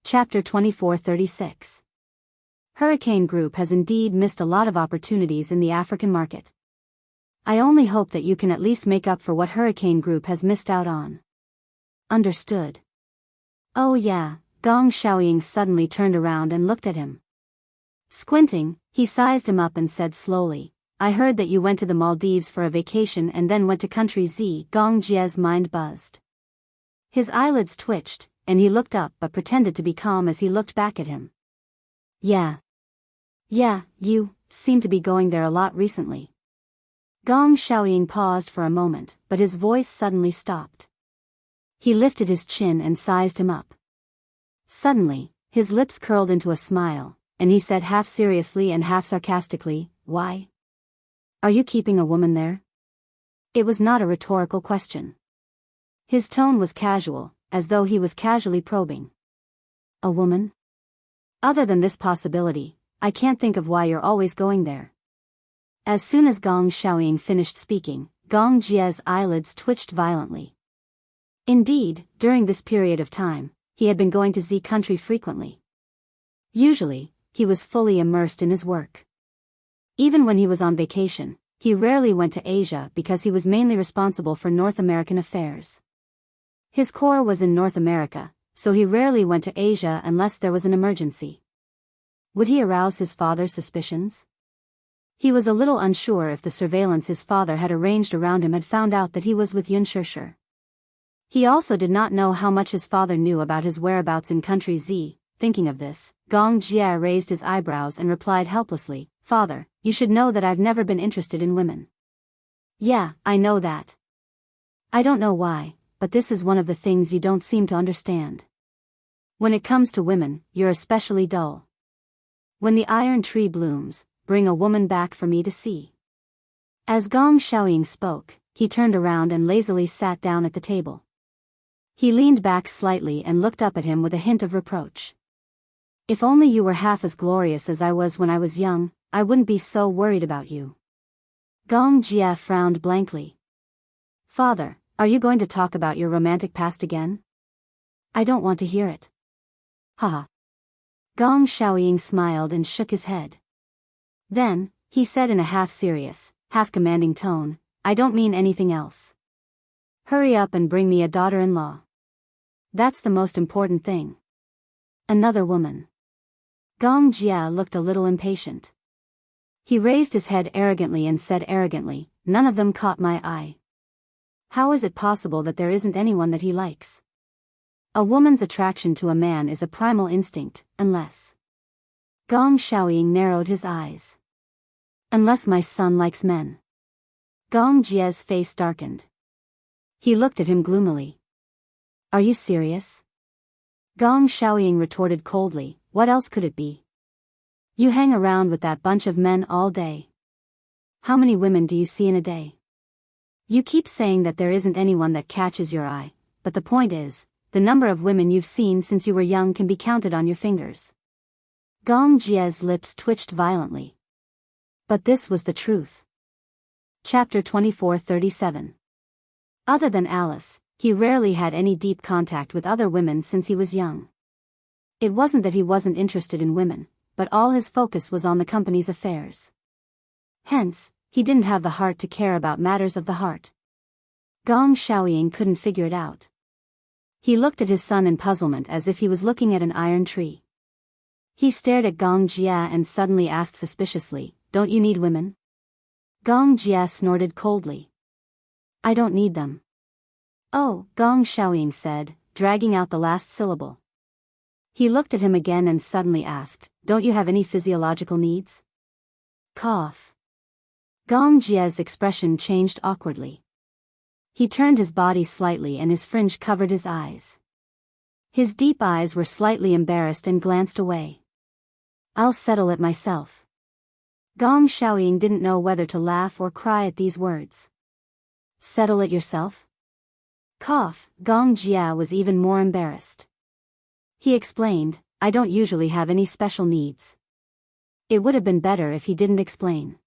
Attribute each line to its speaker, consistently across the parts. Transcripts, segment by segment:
Speaker 1: Chapter 2436. Hurricane Group has indeed missed a lot of opportunities in the African market. I only hope that you can at least make up for what Hurricane Group has missed out on. Understood. Oh yeah, Gong Xiaoying suddenly turned around and looked at him. Squinting, he sized him up and said slowly, I heard that you went to the Maldives for a vacation and then went to country Z. Gong Jie's mind buzzed. His eyelids twitched, and he looked up but pretended to be calm as he looked back at him. Yeah, you seem to be going there a lot recently. Gong Xiaoying paused for a moment, but his voice suddenly stopped. He lifted his chin and sized him up. Suddenly, his lips curled into a smile, and he said half seriously and half sarcastically, Why? Are you keeping a woman there? It was not a rhetorical question. His tone was casual, as though he was casually probing. A woman? Other than this possibility, I can't think of why you're always going there. As soon as Gong Xiaoying finished speaking, Gong Jie's eyelids twitched violently. Indeed, during this period of time, he had been going to Z country frequently. Usually, he was fully immersed in his work. Even when he was on vacation, he rarely went to Asia because he was mainly responsible for North American affairs. His core was in North America, so he rarely went to Asia unless there was an emergency. Would he arouse his father's suspicions? He was a little unsure if the surveillance his father had arranged around him had found out that he was with Yun Shishir. He also did not know how much his father knew about his whereabouts in country Z. Thinking of this, Gong Jie raised his eyebrows and replied helplessly, Father, you should know that I've never been interested in women. Yeah, I know that. I don't know why, but this is one of the things you don't seem to understand. When it comes to women, you're especially dull. When the iron tree blooms, bring a woman back for me to see. As Gong Xiaoying spoke, he turned around and lazily sat down at the table. He leaned back slightly and looked up at him with a hint of reproach. If only you were half as glorious as I was when I was young, I wouldn't be so worried about you. Gong Jie frowned blankly. Father, are you going to talk about your romantic past again? I don't want to hear it. Haha. Gong Xiaoying smiled and shook his head. Then, he said in a half-serious, half-commanding tone, I don't mean anything else. Hurry up and bring me a daughter-in-law. That's the most important thing. Another woman. Gong Jie looked a little impatient. He raised his head arrogantly and said arrogantly, None of them caught my eye. How is it possible that there isn't anyone that he likes? A woman's attraction to a man is a primal instinct, unless... Gong Xiaoying narrowed his eyes. Unless my son likes men. Gong Jie's face darkened. He looked at him gloomily. Are you serious? Gong Xiaoying retorted coldly, what else could it be? You hang around with that bunch of men all day. How many women do you see in a day? You keep saying that there isn't anyone that catches your eye, but the point is, the number of women you've seen since you were young can be counted on your fingers. Gong Jie's lips twitched violently. But this was the truth. Chapter 2437. Other than Alice, he rarely had any deep contact with other women since he was young. It wasn't that he wasn't interested in women, but all his focus was on the company's affairs. Hence, he didn't have the heart to care about matters of the heart. Gong Xiaoying couldn't figure it out. He looked at his son in puzzlement as if he was looking at an iron tree. He stared at Gong Jie and suddenly asked suspiciously, Don't you need women? Gong Jie snorted coldly. I don't need them. Oh, Gong Xiaoying said, dragging out the last syllable. He looked at him again and suddenly asked, Don't you have any physiological needs? Cough. Gong Jie's expression changed awkwardly. He turned his body slightly and his fringe covered his eyes. His deep eyes were slightly embarrassed and glanced away. I'll settle it myself. Gong Xiaoying didn't know whether to laugh or cry at these words. Settle it yourself? Cough. Gong Jie was even more embarrassed. He explained, I don't usually have any special needs. It would have been better if he didn't explain.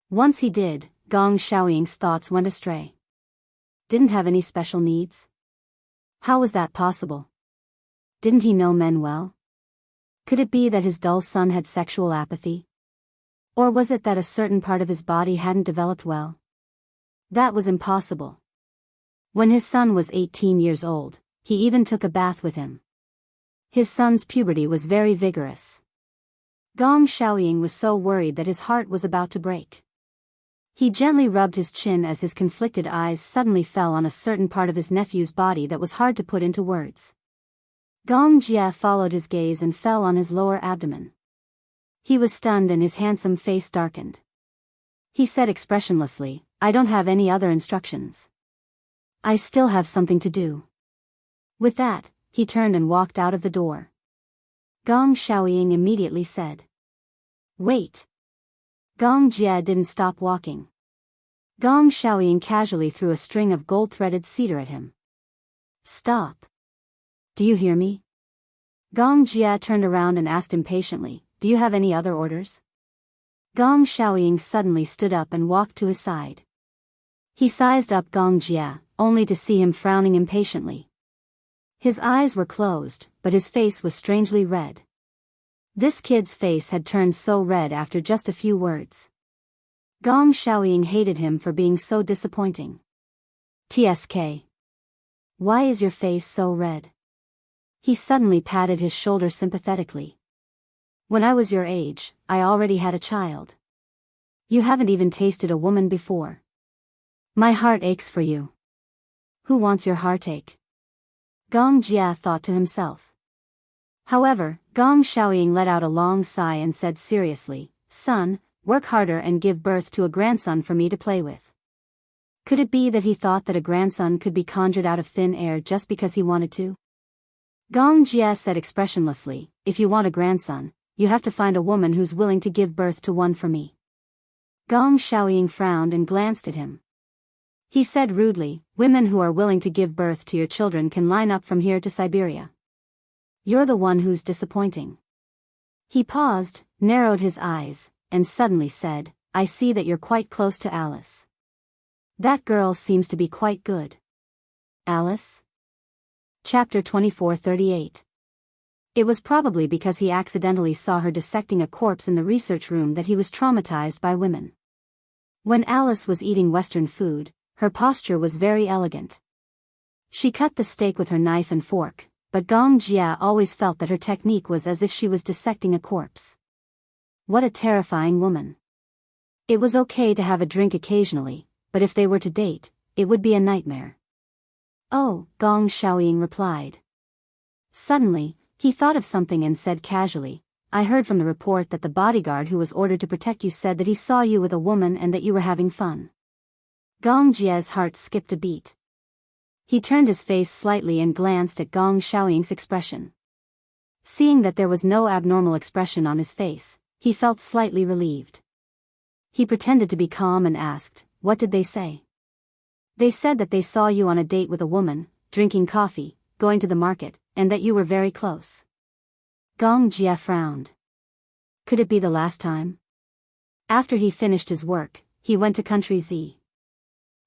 Speaker 1: Once he did, Gong Xiaoying's thoughts went astray. Didn't have any special needs? How was that possible? Didn't he know men well? Could it be that his dull son had sexual apathy? Or was it that a certain part of his body hadn't developed well? That was impossible. When his son was 18 years old, he even took a bath with him. His son's puberty was very vigorous. Gong Xiaoying was so worried that his heart was about to break. He gently rubbed his chin as his conflicted eyes suddenly fell on a certain part of his nephew's body that was hard to put into words. Gong Jie followed his gaze and fell on his lower abdomen. He was stunned and his handsome face darkened. He said expressionlessly, "I don't have any other instructions. I still have something to do." With that, he turned and walked out of the door. Gong Xiaoying immediately said, "Wait." Gong Jie didn't stop walking. Gong Xiaoying casually threw a string of gold-threaded cedar at him. "Stop. Do you hear me?" Gong Jie turned around and asked impatiently, "Do you have any other orders?" Gong Xiaoying suddenly stood up and walked to his side. He sized up Gong Jie, only to see him frowning impatiently. His eyes were closed, but his face was strangely red. This kid's face had turned so red after just a few words. Gong Xiaoying hated him for being so disappointing. "TSK. Why is your face so red?" He suddenly patted his shoulder sympathetically. "When I was your age, I already had a child. You haven't even tasted a woman before. My heart aches for you." "Who wants your heartache?" Gong Jie thought to himself. However, Gong Xiaoying let out a long sigh and said seriously, "Son, work harder and give birth to a grandson for me to play with." Could it be that he thought that a grandson could be conjured out of thin air just because he wanted to? Gong Jie said expressionlessly, "If you want a grandson, you have to find a woman who's willing to give birth to one for me." Gong Xiaoying frowned and glanced at him. He said rudely, "Women who are willing to give birth to your children can line up from here to Siberia. You're the one who's disappointing." He paused, narrowed his eyes, and suddenly said, "I see that you're quite close to Alice. That girl seems to be quite good." Alice? Chapter 2438. It was probably because he accidentally saw her dissecting a corpse in the research room that he was traumatized by women. When Alice was eating Western food, her posture was very elegant. She cut the steak with her knife and fork, but Gong Jie always felt that her technique was as if she was dissecting a corpse. What a terrifying woman. It was okay to have a drink occasionally, but if they were to date, it would be a nightmare. "Oh," Gong Xiaoying replied. Suddenly, he thought of something and said casually, "I heard from the report that the bodyguard who was ordered to protect you said that he saw you with a woman and that you were having fun." Gong Jie's heart skipped a beat. He turned his face slightly and glanced at Gong Xiaoying's expression. Seeing that there was no abnormal expression on his face, he felt slightly relieved. He pretended to be calm and asked, "What did they say?" "They said that they saw you on a date with a woman, drinking coffee, going to the market, and that you were very close." Gong Jie frowned. Could it be the last time? After he finished his work, he went to Country Z.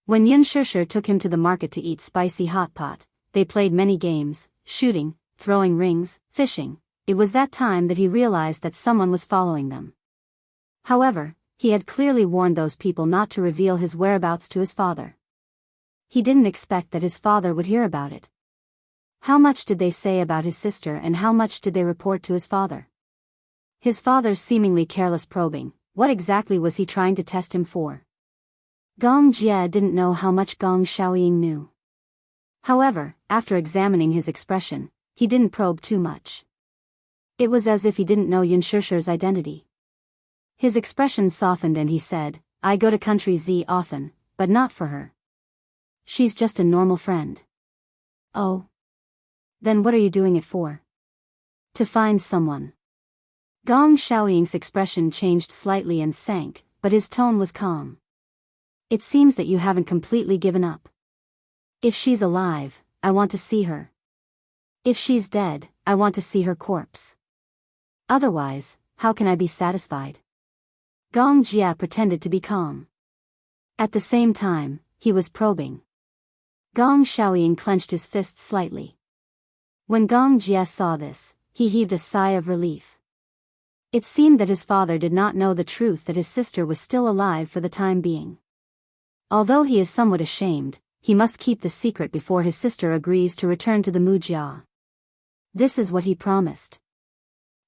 Speaker 1: When Yun Shishir took him to the market to eat spicy hot pot, they played many games, shooting, throwing rings, fishing. It was that time that he realized that someone was following them. However, he had clearly warned those people not to reveal his whereabouts to his father. He didn't expect that his father would hear about it. How much did they say about his sister and how much did they report to his father? His father's seemingly careless probing, what exactly was he trying to test him for? Gong Jie didn't know how much Gong Xiaoying knew. However, after examining his expression, he didn't probe too much. It was as if he didn't know Yun Shishir's identity. His expression softened and he said, "I go to Country Z often, but not for her. She's just a normal friend." "Oh. Then what are you doing it for?" "To find someone." Gong Xiaoying's expression changed slightly and sank, but his tone was calm. "It seems that you haven't completely given up. If she's alive, I want to see her. If she's dead, I want to see her corpse. Otherwise, how can I be satisfied?" Gong Jie pretended to be calm. At the same time, he was probing. Gong Xiaoying clenched his fists slightly. When Gong Jie saw this, he heaved a sigh of relief. It seemed that his father did not know the truth that his sister was still alive for the time being. Although he is somewhat ashamed, he must keep the secret before his sister agrees to return to the Mujia. This is what he promised.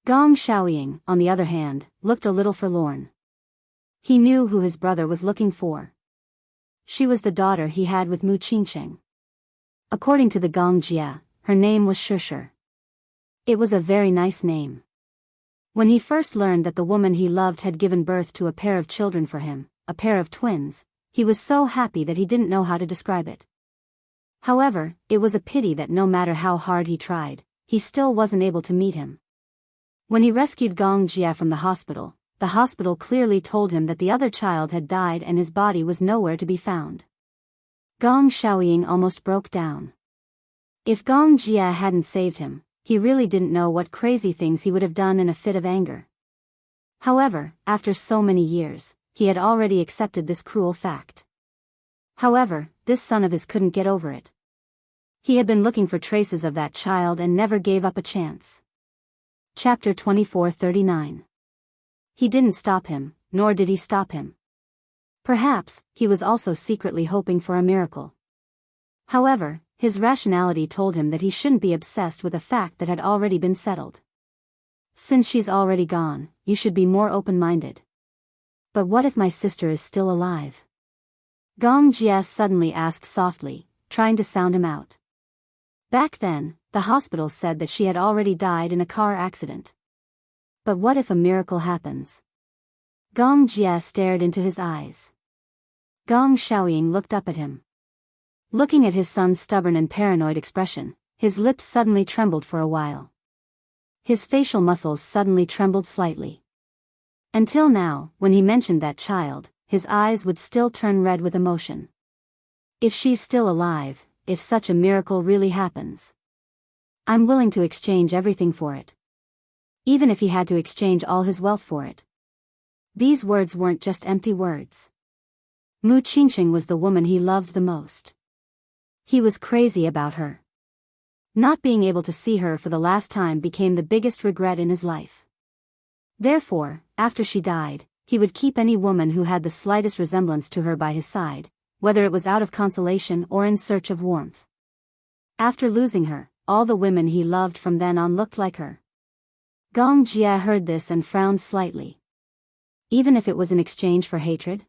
Speaker 1: Gong Xiaoying, on the other hand, looked a little forlorn. He knew who his brother was looking for. She was the daughter he had with Mu Qingcheng. According to the Gong Jie, her name was Shishir. It was a very nice name. When he first learned that the woman he loved had given birth to a pair of children for him, a pair of twins, he was so happy that he didn't know how to describe it. However, it was a pity that no matter how hard he tried, he still wasn't able to meet him. When he rescued Gong Jie from the hospital clearly told him that the other child had died and his body was nowhere to be found. Gong Xiaoying almost broke down. If Gong Jie hadn't saved him, he really didn't know what crazy things he would have done in a fit of anger. However, after so many years, he had already accepted this cruel fact. However, this son of his couldn't get over it. He had been looking for traces of that child and never gave up a chance. Chapter 24:39. He didn't stop him, nor did he stop him. Perhaps, he was also secretly hoping for a miracle. However, his rationality told him that he shouldn't be obsessed with a fact that had already been settled. Since she's already gone, you should be more open-minded. But what if my sister is still alive? Gong Jie suddenly asked softly, trying to sound him out. Back then, the hospital said that she had already died in a car accident. But what if a miracle happens? Gong Jie stared into his eyes. Gong Xiaoying looked up at him. Looking at his son's stubborn and paranoid expression, his lips suddenly trembled for a while. His facial muscles suddenly trembled slightly. Until now, when he mentioned that child, his eyes would still turn red with emotion. If she's still alive, if such a miracle really happens, I'm willing to exchange everything for it. Even if he had to exchange all his wealth for it. These words weren't just empty words. Mu Qingcheng was the woman he loved the most. He was crazy about her. Not being able to see her for the last time became the biggest regret in his life. Therefore, after she died, he would keep any woman who had the slightest resemblance to her by his side, whether it was out of consolation or in search of warmth. After losing her, all the women he loved from then on looked like her. Gong Jie heard this and frowned slightly. Even if it was in exchange for hatred?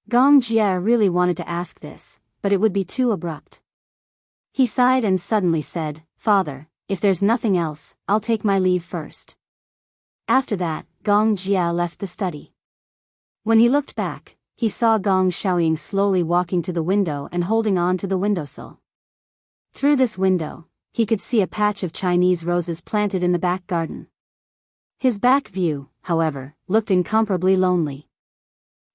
Speaker 1: Gong Jie really wanted to ask this, but it would be too abrupt. He sighed and suddenly said, "Father, if there's nothing else, I'll take my leave first." After that, Gong Jie left the study. When he looked back, he saw Gong Xiaoying slowly walking to the window and holding on to the windowsill. Through this window, he could see a patch of Chinese roses planted in the back garden. His back view, however, looked incomparably lonely.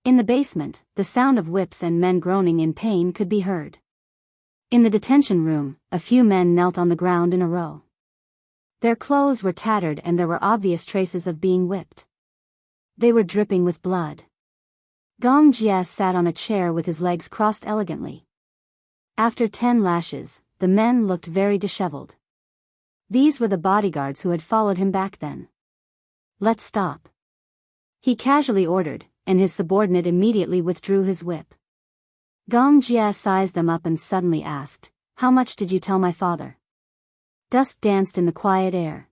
Speaker 1: In the basement, the sound of whips and men groaning in pain could be heard. In the detention room, a few men knelt on the ground in a row. Their clothes were tattered and there were obvious traces of being whipped. They were dripping with blood. Gong Jie sat on a chair with his legs crossed elegantly. After 10 lashes, the men looked very disheveled. These were the bodyguards who had followed him back then. "Let's stop," he casually ordered, and his subordinate immediately withdrew his whip. Gong Jie sized them up and suddenly asked, "How much did you tell my father?" Dust danced in the quiet air.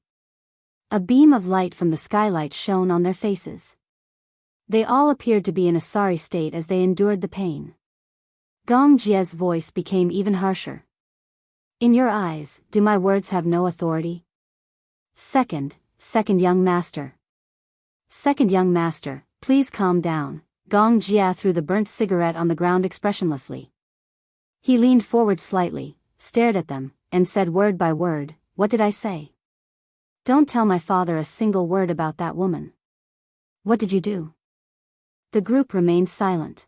Speaker 1: A beam of light from the skylight shone on their faces. They all appeared to be in a sorry state as they endured the pain. Gong Jie's voice became even harsher. "In your eyes, do my words have no authority?" Second young master. Second young master, please calm down." Gong Jie threw the burnt cigarette on the ground expressionlessly. He leaned forward slightly, stared at them, and said word by word, "What did I say? Don't tell my father a single word about that woman. What did you do?" The group remained silent.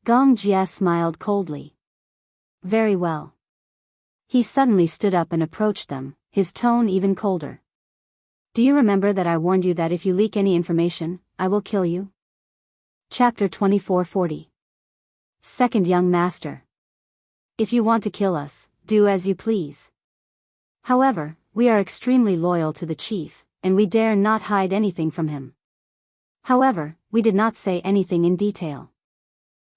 Speaker 1: Gong Jie smiled coldly. "Very well." He suddenly stood up and approached them, his tone even colder. "Do you remember that I warned you that if you leak any information, I will kill you?" Chapter 24:40. Second young master. "If you want to kill us, do as you please. However, we are extremely loyal to the chief, and we dare not hide anything from him. However, we did not say anything in detail.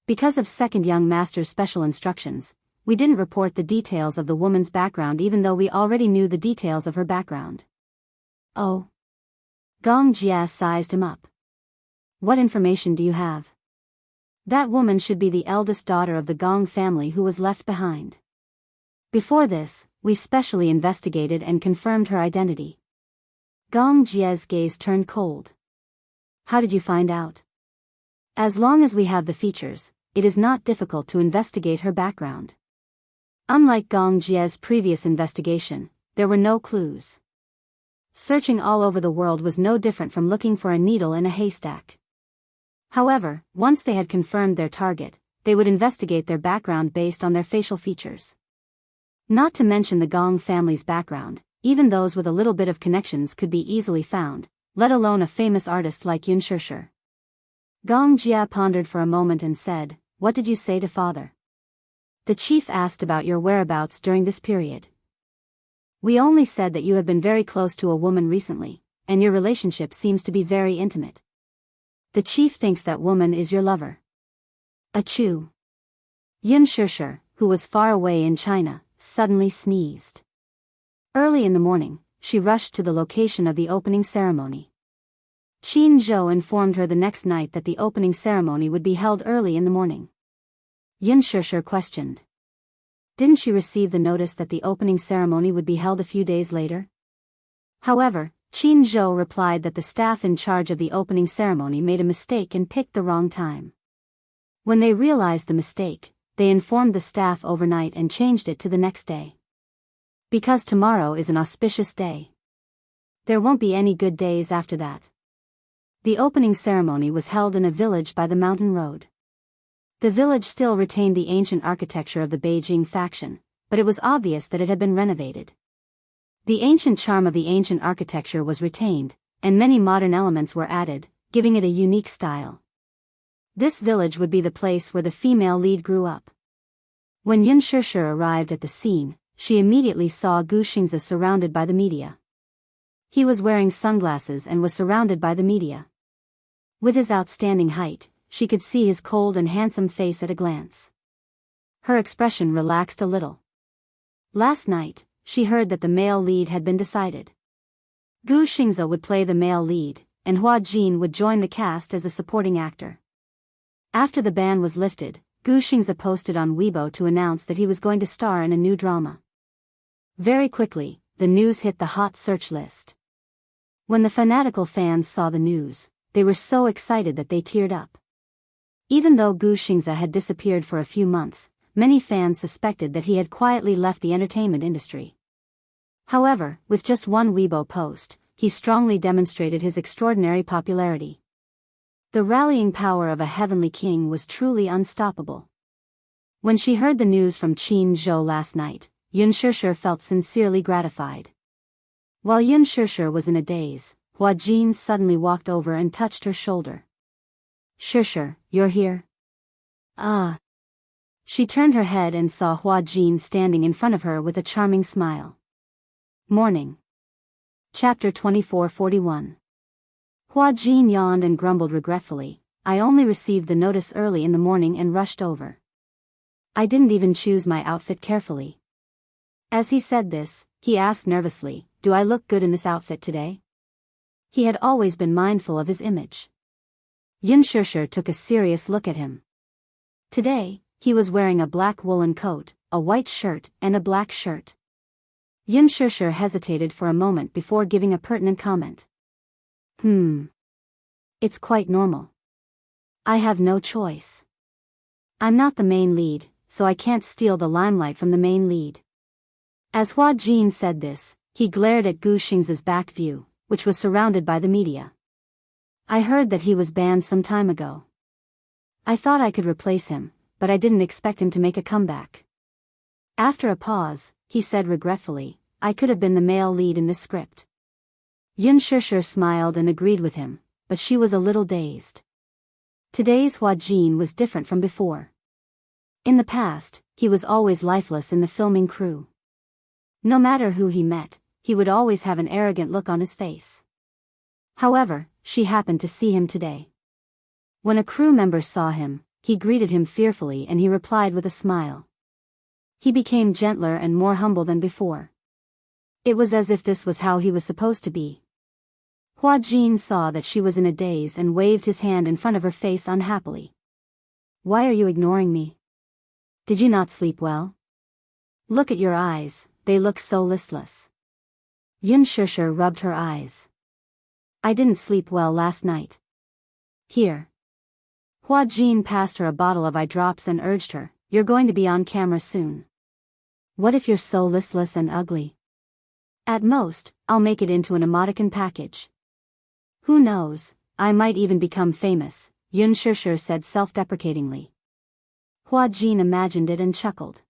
Speaker 1: Because of second young master's special instructions, we didn't report the details of the woman's background even though we already knew the details of her background. Oh. Gong Jia sized him up. What information do you have? That woman should be the eldest daughter of the Gong family who was left behind. Before this, we specially investigated and confirmed her identity. Gong Jia's gaze turned cold. How did you find out? As long as we have the features, it is not difficult to investigate her background. Unlike Gong Jia's previous investigation, there were no clues. Searching all over the world was no different from looking for a needle in a haystack. However, once they had confirmed their target, they would investigate their background based on their facial features. Not to mention the Gong family's background, even those with a little bit of connections could be easily found, let alone a famous artist like Yun Shishir. Gong Jia pondered for a moment and said, "What did you say to father?" The chief asked about your whereabouts during this period. We only said that you have been very close to a woman recently, and your relationship seems to be very intimate. The chief thinks that woman is your lover. Achoo. Yun Shishir, who was far away in China, suddenly sneezed. Early in the morning, she rushed to the location of the opening ceremony. Qin Zhou informed her the next night that the opening ceremony would be held early in the morning. Yun Shishir questioned. Didn't she receive the notice that the opening ceremony would be held a few days later? However, Qin Zhou replied that the staff in charge of the opening ceremony made a mistake and picked the wrong time. When they realized the mistake, they informed the staff overnight and changed it to the next day. Because tomorrow is an auspicious day. There won't be any good days after that. The opening ceremony was held in a village by the mountain road. The village still retained the ancient architecture of the Beijing faction, but it was obvious that it had been renovated. The ancient charm of the ancient architecture was retained, and many modern elements were added, giving it a unique style. This village would be the place where the female lead grew up. When Yun Shishir arrived at the scene, she immediately saw Gu Xingzi surrounded by the media. He was wearing sunglasses and was surrounded by the media. With his outstanding height, she could see his cold and handsome face at a glance. Her expression relaxed a little. Last night, she heard that the male lead had been decided. Gu Xingzi would play the male lead, and Hua Jin would join the cast as a supporting actor. After the ban was lifted, Gu Xingzi posted on Weibo to announce that he was going to star in a new drama. Very quickly, the news hit the hot search list. When the fanatical fans saw the news, they were so excited that they teared up. Even though Gu Xingzi had disappeared for a few months, many fans suspected that he had quietly left the entertainment industry. However, with just one Weibo post, he strongly demonstrated his extraordinary popularity. The rallying power of a heavenly king was truly unstoppable. When she heard the news from Qin Zhou last night, Yun Shishir felt sincerely gratified. While Yun Shishir was in a daze, Hua Jin suddenly walked over and touched her shoulder. Shishir, you're here? Ah. She turned her head and saw Hua Jin standing in front of her with a charming smile. Morning. Chapter 2441. Hua Jin yawned and grumbled regretfully, I only received the notice early in the morning and rushed over. I didn't even choose my outfit carefully. As he said this, he asked nervously, do I look good in this outfit today? He had always been mindful of his image. Yun Shishir took a serious look at him. Today, he was wearing a black woolen coat, a white shirt, and a black shirt. Yun Shishir hesitated for a moment before giving a pertinent comment. It's quite normal. I have no choice. I'm not the main lead, so I can't steal the limelight from the main lead. As Hua Jin said this, he glared at Gu Xingzi's back view, which was surrounded by the media. I heard that he was banned some time ago. I thought I could replace him, but I didn't expect him to make a comeback. After a pause, he said regretfully, I could have been the male lead in this script. Yun Shishir smiled and agreed with him, but she was a little dazed. Today's Hua Jin was different from before. In the past, he was always lifeless in the filming crew. No matter who he met, he would always have an arrogant look on his face. However, she happened to see him today. When a crew member saw him, he greeted him fearfully and he replied with a smile. He became gentler and more humble than before. It was as if this was how he was supposed to be. Hua Jin saw that she was in a daze and waved his hand in front of her face unhappily. Why are you ignoring me? Did you not sleep well? Look at your eyes, they look so listless. Yun Shishir rubbed her eyes. I didn't sleep well last night. Here. Hua Jin passed her a bottle of eye drops and urged her, you're going to be on camera soon. What if you're so listless and ugly? At most, I'll make it into an emoticon package. Who knows, I might even become famous, Yun Shishir said self-deprecatingly. Hua Jin imagined it and chuckled.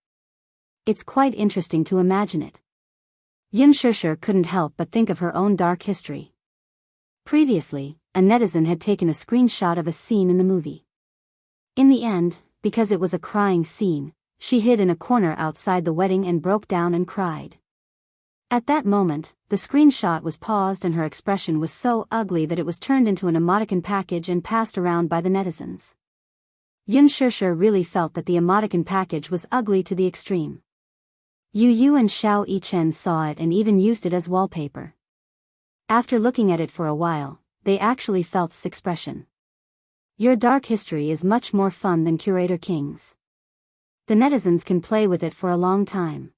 Speaker 1: It's quite interesting to imagine it. Yun Shishir couldn't help but think of her own dark history. Previously, a netizen had taken a screenshot of a scene in the movie. In the end, because it was a crying scene, she hid in a corner outside the wedding and broke down and cried. At that moment, the screenshot was paused and her expression was so ugly that it was turned into an emoticon package and passed around by the netizens. Yun Shishir really felt that the emoticon package was ugly to the extreme. Yu Yu and Xiao Yichen saw it and even used it as wallpaper. After looking at it for a while, they actually felt its expression. Your dark history is much more fun than Curator King's. The netizens can play with it for a long time.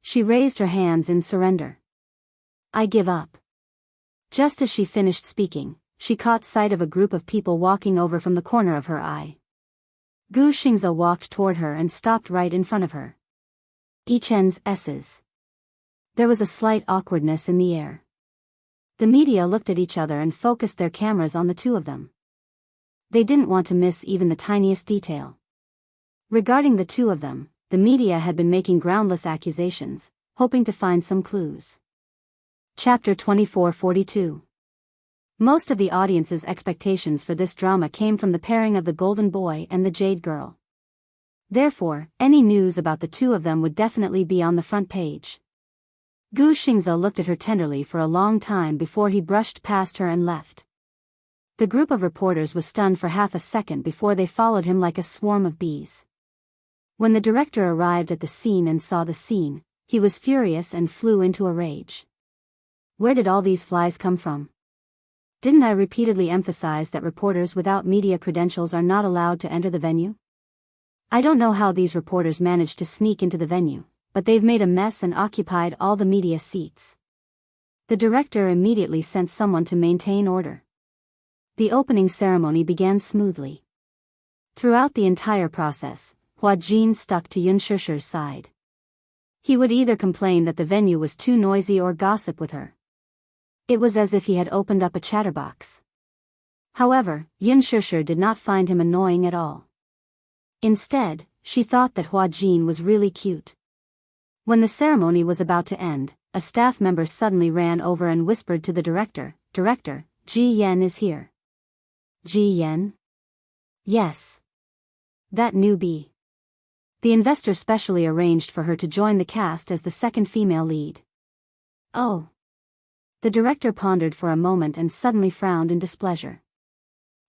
Speaker 1: She raised her hands in surrender. I give up. Just as she finished speaking, she caught sight of a group of people walking over from the corner of her eye. Gu Xingzhe walked toward her and stopped right in front of her. Yichen's S's. There was a slight awkwardness in the air. The media looked at each other and focused their cameras on the two of them. They didn't want to miss even the tiniest detail. Regarding the two of them, the media had been making groundless accusations, hoping to find some clues. Chapter 2442. Most of the audience's expectations for this drama came from the pairing of the Golden Boy and the Jade Girl. Therefore, any news about the two of them would definitely be on the front page. Gu Xingzhe looked at her tenderly for a long time before he brushed past her and left. The group of reporters was stunned for half a second before they followed him like a swarm of bees. When the director arrived at the scene and saw the scene, he was furious and flew into a rage. Where did all these flies come from? Didn't I repeatedly emphasize that reporters without media credentials are not allowed to enter the venue? I don't know how these reporters managed to sneak into the venue, but they've made a mess and occupied all the media seats. The director immediately sent someone to maintain order. The opening ceremony began smoothly. Throughout the entire process, Hua Jin stuck to Yun Shishir's side. He would either complain that the venue was too noisy or gossip with her. It was as if he had opened up a chatterbox. However, Yun Shishir did not find him annoying at all. Instead, she thought that Hua Jin was really cute. When the ceremony was about to end, a staff member suddenly ran over and whispered to the director, Director, Ji Yen is here. Ji Yen? Yes. That newbie. The investor specially arranged for her to join the cast as the second female lead. Oh. The director pondered for a moment and suddenly frowned in displeasure.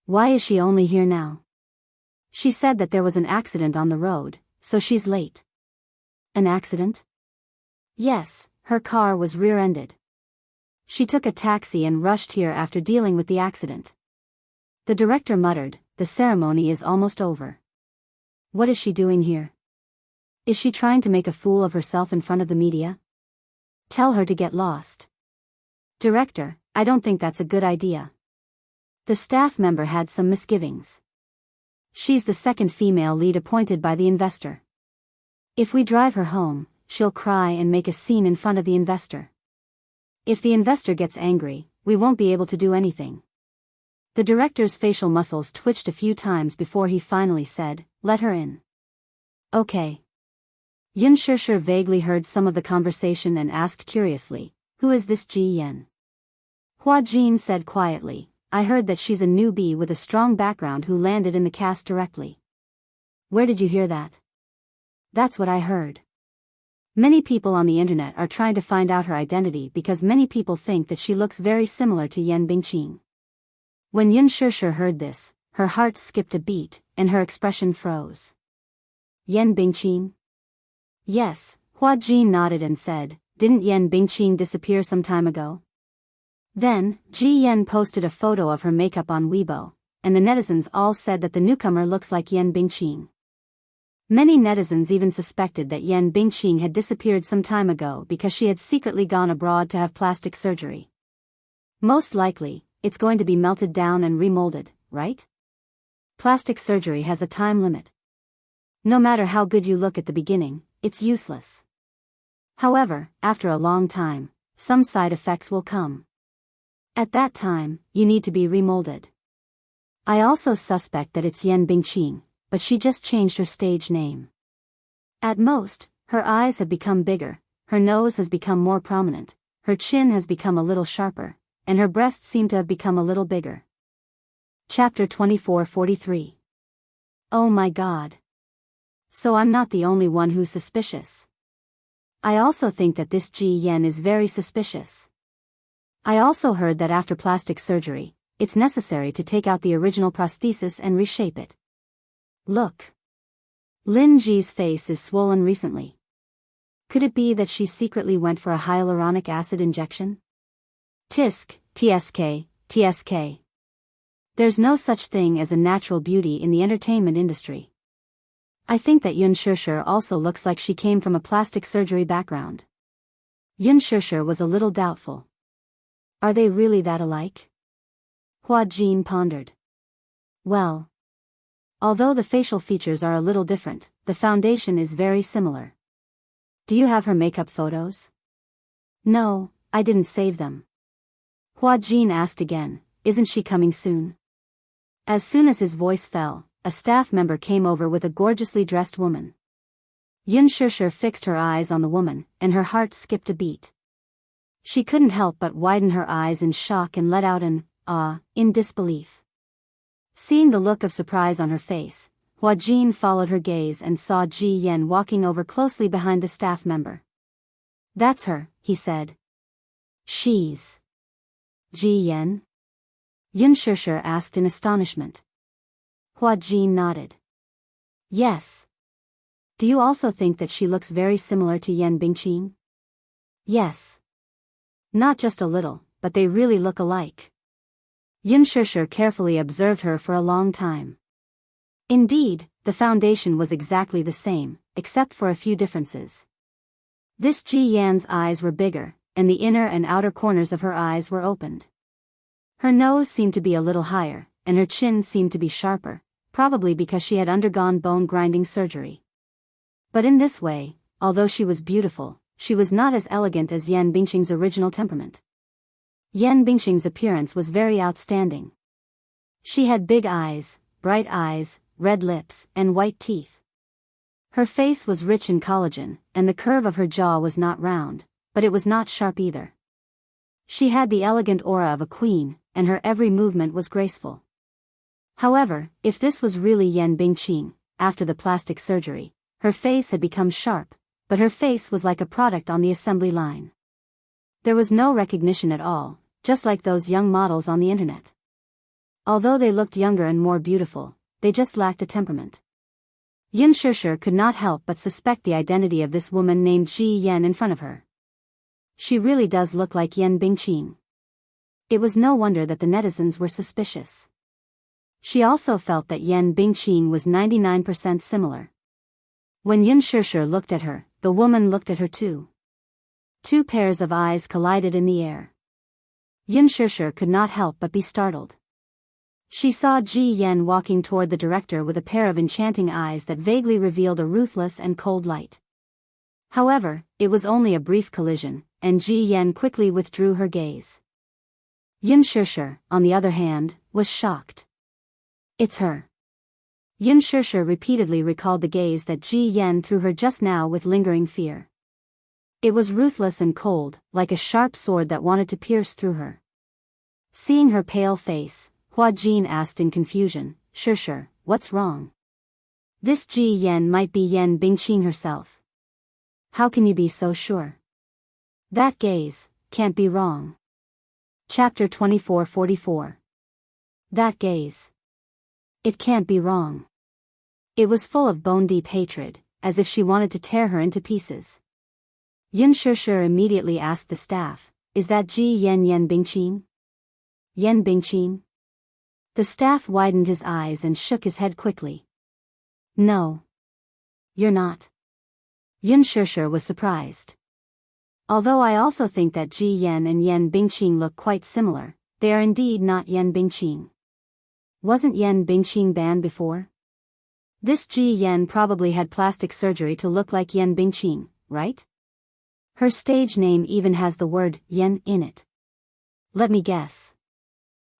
Speaker 1: Why is she only here now? She said that there was an accident on the road, so she's late. An accident? Yes, her car was rear-ended. She took a taxi and rushed here after dealing with the accident. The director muttered, the ceremony is almost over. What is she doing here? Is she trying to make a fool of herself in front of the media? Tell her to get lost. Director, I don't think that's a good idea. The staff member had some misgivings. She's the second female lead appointed by the investor. If we drive her home, she'll cry and make a scene in front of the investor. If the investor gets angry, we won't be able to do anything. The director's facial muscles twitched a few times before he finally said, let her in. Okay. Yun Shishir vaguely heard some of the conversation and asked curiously, who is this Ji Yen? Hua Jin said quietly, I heard that she's a newbie with a strong background who landed in the cast directly. Where did you hear that? That's what I heard. Many people on the internet are trying to find out her identity because many people think that she looks very similar to Yan Bingqing. When Yun Shishir heard this, her heart skipped a beat, and her expression froze. Yan Bingqing? Yes, Hua Jin nodded and said, didn't Yan Bingqing disappear some time ago? Then, Ji Yan posted a photo of her makeup on Weibo, and the netizens all said that the newcomer looks like Yan Bingqing. Many netizens even suspected that Yan Bingqing had disappeared some time ago because she had secretly gone abroad to have plastic surgery. Most likely, it's going to be melted down and remolded, right? Plastic surgery has a time limit. No matter how good you look at the beginning, it's useless. However, after a long time, some side effects will come. At that time, you need to be remolded. I also suspect that it's Yan Bingqing, but she just changed her stage name. At most, her eyes have become bigger, her nose has become more prominent, her chin has become a little sharper, and her breasts seem to have become a little bigger. Chapter 24:43. Oh my God. So I'm not the only one who's suspicious. I also think that this Ji Yan is very suspicious. I also heard that after plastic surgery, it's necessary to take out the original prosthesis and reshape it. Look. Lin Ji's face is swollen recently. Could it be that she secretly went for a hyaluronic acid injection? Tisk, TSK. There's no such thing as a natural beauty in the entertainment industry. I think that Yun Shishir also looks like she came from a plastic surgery background. Yun Shishir was a little doubtful. Are they really that alike? Hua Jin pondered. Well, although the facial features are a little different, the foundation is very similar. Do you have her makeup photos? No, I didn't save them. Hua Jin asked again, isn't she coming soon? As soon as his voice fell, a staff member came over with a gorgeously dressed woman. Yun Shishir fixed her eyes on the woman, and her heart skipped a beat. She couldn't help but widen her eyes in shock and let out an ah in disbelief. Seeing the look of surprise on her face, Hua Jin followed her gaze and saw Ji Yan walking over closely behind the staff member. That's her, he said. She's Ji Yan? Yun Shishir asked in astonishment. Hua Jin nodded. Yes. Do you also think that she looks very similar to Yan Bingqing? Yes. Not just a little, but they really look alike. Yun Shishir carefully observed her for a long time. Indeed, the foundation was exactly the same, except for a few differences. This Ji Yan's eyes were bigger, and the inner and outer corners of her eyes were opened. Her nose seemed to be a little higher, and her chin seemed to be sharper, probably because she had undergone bone-grinding surgery. But in this way, although she was beautiful, she was not as elegant as Yan Bingqing's original temperament. Yan Bingqing's appearance was very outstanding. She had big eyes, bright eyes, red lips, and white teeth. Her face was rich in collagen, and the curve of her jaw was not round, but it was not sharp either. She had the elegant aura of a queen, and her every movement was graceful. However, if this was really Yan Bingqing, after the plastic surgery, her face had become sharp, but her face was like a product on the assembly line. There was no recognition at all, just like those young models on the internet. Although they looked younger and more beautiful, they just lacked a temperament. Yun Shishir could not help but suspect the identity of this woman named Ji Yan in front of her. She really does look like Yan Bingqing. It was no wonder that the netizens were suspicious. She also felt that Yan Bingqing was 99% similar. When Yun Shishir looked at her, the woman looked at her too. Two pairs of eyes collided in the air. Yun Shishir could not help but be startled. She saw Ji Yan walking toward the director with a pair of enchanting eyes that vaguely revealed a ruthless and cold light. However, it was only a brief collision, and Ji Yan quickly withdrew her gaze. Yun Shishir, on the other hand, was shocked. It's her. Yun Shishir repeatedly recalled the gaze that Ji Yan threw her just now with lingering fear. It was ruthless and cold, like a sharp sword that wanted to pierce through her. Seeing her pale face, Hua Jin asked in confusion, Shishir, what's wrong? This Ji Yan might be Yan Bingqing herself. How can you be so sure? That gaze can't be wrong. Chapter 2444. That gaze. It can't be wrong. It was full of bone-deep hatred, as if she wanted to tear her into pieces. Yun Shishir immediately asked the staff, "Is that Ji Yen Bingqin? Yen Bingqin?" The staff widened his eyes and shook his head quickly. "No. You're not." Yun Shishir was surprised. "Although I also think that Ji Yen and Yen Bingqin look quite similar, they are indeed not Yen Bingqin. Wasn't Yen Bingqin banned before? This Ji Yen probably had plastic surgery to look like Yen Bingqin, right? Her stage name even has the word Yen in it. Let me guess."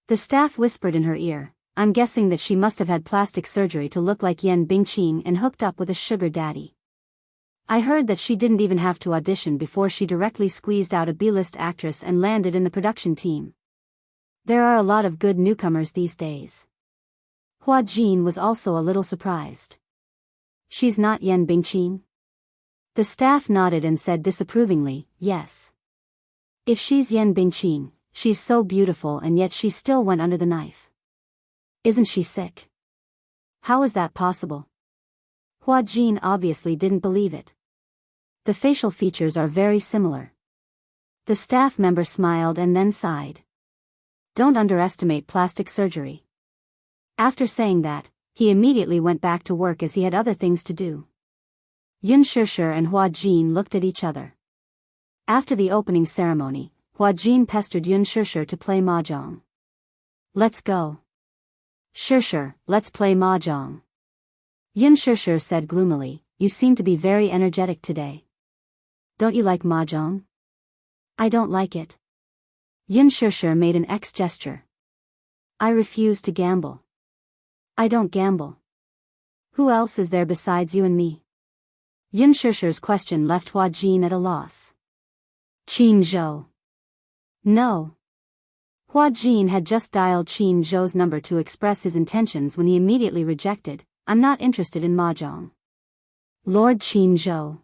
Speaker 1: The staff whispered in her ear, "I'm guessing that she must have had plastic surgery to look like Yen Bingqin and hooked up with a sugar daddy. I heard that she didn't even have to audition before she directly squeezed out a B-list actress and landed in the production team. There are a lot of good newcomers these days." Hua Jin was also a little surprised. "She's not Yen Bingqin?" The staff nodded and said disapprovingly, "Yes. If she's Yen Bingqin, she's so beautiful and yet she still went under the knife. Isn't she sick? How is that possible?" Hua Jin obviously didn't believe it. The facial features are very similar. The staff member smiled and then sighed. "Don't underestimate plastic surgery." After saying that, he immediately went back to work as he had other things to do. Yun Shishir and Hua Jin looked at each other. After the opening ceremony, Hua Jin pestered Yun Shishir to play mahjong. "Let's go. Shishir, let's play mahjong." Yun Shishir said gloomily, "You seem to be very energetic today. Don't you like mahjong?" "I don't like it." Yun Shishir made an X gesture. "I refuse to gamble." "I don't gamble. Who else is there besides you and me?" Yun Shishir's question left Hua Jin at a loss. "Qin Zhou." "No." Hua Jin had just dialed Qin Zhou's number to express his intentions when he immediately rejected, "I'm not interested in mahjong." "Lord Qin Zhou."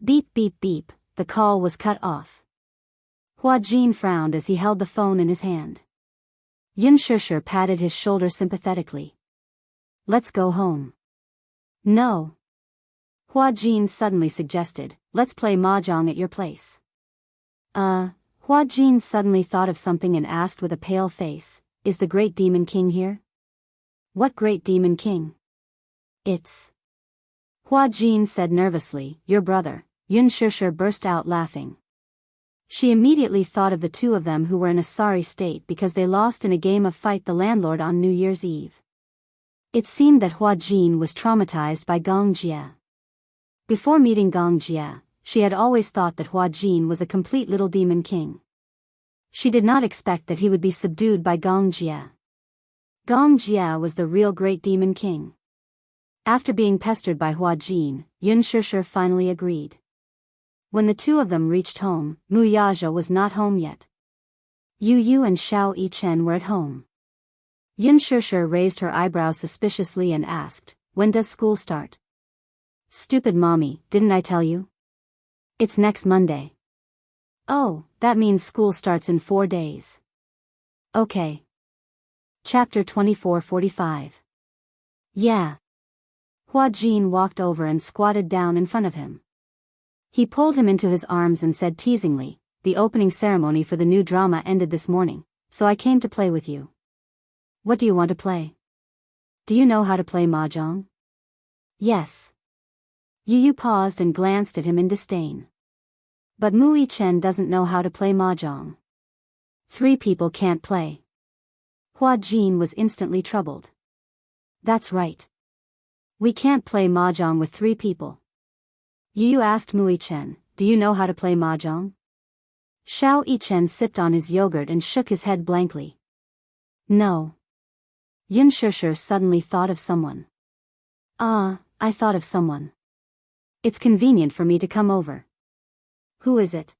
Speaker 1: Beep beep beep, the call was cut off. Hua Jin frowned as he held the phone in his hand. Yun Shishir patted his shoulder sympathetically. "Let's go home." "No." Hua Jin suddenly suggested, "Let's play mahjong at your place." Hua Jin suddenly thought of something and asked with a pale face, "Is the Great Demon King here?" "What Great Demon King?" "It's..." Hua Jin said nervously, "Your brother." Yun Shishir burst out laughing. She immediately thought of the two of them who were in a sorry state because they lost in a game of Fight the Landlord on New Year's Eve. It seemed that Hua Jin was traumatized by Gong Jie. Before meeting Gong Jie, she had always thought that Hua Jin was a complete little demon king. She did not expect that he would be subdued by Gong Jie. Gong Jie was the real Great Demon King. After being pestered by Hua Jin, Yun Shishir finally agreed. When the two of them reached home, Mu Yazha was not home yet. Yu Yu and Xiao Yichen were at home. Yun Shishir raised her eyebrows suspiciously and asked, "When does school start?" "Stupid mommy, didn't I tell you? It's next Monday." "Oh, that means school starts in 4 days. Okay." Chapter 2445. "Yeah." Hua Jin walked over and squatted down in front of him. He pulled him into his arms and said teasingly, "The opening ceremony for the new drama ended this morning, so I came to play with you. What do you want to play? Do you know how to play mahjong?" "Yes." Yu Yu paused and glanced at him in disdain. "But Mu Yichen doesn't know how to play mahjong. 3 people can't play." Hua Jin was instantly troubled. "That's right. We can't play mahjong with 3 people. Yu Yu asked Mu Yichen, "Do you know how to play mahjong?" Xiao Yichen sipped on his yogurt and shook his head blankly. "No." Yun Shishir suddenly thought of someone. I thought of someone. It's convenient for me to come over." "Who is it?"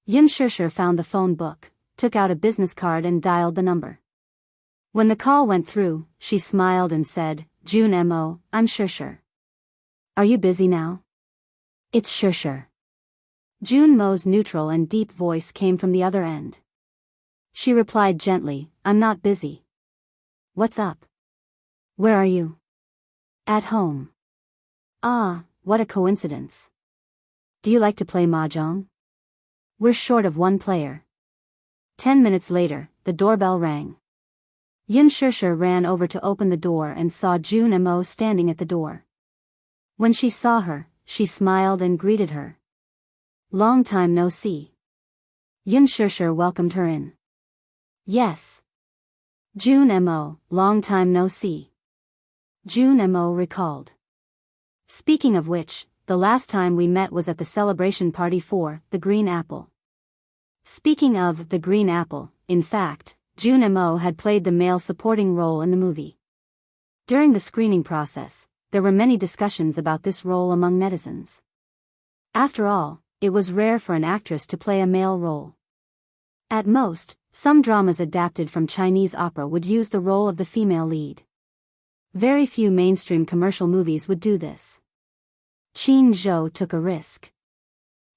Speaker 1: Yun Shishir found the phone book, took out a business card and dialed the number. When the call went through, she smiled and said, "June Mo, I'm Shishir. Are you busy now?" It's Xianxia. June Mo's neutral and deep voice came from the other end. She replied gently, I'm not busy. What's up? Where are you? At home. Ah, what a coincidence. Do you like to play mahjong? We're short of one player. 10 minutes later, the doorbell rang. Xianxia ran over to open the door and saw June Mo standing at the door. When she saw her, she smiled and greeted her. Long time no see. Xianxia welcomed her in. Yes. June Mo, long time no see. June Mo recalled. Speaking of which, the last time we met was at the celebration party for The Green Apple. Speaking of The Green Apple, in fact, June Mo had played the male supporting role in the movie. During the screening process, there were many discussions about this role among netizens. After all, it was rare for an actress to play a male role. At most, some dramas adapted from Chinese opera would use the role of the female lead. Very few mainstream commercial movies would do this. Qin Zhou took a risk.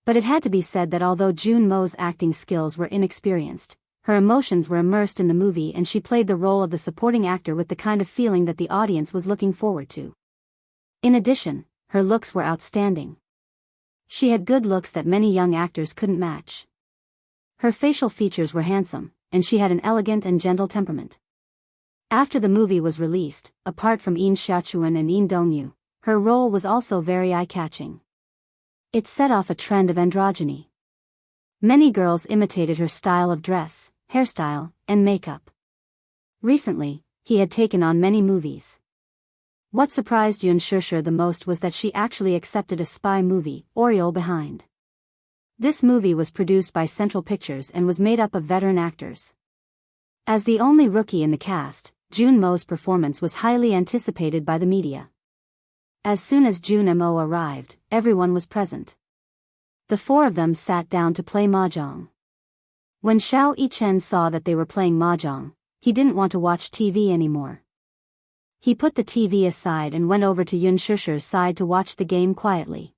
Speaker 1: But it had to be said that although June Mo's acting skills were inexperienced, her emotions were immersed in the movie and she played the role of the supporting actor with the kind of feeling that the audience was looking forward to. In addition, her looks were outstanding. She had good looks that many young actors couldn't match. Her facial features were handsome, and she had an elegant and gentle temperament. After the movie was released, apart from Yin Xiaochuan and Yin Dongyu, her role was also very eye-catching. It set off a trend of androgyny. Many girls imitated her style of dress, hairstyle, and makeup. Recently, he had taken on many movies. What surprised Xianxia the most was that she actually accepted a spy movie, Oriole Behind. This movie was produced by Central Pictures and was made up of veteran actors. As the only rookie in the cast, June Mo's performance was highly anticipated by the media. As soon as June Mo arrived, everyone was present. The four of them sat down to play mahjong. When Xiao Yichen saw that they were playing mahjong, he didn't want to watch TV anymore. He put the TV aside and went over to Xianxia's side to watch the game quietly.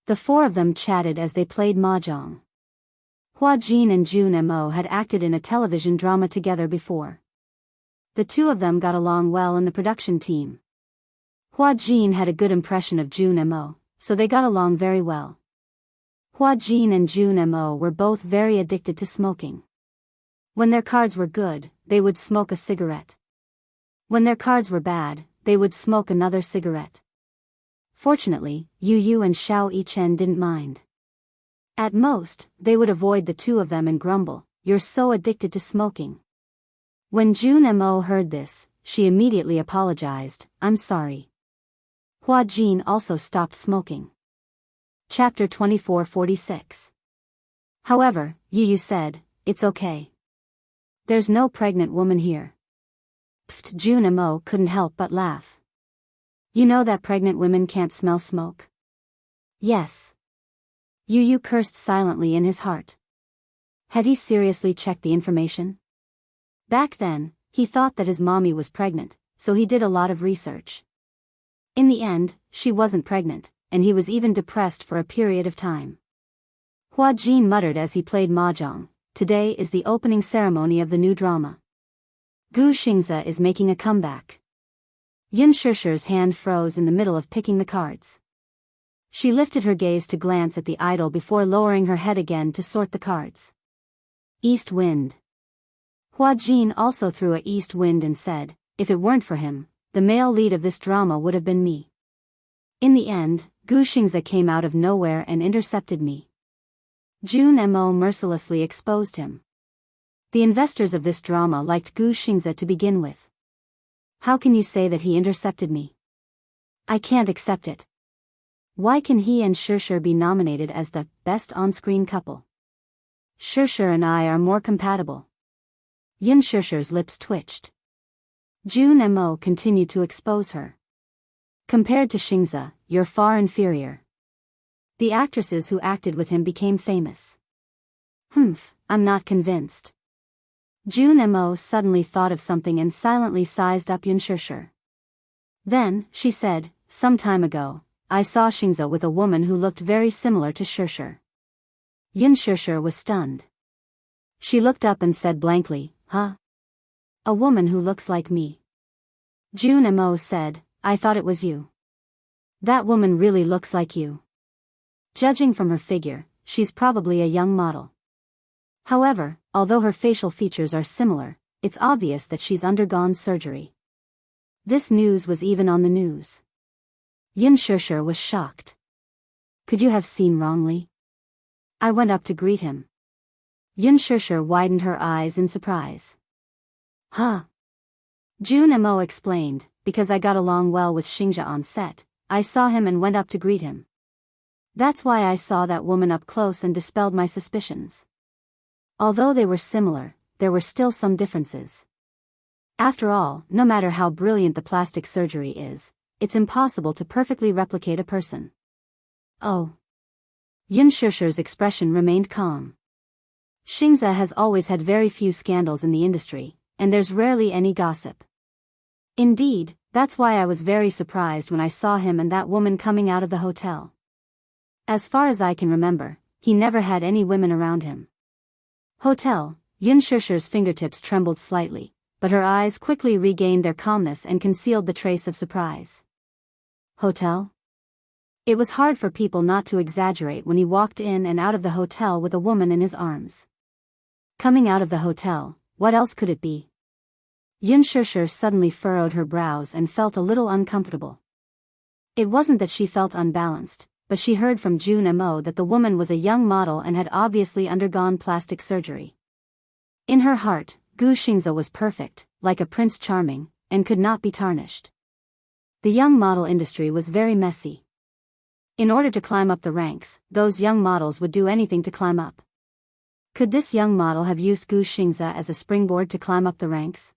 Speaker 1: The four of them chatted as they played mahjong. Hua Jin and June Mo had acted in a television drama together before. The two of them got along well in the production team. Hua Jin had a good impression of June Mo, so they got along very well. Hua Jin and June Mo were both very addicted to smoking. When their cards were good, they would smoke a cigarette. When their cards were bad, they would smoke another cigarette. Fortunately, Yu Yu and Xiao Yichen didn't mind. At most, they would avoid the two of them and grumble, "You're so addicted to smoking." When June Mo heard this, she immediately apologized, "I'm sorry." Hua Jin also stopped smoking. Chapter 2446. However, Yu Yu said, "It's okay. There's no pregnant woman here." Pfft, June Mo couldn't help but laugh. "You know that pregnant women can't smell smoke?" "Yes." Yu Yu cursed silently in his heart. Had he seriously checked the information? Back then, he thought that his mommy was pregnant, so he did a lot of research. In the end, she wasn't pregnant, and he was even depressed for a period of time. Hua Jin muttered as he played mahjong, "Today is the opening ceremony of the new drama. Gu Xingzi is making a comeback." Xianxia's hand froze in the middle of picking the cards. She lifted her gaze to glance at the idol before lowering her head again to sort the cards. East wind. Hua Jin also threw a east wind and said, "If it weren't for him, the male lead of this drama would have been me." In the end, Gu Xingzi came out of nowhere and intercepted me. June Mo mercilessly exposed him. The investors of this drama liked Gu Xingzi to begin with. How can you say that he intercepted me? I can't accept it. Why can he and Xianxia be nominated as the best on-screen couple? Xianxia and I are more compatible. Xianxia's lips twitched. June Mo continued to expose her. Compared to Xingzi, you're far inferior. The actresses who acted with him became famous. I'm not convinced. June Mo suddenly thought of something and silently sized up Xianxia. Then, she said, "Some time ago, I saw Xianxia with a woman who looked very similar to Xianxia. Xianxia was stunned. She looked up and said blankly, "Huh? A woman who looks like me." Mo said, "I thought it was you. That woman really looks like you. Judging from her figure, she's probably a young model. However, although her facial features are similar, it's obvious that she's undergone surgery." This news was even on the news. Xianxia was shocked. "Could you have seen wrongly?" I went up to greet him. Xianxia widened her eyes in surprise. "Huh?" Mo explained, "Because I got along well with Xianxia on set, I saw him and went up to greet him. That's why I saw that woman up close and dispelled my suspicions." Although they were similar, there were still some differences. After all, no matter how brilliant the plastic surgery is, it's impossible to perfectly replicate a person. "Oh." Xianxia's expression remained calm. Xianxia has always had very few scandals in the industry, and there's rarely any gossip. Indeed, that's why I was very surprised when I saw him and that woman coming out of the hotel. As far as I can remember, he never had any women around him. Hotel. Xianxia's fingertips trembled slightly, but her eyes quickly regained their calmness and concealed the trace of surprise. Hotel? It was hard for people not to exaggerate when he walked in and out of the hotel with a woman in his arms. Coming out of the hotel, what else could it be? Xianxia suddenly furrowed her brows and felt a little uncomfortable. It wasn't that she felt unbalanced, but she heard from Mo that the woman was a young model and had obviously undergone plastic surgery. In her heart, Xianxia was perfect, like a Prince Charming, and could not be tarnished. The young model industry was very messy. In order to climb up the ranks, those young models would do anything to climb up. Could this young model have used Xianxia as a springboard to climb up the ranks?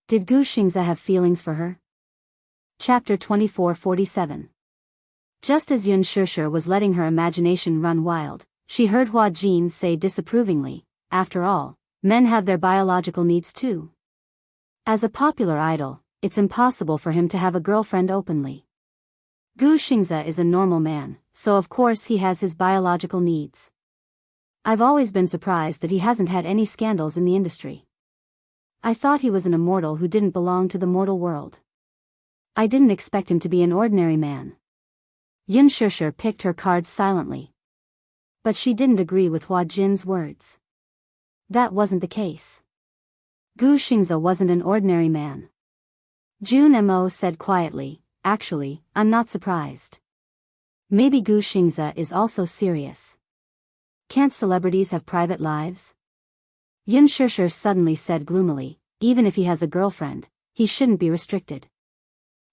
Speaker 1: Did Xianxia have feelings for her? Chapter 2447. Just as Xianxia was letting her imagination run wild, she heard Hua Jin say disapprovingly, "After all, men have their biological needs too. As a popular idol, it's impossible for him to have a girlfriend openly. Xianxia is a normal man, so of course he has his biological needs. I've always been surprised that he hasn't had any scandals in the industry. I thought he was an immortal who didn't belong to the mortal world. I didn't expect him to be an ordinary man." Xianxia picked her cards silently. But she didn't agree with Hua Jin's words. That wasn't the case. Xianxia wasn't an ordinary man. Mo said quietly, "Actually, I'm not surprised. Maybe Xianxia is also serious. Can't celebrities have private lives?" Xianxia suddenly said gloomily, "Even if he has a girlfriend, he shouldn't be restricted."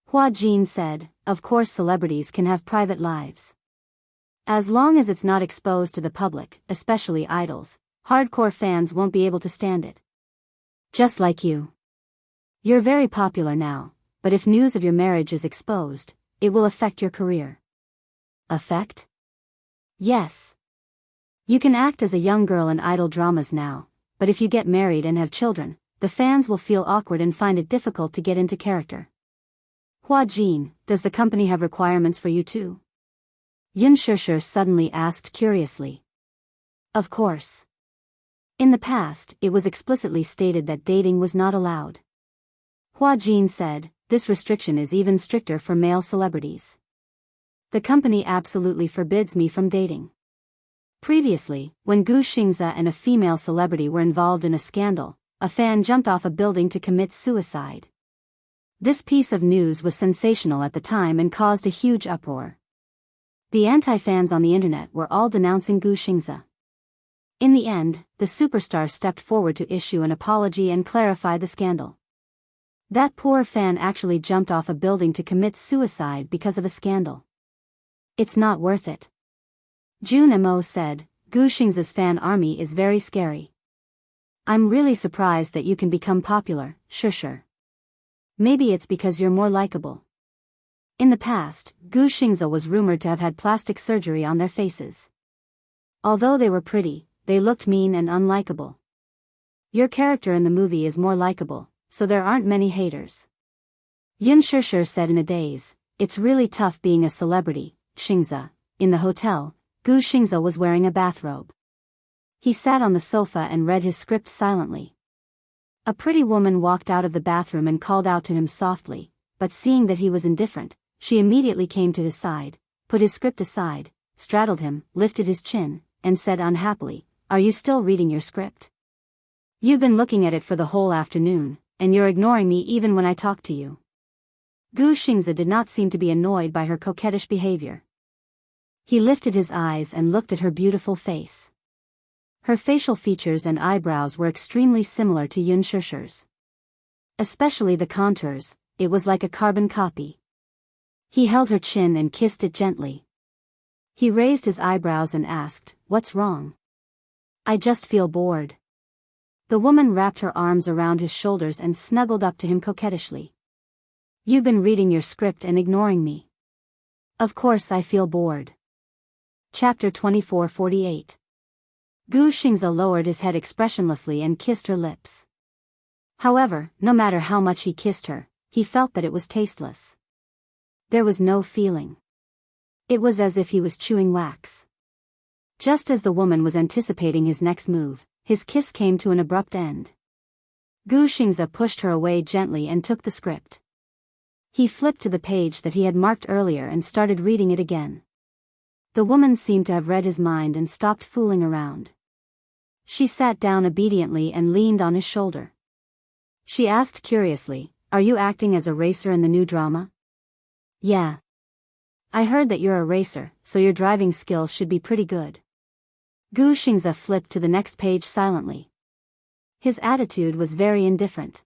Speaker 1: Hua Jin said, "Of course celebrities can have private lives. As long as it's not exposed to the public, especially idols, hardcore fans won't be able to stand it. Just like you. You're very popular now, but if news of your marriage is exposed, it will affect your career." "Affect?" "Yes. You can act as a young girl in idol dramas now, but if you get married and have children, the fans will feel awkward and find it difficult to get into character." "Hua Jin, does the company have requirements for you too?" Xianxia suddenly asked curiously. "Of course. In the past, it was explicitly stated that dating was not allowed." Hua Jin said, "This restriction is even stricter for male celebrities. The company absolutely forbids me from dating." Previously, when Xianxia and a female celebrity were involved in a scandal, a fan jumped off a building to commit suicide. This piece of news was sensational at the time and caused a huge uproar. The anti-fans on the internet were all denouncing Xianxia. In the end, the superstar stepped forward to issue an apology and clarify the scandal. That poor fan actually jumped off a building to commit suicide because of a scandal. "It's not worth it." Mo said, "Xianxia's fan army is very scary. I'm really surprised that you can become popular, Xianxia. Maybe it's because you're more likable." In the past, Xianxia was rumored to have had plastic surgery on their faces. Although they were pretty, they looked mean and unlikable. "Your character in the movie is more likable, so there aren't many haters." Xianxia said in a daze, it's really tough being a celebrity, Xianxia." In the hotel, Gu Xianxia was wearing a bathrobe. He sat on the sofa and read his script silently. A pretty woman walked out of the bathroom and called out to him softly, but seeing that he was indifferent, she immediately came to his side, put his script aside, straddled him, lifted his chin, and said unhappily, "Are you still reading your script? You've been looking at it for the whole afternoon, and you're ignoring me even when I talk to you." Gu Xianxia did not seem to be annoyed by her coquettish behavior. He lifted his eyes and looked at her beautiful face. Her facial features and eyebrows were extremely similar to Yun Shishi's. Especially the contours, it was like a carbon copy. He held her chin and kissed it gently. He raised his eyebrows and asked, "What's wrong?" "I just feel bored." The woman wrapped her arms around his shoulders and snuggled up to him coquettishly. "You've been reading your script and ignoring me." "Of course I feel bored." Chapter 24:48. Gu Xianxia lowered his head expressionlessly and kissed her lips. However, no matter how much he kissed her, he felt that it was tasteless. There was no feeling. It was as if he was chewing wax. Just as the woman was anticipating his next move, his kiss came to an abrupt end. Gu Xianxia pushed her away gently and took the script. He flipped to the page that he had marked earlier and started reading it again. The woman seemed to have read his mind and stopped fooling around. She sat down obediently and leaned on his shoulder. She asked curiously, "Are you acting as a racer in the new drama?" "Yeah. I heard that you're a racer, so your driving skills should be pretty good." Gu Xianxia flipped to the next page silently. His attitude was very indifferent.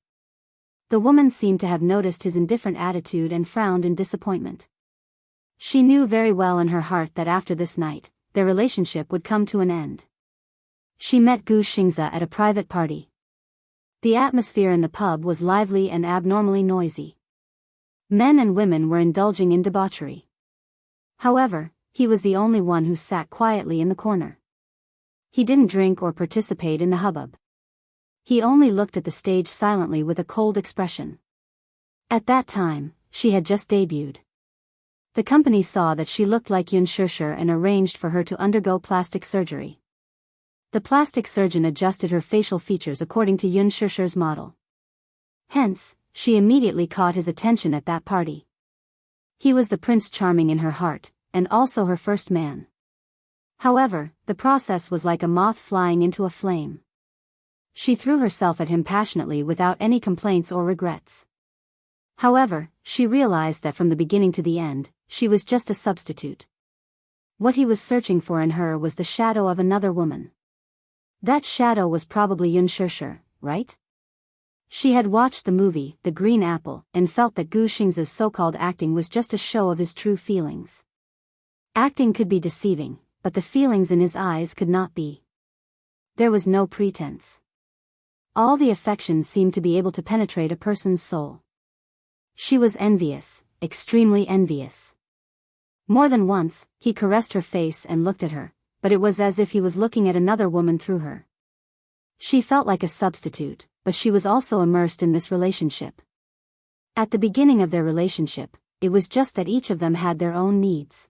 Speaker 1: The woman seemed to have noticed his indifferent attitude and frowned in disappointment. She knew very well in her heart that after this night, their relationship would come to an end. She met Gu Xianxia at a private party. The atmosphere in the pub was lively and abnormally noisy. Men and women were indulging in debauchery. However, he was the only one who sat quietly in the corner. He didn't drink or participate in the hubbub. He only looked at the stage silently with a cold expression. At that time, she had just debuted. The company saw that she looked like Yun Shishi and arranged for her to undergo plastic surgery. The plastic surgeon adjusted her facial features according to Yun Shishi's model. Hence, she immediately caught his attention at that party. He was the Prince Charming in her heart, and also her first man. However, the process was like a moth flying into a flame. She threw herself at him passionately without any complaints or regrets. However, she realized that from the beginning to the end, she was just a substitute. What he was searching for in her was the shadow of another woman. That shadow was probably Yun Shishi, right? She had watched the movie, The Green Apple, and felt that Gu Xianxia's so-called acting was just a show of his true feelings. Acting could be deceiving, but the feelings in his eyes could not be. There was no pretense. All the affection seemed to be able to penetrate a person's soul. She was envious, extremely envious. More than once, he caressed her face and looked at her, but it was as if he was looking at another woman through her. She felt like a substitute, but she was also immersed in this relationship. At the beginning of their relationship, it was just that each of them had their own needs.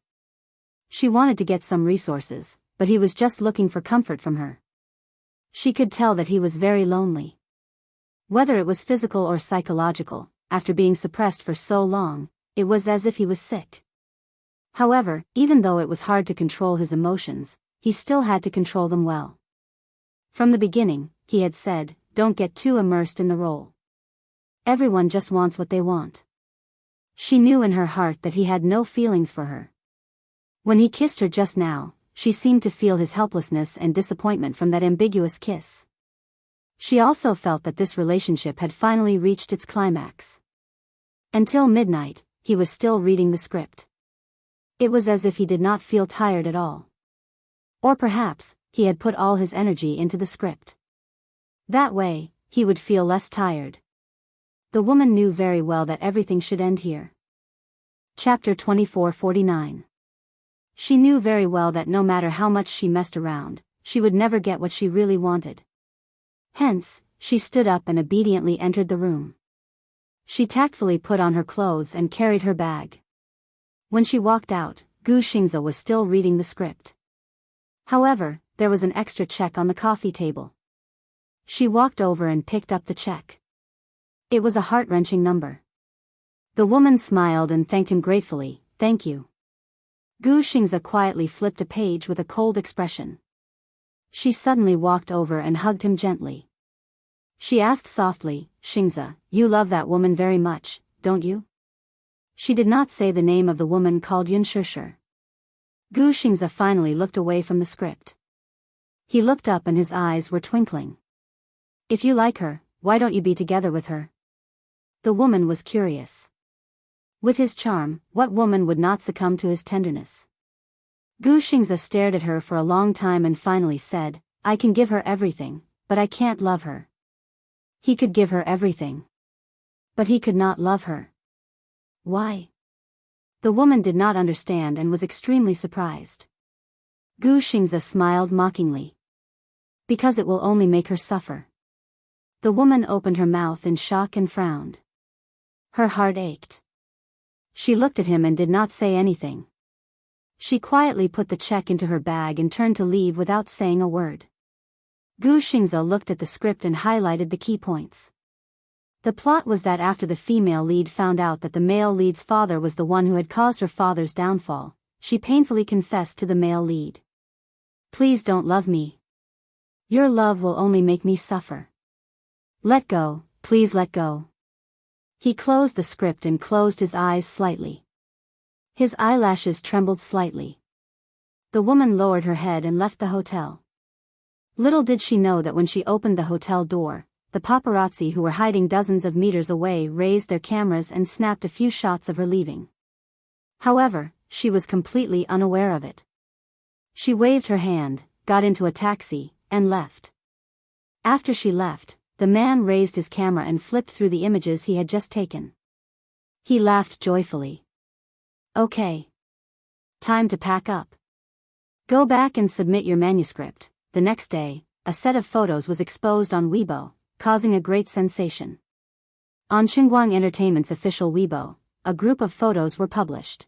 Speaker 1: She wanted to get some resources, but he was just looking for comfort from her. She could tell that he was very lonely. Whether it was physical or psychological, after being suppressed for so long, it was as if he was sick. However, even though it was hard to control his emotions, he still had to control them well. From the beginning, he had said, "Don't get too immersed in the role. Everyone just wants what they want." She knew in her heart that he had no feelings for her. When he kissed her just now, she seemed to feel his helplessness and disappointment from that ambiguous kiss. She also felt that this relationship had finally reached its climax. Until midnight, he was still reading the script. It was as if he did not feel tired at all. Or perhaps, he had put all his energy into the script. That way, he would feel less tired. The woman knew very well that everything should end here. Chapter 24:49. She knew very well that no matter how much she messed around, she would never get what she really wanted. Hence, she stood up and obediently entered the room. She tactfully put on her clothes and carried her bag. When she walked out, Gu Xingze was still reading the script. However, there was an extra check on the coffee table. She walked over and picked up the check. It was a heart-wrenching number. The woman smiled and thanked him gratefully. "Thank you." Gu Xingze quietly flipped a page with a cold expression. She suddenly walked over and hugged him gently. She asked softly, "Xingze, you love that woman very much, don't you?" She did not say the name of the woman called Yunshusher. Gu Xingze finally looked away from the script. He looked up and his eyes were twinkling. "If you like her, why don't you be together with her?" The woman was curious. With his charm, what woman would not succumb to his tenderness? Gu Xingze stared at her for a long time and finally said, "I can give her everything, but I can't love her." He could give her everything, but he could not love her. Why? The woman did not understand and was extremely surprised. Gu Xingze smiled mockingly. "Because it will only make her suffer." The woman opened her mouth in shock and frowned. Her heart ached. She looked at him and did not say anything. She quietly put the check into her bag and turned to leave without saying a word. Gu Xingze looked at the script and highlighted the key points. The plot was that after the female lead found out that the male lead's father was the one who had caused her father's downfall, she painfully confessed to the male lead. "Please don't love me. Your love will only make me suffer. Let go, please let go." He closed the script and closed his eyes slightly. His eyelashes trembled slightly. The woman lowered her head and left the hotel. Little did she know that when she opened the hotel door, the paparazzi who were hiding dozens of meters away raised their cameras and snapped a few shots of her leaving. However, she was completely unaware of it. She waved her hand, got into a taxi, and left. After she left, the man raised his camera and flipped through the images he had just taken. He laughed joyfully. "Okay. Time to pack up. Go back and submit your manuscript." The next day, a set of photos was exposed on Weibo, causing a great sensation. On Xinguang Entertainment's official Weibo, a group of photos were published.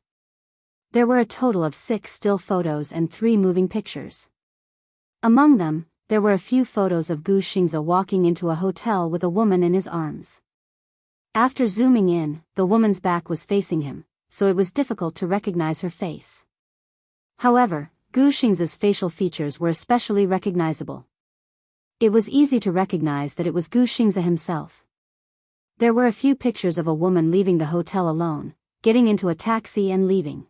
Speaker 1: There were a total of 6 still photos and 3 moving pictures. Among them, there were a few photos of Gu Xingze walking into a hotel with a woman in his arms. After zooming in, the woman's back was facing him, so it was difficult to recognize her face. However, Gu Xingze's facial features were especially recognizable. It was easy to recognize that it was Gu Xingze himself. There were a few pictures of a woman leaving the hotel alone, getting into a taxi and leaving.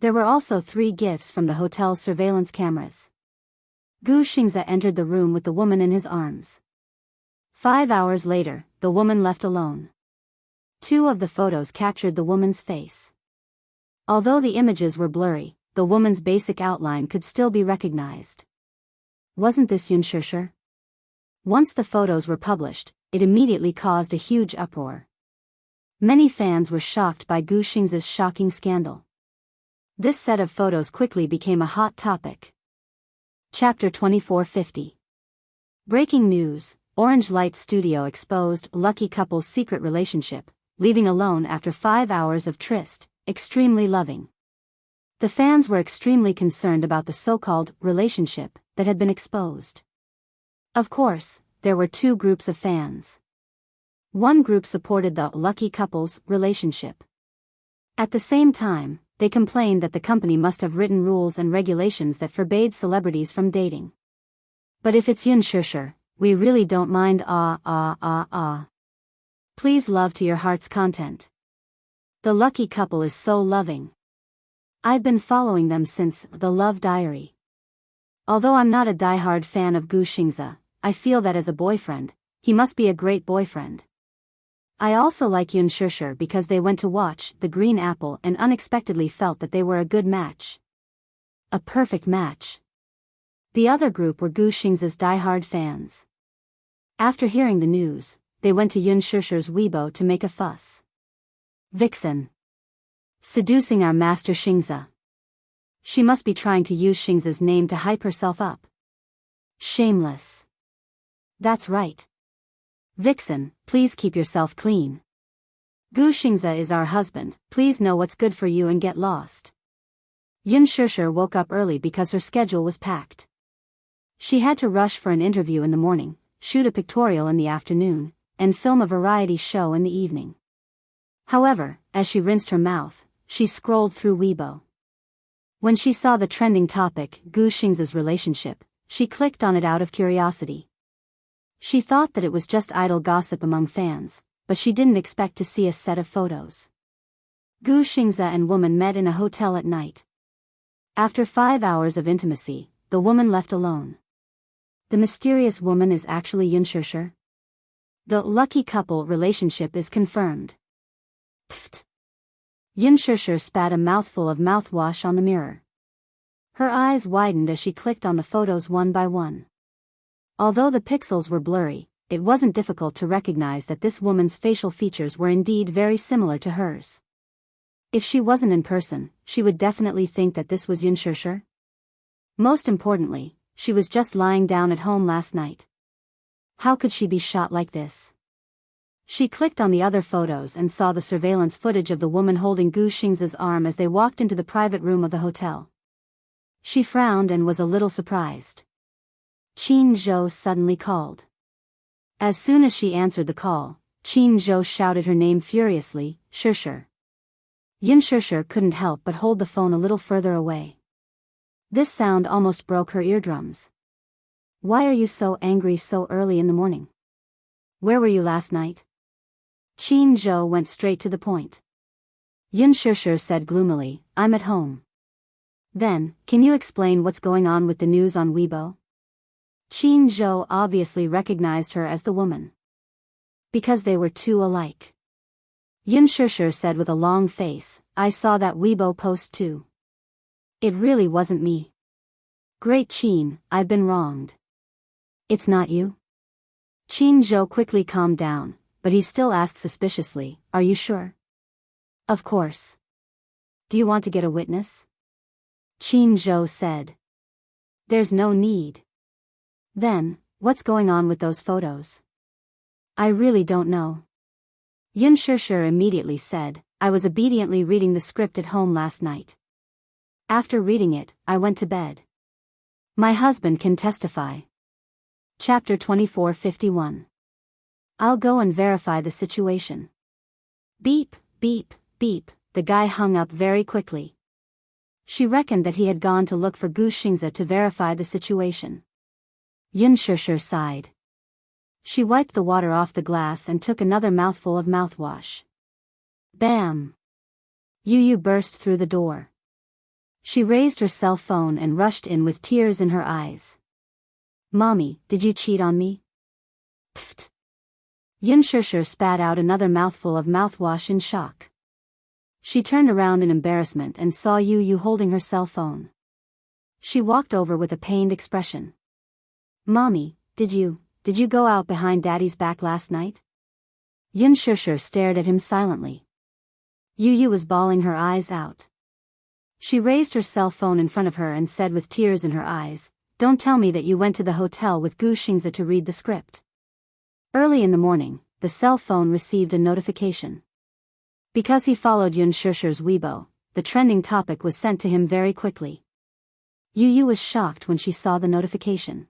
Speaker 1: There were also 3 gifts from the hotel's surveillance cameras. Gu Xingze entered the room with the woman in his arms. 5 hours later, the woman left alone. 2 of the photos captured the woman's face. Although the images were blurry, the woman's basic outline could still be recognized. Wasn't this Yunshusher? Once the photos were published, it immediately caused a huge uproar. Many fans were shocked by Gu Xingze's shocking scandal. This set of photos quickly became a hot topic. Chapter 2450. Breaking news: Orange Light Studio exposed lucky couple's secret relationship, leaving alone after 5 hours of tryst, extremely loving. The fans were extremely concerned about the so-called relationship that had been exposed. Of course, there were 2 groups of fans. One group supported the lucky couple's relationship. At the same time, they complained that the company must have written rules and regulations that forbade celebrities from dating. But if it's Yunshusher, we really don't mind. Please love to your heart's content. The lucky couple is so loving. I've been following them since The Love Diary. Although I'm not a die-hard fan of Gu Xingze, I feel that as a boyfriend, he must be a great boyfriend. I also like Yunshusher because they went to watch The Green Apple and unexpectedly felt that they were a good match. A perfect match. The other group were Gu Xingze's die-hard fans. After hearing the news, they went to Yunshusher's Weibo to make a fuss. Vixen. Seducing our master Xingze. She must be trying to use Xingze's name to hype herself up. Shameless. That's right. Vixen, please keep yourself clean. Gu Xingze is our husband, please know what's good for you and get lost. Yun Shishir woke up early because her schedule was packed. She had to rush for an interview in the morning, shoot a pictorial in the afternoon, and film a variety show in the evening. However, as she rinsed her mouth, she scrolled through Weibo. When she saw the trending topic, Gu Xingze's relationship, she clicked on it out of curiosity. She thought that it was just idle gossip among fans, but she didn't expect to see a set of photos. Gu Xingze and woman met in a hotel at night. After 5 hours of intimacy, the woman left alone. The mysterious woman is actually Yun Shishir. The lucky couple relationship is confirmed. Pfft. Yun Shishir spat a mouthful of mouthwash on the mirror. Her eyes widened as she clicked on the photos one by one. Although the pixels were blurry, it wasn't difficult to recognize that this woman's facial features were indeed very similar to hers. If she wasn't in person, she would definitely think that this was Yun Shishir. Most importantly, she was just lying down at home last night. How could she be shot like this? She clicked on the other photos and saw the surveillance footage of the woman holding Gu Xingze's arm as they walked into the private room of the hotel. She frowned and was a little surprised. Qin Zhou suddenly called. As soon as she answered the call, Qin Zhou shouted her name furiously, Shishir. Yun Shishir couldn't help but hold the phone a little further away. This sound almost broke her eardrums. Why are you so angry so early in the morning? Where were you last night? Qin Zhou went straight to the point. Yun Shishir said gloomily, I'm at home. Then, can you explain what's going on with the news on Weibo? Qin Zhou obviously recognized her as the woman. Because they were too alike. Yun Shishir said with a long face, I saw that Weibo post too. It really wasn't me. Great Qin, I've been wronged. It's not you? Qin Zhou quickly calmed down, but he still asked suspiciously, are you sure? Of course. Do you want to get a witness? Qin Zhou said. There's no need. Then, what's going on with those photos? I really don't know. Yun Shishir immediately said, I was obediently reading the script at home last night. After reading it, I went to bed. My husband can testify. Chapter 2451. I'll go and verify the situation. Beep, beep, beep, the guy hung up very quickly. She reckoned that he had gone to look for Gu Xingze to verify the situation. Yun Shishir sighed. She wiped the water off the glass and took another mouthful of mouthwash. Bam! Yu burst through the door. She raised her cell phone and rushed in with tears in her eyes. Mommy, did you cheat on me? Pfft! Yun Shishir spat out another mouthful of mouthwash in shock. She turned around in embarrassment and saw Yu holding her cell phone. She walked over with a pained expression. Mommy, did you go out behind Daddy's back last night? Yun Shishir stared at him silently. Yu was bawling her eyes out. She raised her cell phone in front of her and said with tears in her eyes, don't tell me that you went to the hotel with Gu Xingze to read the script. Early in the morning, the cell phone received a notification. Because he followed Yun Shishir's Weibo, the trending topic was sent to him very quickly. Yu was shocked when she saw the notification.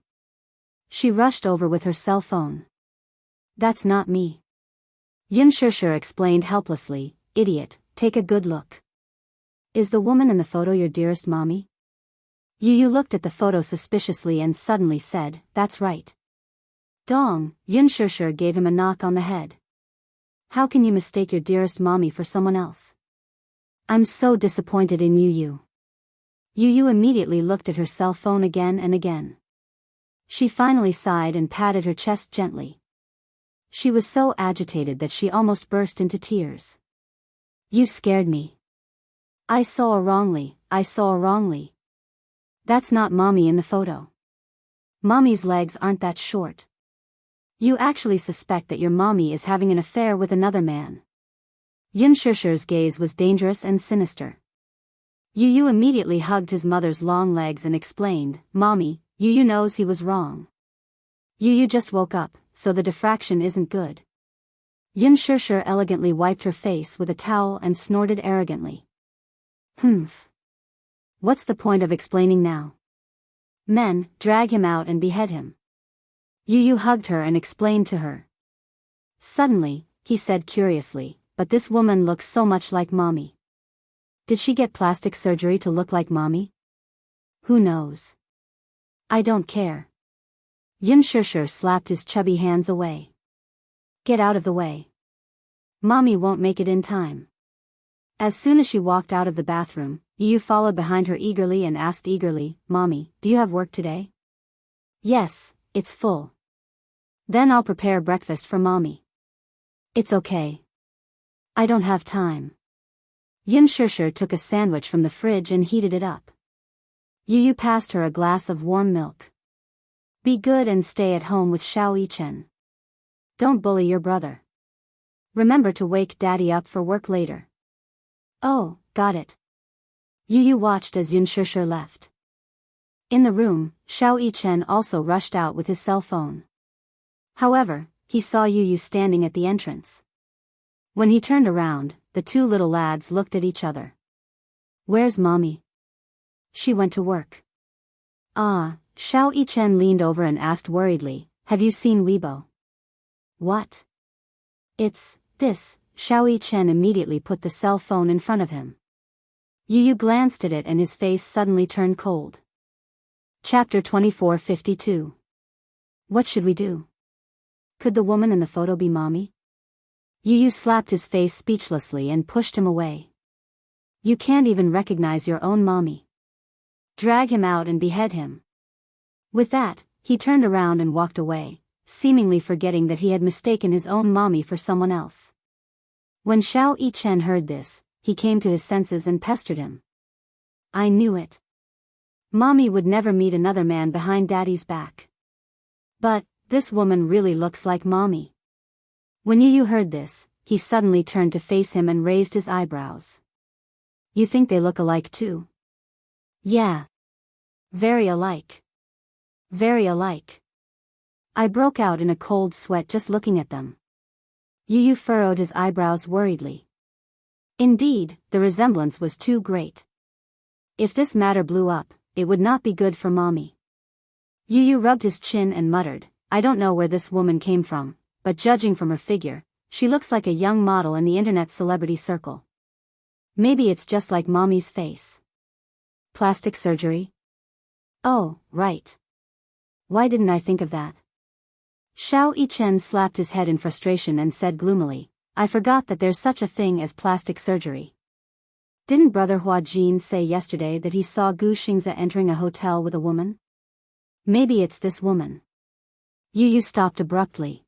Speaker 1: She rushed over with her cell phone. That's not me. Yun Shishir explained helplessly, idiot, take a good look. Is the woman in the photo your dearest mommy? Yu looked at the photo suspiciously and suddenly said, that's right. Dong, Yun Shishir gave him a knock on the head. How can you mistake your dearest mommy for someone else? I'm so disappointed in Yu. Yu immediately looked at her cell phone again and again. She finally sighed and patted her chest gently. She was so agitated that she almost burst into tears. You scared me. I saw wrongly. That's not mommy in the photo. Mommy's legs aren't that short. You actually suspect that your mommy is having an affair with another man. Yun Shishir's gaze was dangerous and sinister. Yu immediately hugged his mother's long legs and explained, Mommy, Yu knows he was wrong. Yu just woke up, so the diffraction isn't good. Yin Shishir elegantly wiped her face with a towel and snorted arrogantly. Humph. What's the point of explaining now? Men, drag him out and behead him. Yu Yu hugged her and explained to her. Suddenly, he said curiously, but this woman looks so much like Mommy. Did she get plastic surgery to look like Mommy? Who knows? I don't care. Yin Shishir slapped his chubby hands away. Get out of the way. Mommy won't make it in time. As soon as she walked out of the bathroom, Yu Yu followed behind her eagerly and asked eagerly, Mommy, do you have work today? Yes, it's full. Then I'll prepare breakfast for Mommy. It's okay. I don't have time. Yin Shishir took a sandwich from the fridge and heated it up. Yu Yu passed her a glass of warm milk. Be good and stay at home with Xiao Yichen. Don't bully your brother. Remember to wake Daddy up for work later. Oh, got it. Yu Yu watched as Yin Shishir left. In the room, Xiao Yichen also rushed out with his cell phone. However, he saw Yu Yu standing at the entrance. When he turned around, the two little lads looked at each other. Where's Mommy? She went to work. Ah, Xiao Yichen leaned over and asked worriedly, have you seen Weibo? What? It's this. Xiao Yichen immediately put the cell phone in front of him. Yu Yu glanced at it and his face suddenly turned cold. Chapter 2452. What should we do? Could the woman in the photo be Mommy? Yu Yu slapped his face speechlessly and pushed him away. You can't even recognize your own Mommy. Drag him out and behead him. With that, he turned around and walked away, seemingly forgetting that he had mistaken his own Mommy for someone else. When Xiao Yichen heard this, he came to his senses and pestered him. I knew it. Mommy would never meet another man behind Daddy's back. But, this woman really looks like Mommy. When Yu Yu heard this, he suddenly turned to face him and raised his eyebrows. You think they look alike too? Yeah. Very alike. Very alike. I broke out in a cold sweat just looking at them. Yu Yu furrowed his eyebrows worriedly. Indeed, the resemblance was too great. If this matter blew up, it would not be good for Mommy. Yu Yu rubbed his chin and muttered, I don't know where this woman came from, but judging from her figure, she looks like a young model in the internet celebrity circle. Maybe it's just like Mommy's face. Plastic surgery? Oh, right. Why didn't I think of that? Xiao Yichen slapped his head in frustration and said gloomily, I forgot that there's such a thing as plastic surgery. Didn't Brother Hua Jin say yesterday that he saw Gu Xingzi entering a hotel with a woman? Maybe it's this woman. Yu Yu stopped abruptly.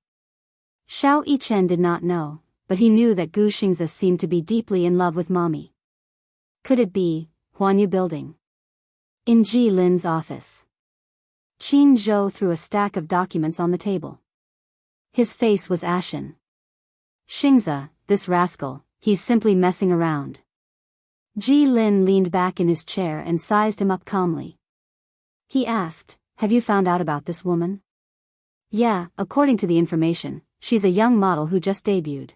Speaker 1: Xiao Yichen did not know, but he knew that Gu Xingzi seemed to be deeply in love with Mommy. Could it be Huanyu Building? In Ji Lin's office. Qin Zhou threw a stack of documents on the table. His face was ashen. Xingzi, this rascal, he's simply messing around. Ji Lin leaned back in his chair and sized him up calmly. He asked, have you found out about this woman? Yeah, according to the information, she's a young model who just debuted.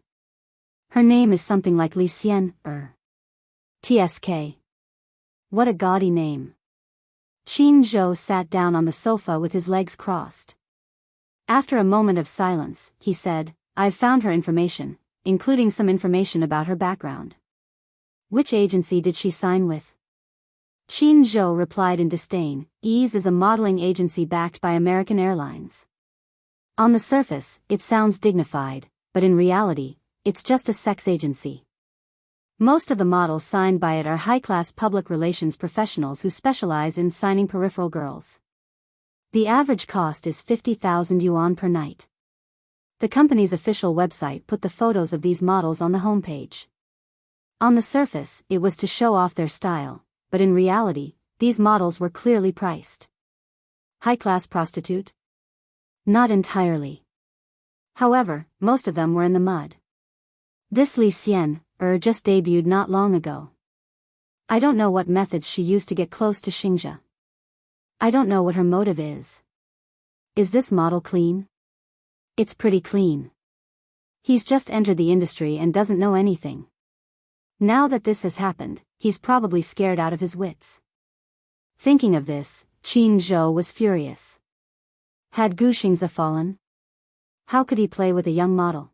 Speaker 1: Her name is something like Li Xian, TSK. What a gaudy name. Qin Zhou sat down on the sofa with his legs crossed. After a moment of silence, he said, I've found her information, including some information about her background. Which agency did she sign with? Qin Zhou replied in disdain, Ease is a modeling agency backed by American Airlines. On the surface, it sounds dignified, but in reality, it's just a sex agency. Most of the models signed by it are high-class public relations professionals who specialize in signing peripheral girls. The average cost is 50,000 yuan per night. The company's official website put the photos of these models on the homepage. On the surface, it was to show off their style, but in reality, these models were clearly priced. High-class prostitute? Not entirely. However, most of them were in the mud. This Li Xian, just debuted not long ago. I don't know what methods she used to get close to Xingzhi. I don't know what her motive is. Is this model clean? It's pretty clean. He's just entered the industry and doesn't know anything. Now that this has happened, he's probably scared out of his wits. Thinking of this, Qin Zhou was furious. Had Gu Xingzi fallen? How could he play with a young model?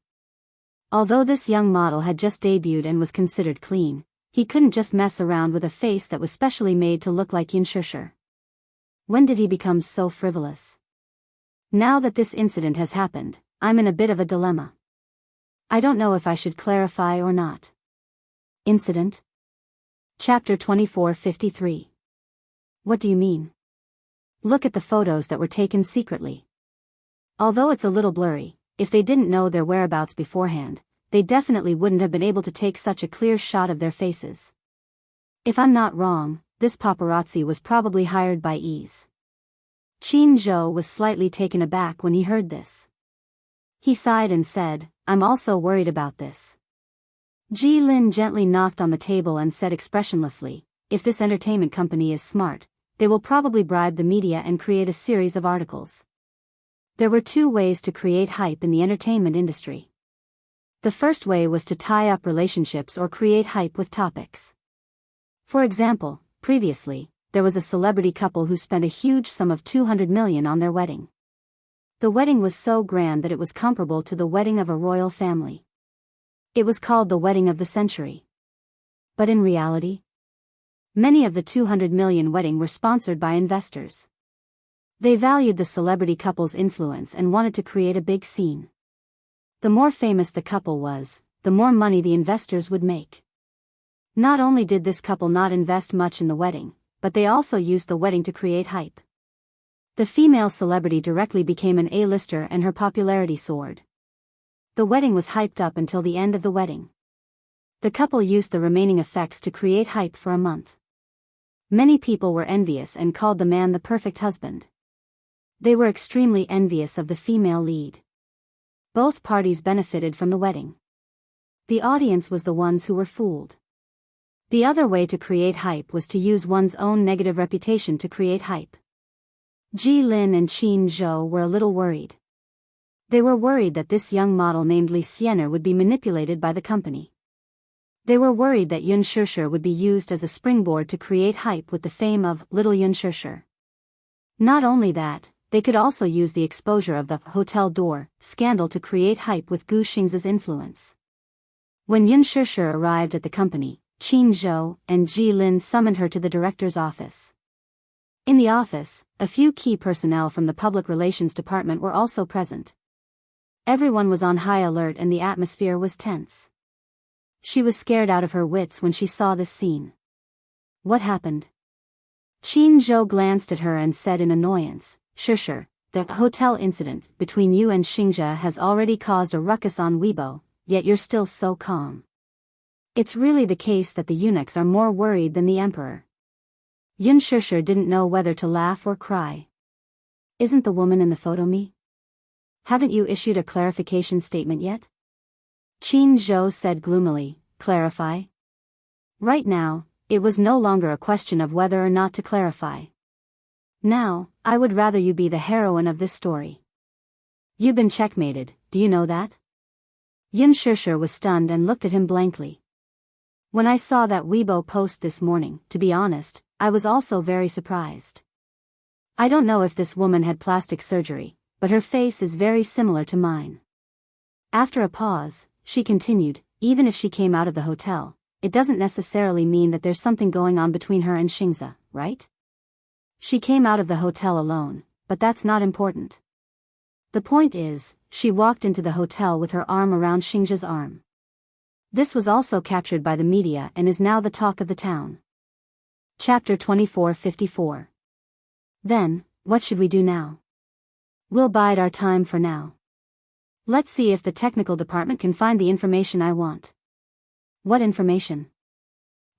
Speaker 1: Although this young model had just debuted and was considered clean, he couldn't just mess around with a face that was specially made to look like Yunshushi. When did he become so frivolous? Now that this incident has happened, I'm in a bit of a dilemma. I don't know if I should clarify or not. Incident? Chapter 2453. What do you mean? Look at the photos that were taken secretly. Although it's a little blurry, if they didn't know their whereabouts beforehand, they definitely wouldn't have been able to take such a clear shot of their faces. If I'm not wrong, this paparazzi was probably hired by Ease. Qin Zhou was slightly taken aback when he heard this. He sighed and said, I'm also worried about this. Ji Lin gently knocked on the table and said expressionlessly, if this entertainment company is smart, they will probably bribe the media and create a series of articles. There were two ways to create hype in the entertainment industry. The first way was to tie up relationships or create hype with topics. For example, previously, there was a celebrity couple who spent a huge sum of 200 million on their wedding. The wedding was so grand that it was comparable to the wedding of a royal family. It was called the wedding of the century. But in reality, many of the 200 million wedding were sponsored by investors. They valued the celebrity couple's influence and wanted to create a big scene. The more famous the couple was, the more money the investors would make. Not only did this couple not invest much in the wedding, but they also used the wedding to create hype. The female celebrity directly became an A-lister and her popularity soared. The wedding was hyped up until the end of the wedding. The couple used the remaining effects to create hype for a month. Many people were envious and called the man the perfect husband. They were extremely envious of the female lead. Both parties benefited from the wedding. The audience was the ones who were fooled. The other way to create hype was to use one's own negative reputation to create hype. Ji Lin and Qin Zhou were a little worried. They were worried that this young model named Li Xian'er would be manipulated by the company. They were worried that Yunshushi would be used as a springboard to create hype with the fame of Little Yunshushi. Not only that, they could also use the exposure of the hotel door scandal to create hype with Gu Xingzi's influence. When Yunshushi arrived at the company, Qin Zhou and Ji Lin summoned her to the director's office. In the office, a few key personnel from the public relations department were also present. Everyone was on high alert and the atmosphere was tense. She was scared out of her wits when she saw this scene. What happened? Qin Zhou glanced at her and said in annoyance, Sure, the hotel incident between you and Xianxia has already caused a ruckus on Weibo, yet you're still so calm. It's really the case that the eunuchs are more worried than the emperor. Yunshushi didn't know whether to laugh or cry. Isn't the woman in the photo me? Haven't you issued a clarification statement yet? Qin Zhou said gloomily, clarify? Right now, it was no longer a question of whether or not to clarify. Now, I would rather you be the heroine of this story. You've been checkmated, do you know that? Yunshushi was stunned and looked at him blankly. When I saw that Weibo post this morning, to be honest, I was also very surprised. I don't know if this woman had plastic surgery, but her face is very similar to mine. After a pause, she continued, even if she came out of the hotel, it doesn't necessarily mean that there's something going on between her and Xianxia, right? She came out of the hotel alone, but that's not important. The point is, she walked into the hotel with her arm around Xianxia's arm. This was also captured by the media and is now the talk of the town. Chapter 2454. Then, what should we do now? We'll bide our time for now. Let's see if the technical department can find the information I want. What information?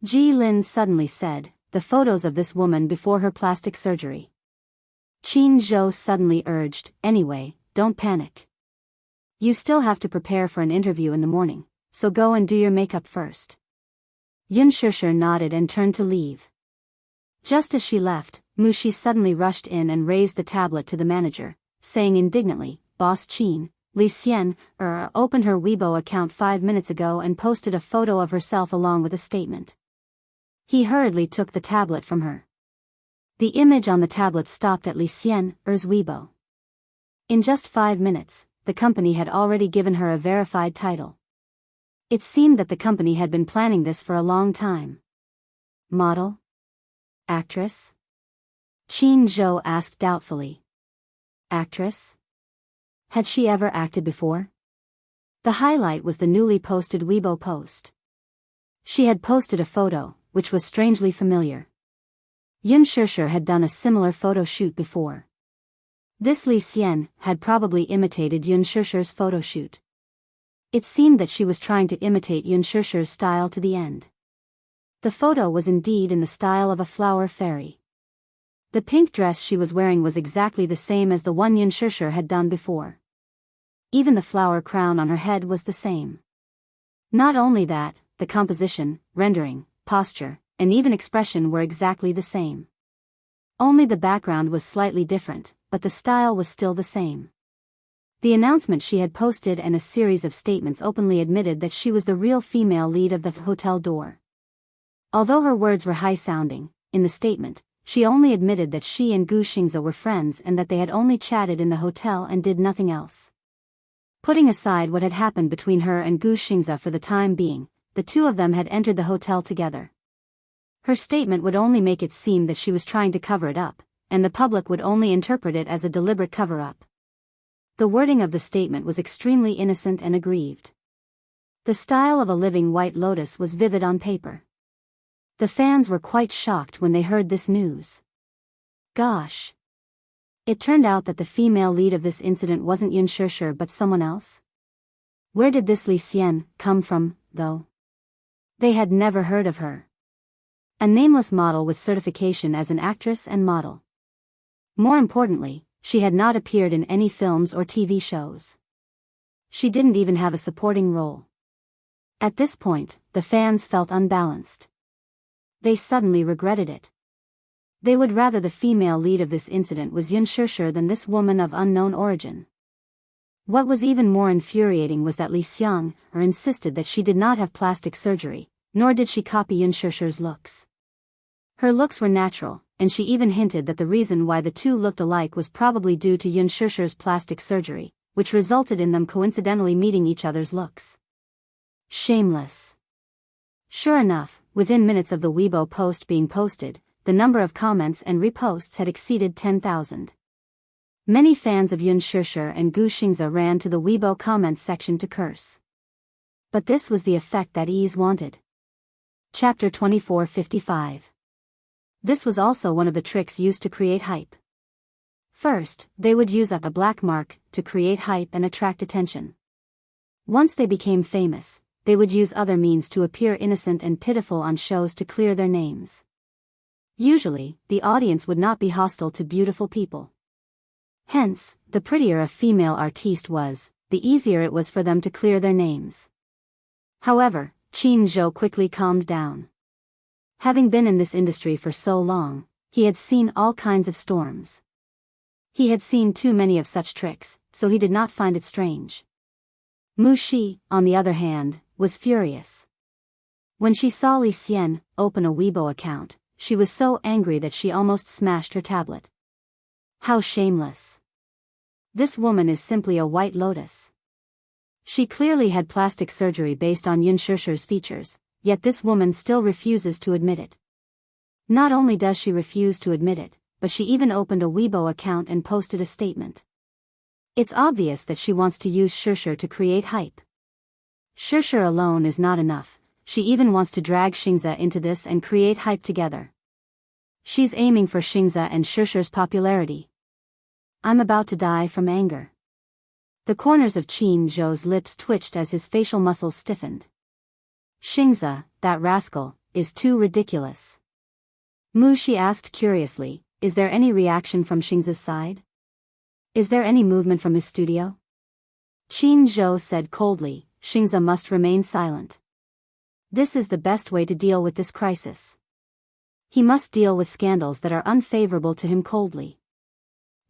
Speaker 1: Ji Lin suddenly said, the photos of this woman before her plastic surgery. Qin Zhou suddenly urged, anyway, don't panic. You still have to prepare for an interview in the morning, so go and do your makeup first. Yunshushi nodded and turned to leave. Just as she left, Mushi suddenly rushed in and raised the tablet to the manager, saying indignantly, Boss Qin, Li Xian opened her Weibo account 5 minutes ago and posted a photo of herself along with a statement. He hurriedly took the tablet from her. The image on the tablet stopped at Li Xian's Weibo. In just 5 minutes, the company had already given her a verified title. It seemed that the company had been planning this for a long time. Model? Actress? Qin Zhou asked doubtfully. Actress? Had she ever acted before? The highlight was the newly posted Weibo post. She had posted a photo, which was strangely familiar. Yun Shishir had done a similar photo shoot before. This Li Xian had probably imitated Yun Shishir's photo shoot. It seemed that she was trying to imitate Yun Shishir's style to the end. The photo was indeed in the style of a flower fairy. The pink dress she was wearing was exactly the same as the one Yun Shishir had done before. Even the flower crown on her head was the same. Not only that, the composition, rendering, posture, and even expression were exactly the same. Only the background was slightly different, but the style was still the same. The announcement she had posted and a series of statements openly admitted that she was the real female lead of the hotel door. Although her words were high-sounding, in the statement, she only admitted that she and Gu Xingze were friends and that they had only chatted in the hotel and did nothing else. Putting aside what had happened between her and Gu Xingze for the time being, the two of them had entered the hotel together. Her statement would only make it seem that she was trying to cover it up, and the public would only interpret it as a deliberate cover-up. The wording of the statement was extremely innocent and aggrieved. The style of a living white lotus was vivid on paper. The fans were quite shocked when they heard this news. Gosh! It turned out that the female lead of this incident wasn't Yun Shishir but someone else? Where did this Li Xian come from, though? They had never heard of her. A nameless model with certification as an actress and model. More importantly, she had not appeared in any films or TV shows. She didn't even have a supporting role. At this point, the fans felt unbalanced. They suddenly regretted it. They would rather the female lead of this incident was Yun Shishir than this woman of unknown origin. What was even more infuriating was that Li Xiang insisted that she did not have plastic surgery, nor did she copy Yun Shishir's looks. Her looks were natural, and she even hinted that the reason why the two looked alike was probably due to Yun Shishir's plastic surgery, which resulted in them coincidentally meeting each other's looks. Shameless. Sure enough, within minutes of the Weibo post being posted, the number of comments and reposts had exceeded 10,000. Many fans of Yun Shishir and Gu Xingze ran to the Weibo comments section to curse. But this was the effect that ease wanted. Chapter 2455. This was also one of the tricks used to create hype. First, they would use a black mark to create hype and attract attention. Once they became famous, they would use other means to appear innocent and pitiful on shows to clear their names. Usually, the audience would not be hostile to beautiful people. Hence, the prettier a female artiste was, the easier it was for them to clear their names. However, Qin Zhou quickly calmed down. Having been in this industry for so long, he had seen all kinds of storms. He had seen too many of such tricks, so he did not find it strange. Mu Shi, on the other hand, was furious. When she saw Li Xian open a Weibo account, she was so angry that she almost smashed her tablet. How shameless. This woman is simply a white lotus. She clearly had plastic surgery based on Yun Shishir's features, yet this woman still refuses to admit it. Not only does she refuse to admit it, but she even opened a Weibo account and posted a statement. It's obvious that she wants to use Shishir to create hype. Shishir alone is not enough, she even wants to drag Xingze into this and create hype together. She's aiming for Xingze and Shishir's popularity. I'm about to die from anger. The corners of Qin Zhou's lips twitched as his facial muscles stiffened. Xingze, that rascal, is too ridiculous. Mu Shi asked curiously, is there any reaction from Xingze's side? Is there any movement from his studio? Qin Zhou said coldly, Xingze must remain silent. This is the best way to deal with this crisis. He must deal with scandals that are unfavorable to him coldly.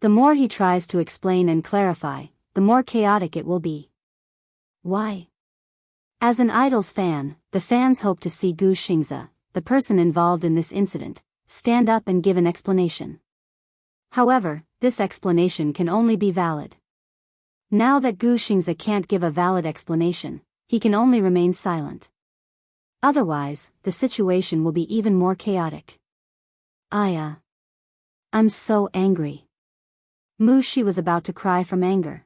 Speaker 1: The more he tries to explain and clarify, the more chaotic it will be. Why? As an Idol's fan, the fans hope to see Gu Xingze, the person involved in this incident, stand up and give an explanation. However, this explanation can only be valid. Now that Gu Xingze can't give a valid explanation, he can only remain silent. Otherwise, the situation will be even more chaotic. I'm so angry. Mu Shi was about to cry from anger.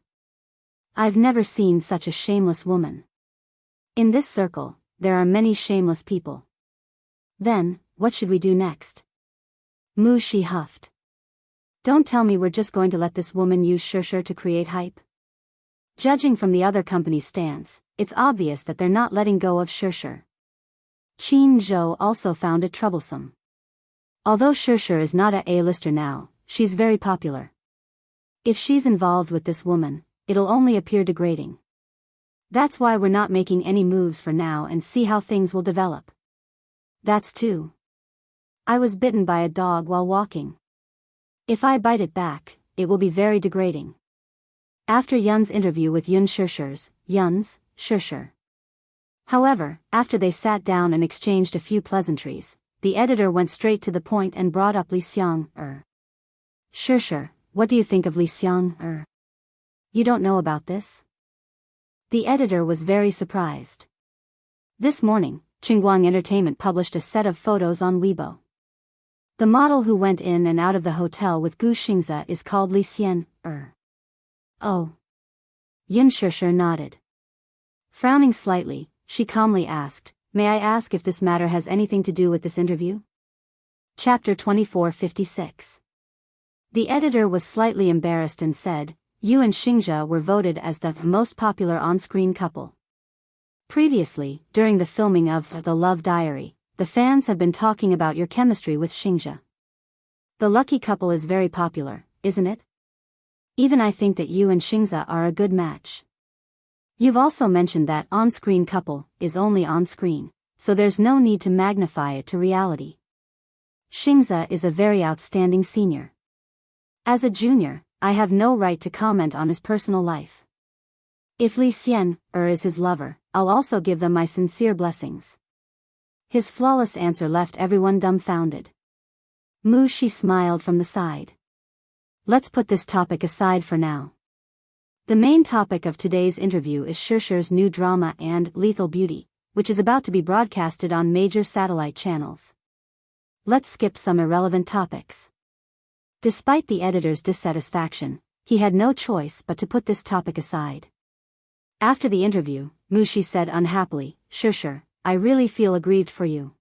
Speaker 1: I've never seen such a shameless woman. In this circle, there are many shameless people. Then, what should we do next? Mu Shi huffed. Don't tell me we're just going to let this woman use Xianxia to create hype. Judging from the other company's stance, it's obvious that they're not letting go of Xianxia. Qin Zhou also found it troublesome. Although Xianxia is not a A-lister now, she's very popular. If she's involved with this woman, it'll only appear degrading. That's why we're not making any moves for now and see how things will develop. That's too. I was bitten by a dog while walking. If I bite it back, it will be very degrading. After Yun's interview with Yun Xiaoxia's, Yun's, Xianxia. However, after they sat down and exchanged a few pleasantries, the editor went straight to the point and brought up Li Xiang. Xianxia, what do you think of Li Xiang? You don't know about this? The editor was very surprised. This morning, Qingguang Entertainment published a set of photos on Weibo. The model who went in and out of the hotel with Gu Xingze is called Li Xian. Oh. Yun Xianxia nodded. Frowning slightly, she calmly asked, "May I ask if this matter has anything to do with this interview?" Chapter 2456. The editor was slightly embarrassed and said, "You and Xingzhe were voted as the most popular on-screen couple. Previously, during the filming of The Love Diary, the fans have been talking about your chemistry with Xingzhe. The lucky couple is very popular, isn't it? Even I think that you and Xingzhe are a good match. You've also mentioned that on-screen couple is only on-screen, so there's no need to magnify it to reality. Xingzhe is a very outstanding senior. As a junior, I have no right to comment on his personal life. If Li Xian is his lover, I'll also give them my sincere blessings." His flawless answer left everyone dumbfounded. Mu Shi smiled from the side. Let's put this topic aside for now. The main topic of today's interview is Xianxia's new drama and Lethal Beauty, which is about to be broadcasted on major satellite channels. Let's skip some irrelevant topics. Despite the editor's dissatisfaction, he had no choice but to put this topic aside. After the interview, Mu Shi said unhappily, "Xianxia, I really feel aggrieved for you.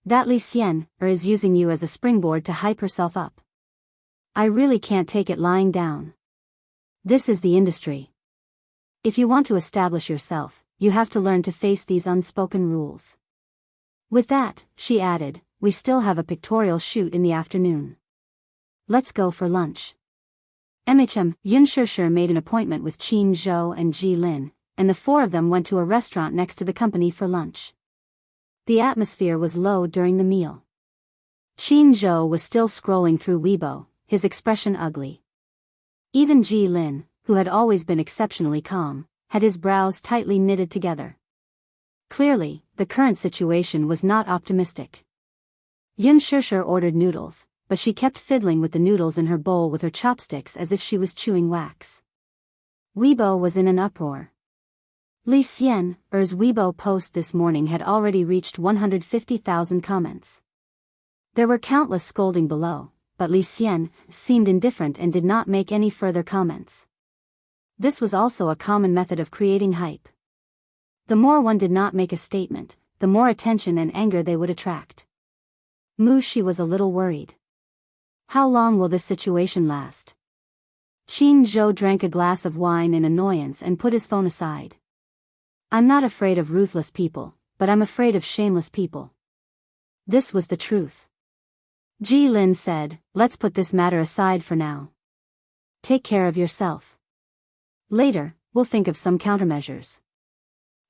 Speaker 1: That Li Xian is using you as a springboard to hype herself up. I really can't take it lying down. This is the industry. If you want to establish yourself, you have to learn to face these unspoken rules." With that, she added, "We still have a pictorial shoot in the afternoon. Let's go for lunch." MHM, Yun Xianxia made an appointment with Qin Zhou and Ji Lin, and the four of them went to a restaurant next to the company for lunch. The atmosphere was low during the meal. Qin Zhou was still scrolling through Weibo, his expression ugly. Even Ji Lin, who had always been exceptionally calm, had his brows tightly knitted together. Clearly, the current situation was not optimistic. Yun Xianxia ordered noodles, but she kept fiddling with the noodles in her bowl with her chopsticks as if she was chewing wax. Weibo was in an uproar. Li Xian's Weibo post this morning had already reached 150,000 comments. There were countless scolding below, but Li Xian seemed indifferent and did not make any further comments. This was also a common method of creating hype. The more one did not make a statement, the more attention and anger they would attract. Mu Shi was a little worried. How long will this situation last? Qin Zhou drank a glass of wine in annoyance and put his phone aside. "I'm not afraid of ruthless people, but I'm afraid of shameless people." This was the truth. Ji Lin said, "Let's put this matter aside for now. Take care of yourself. Later, we'll think of some countermeasures."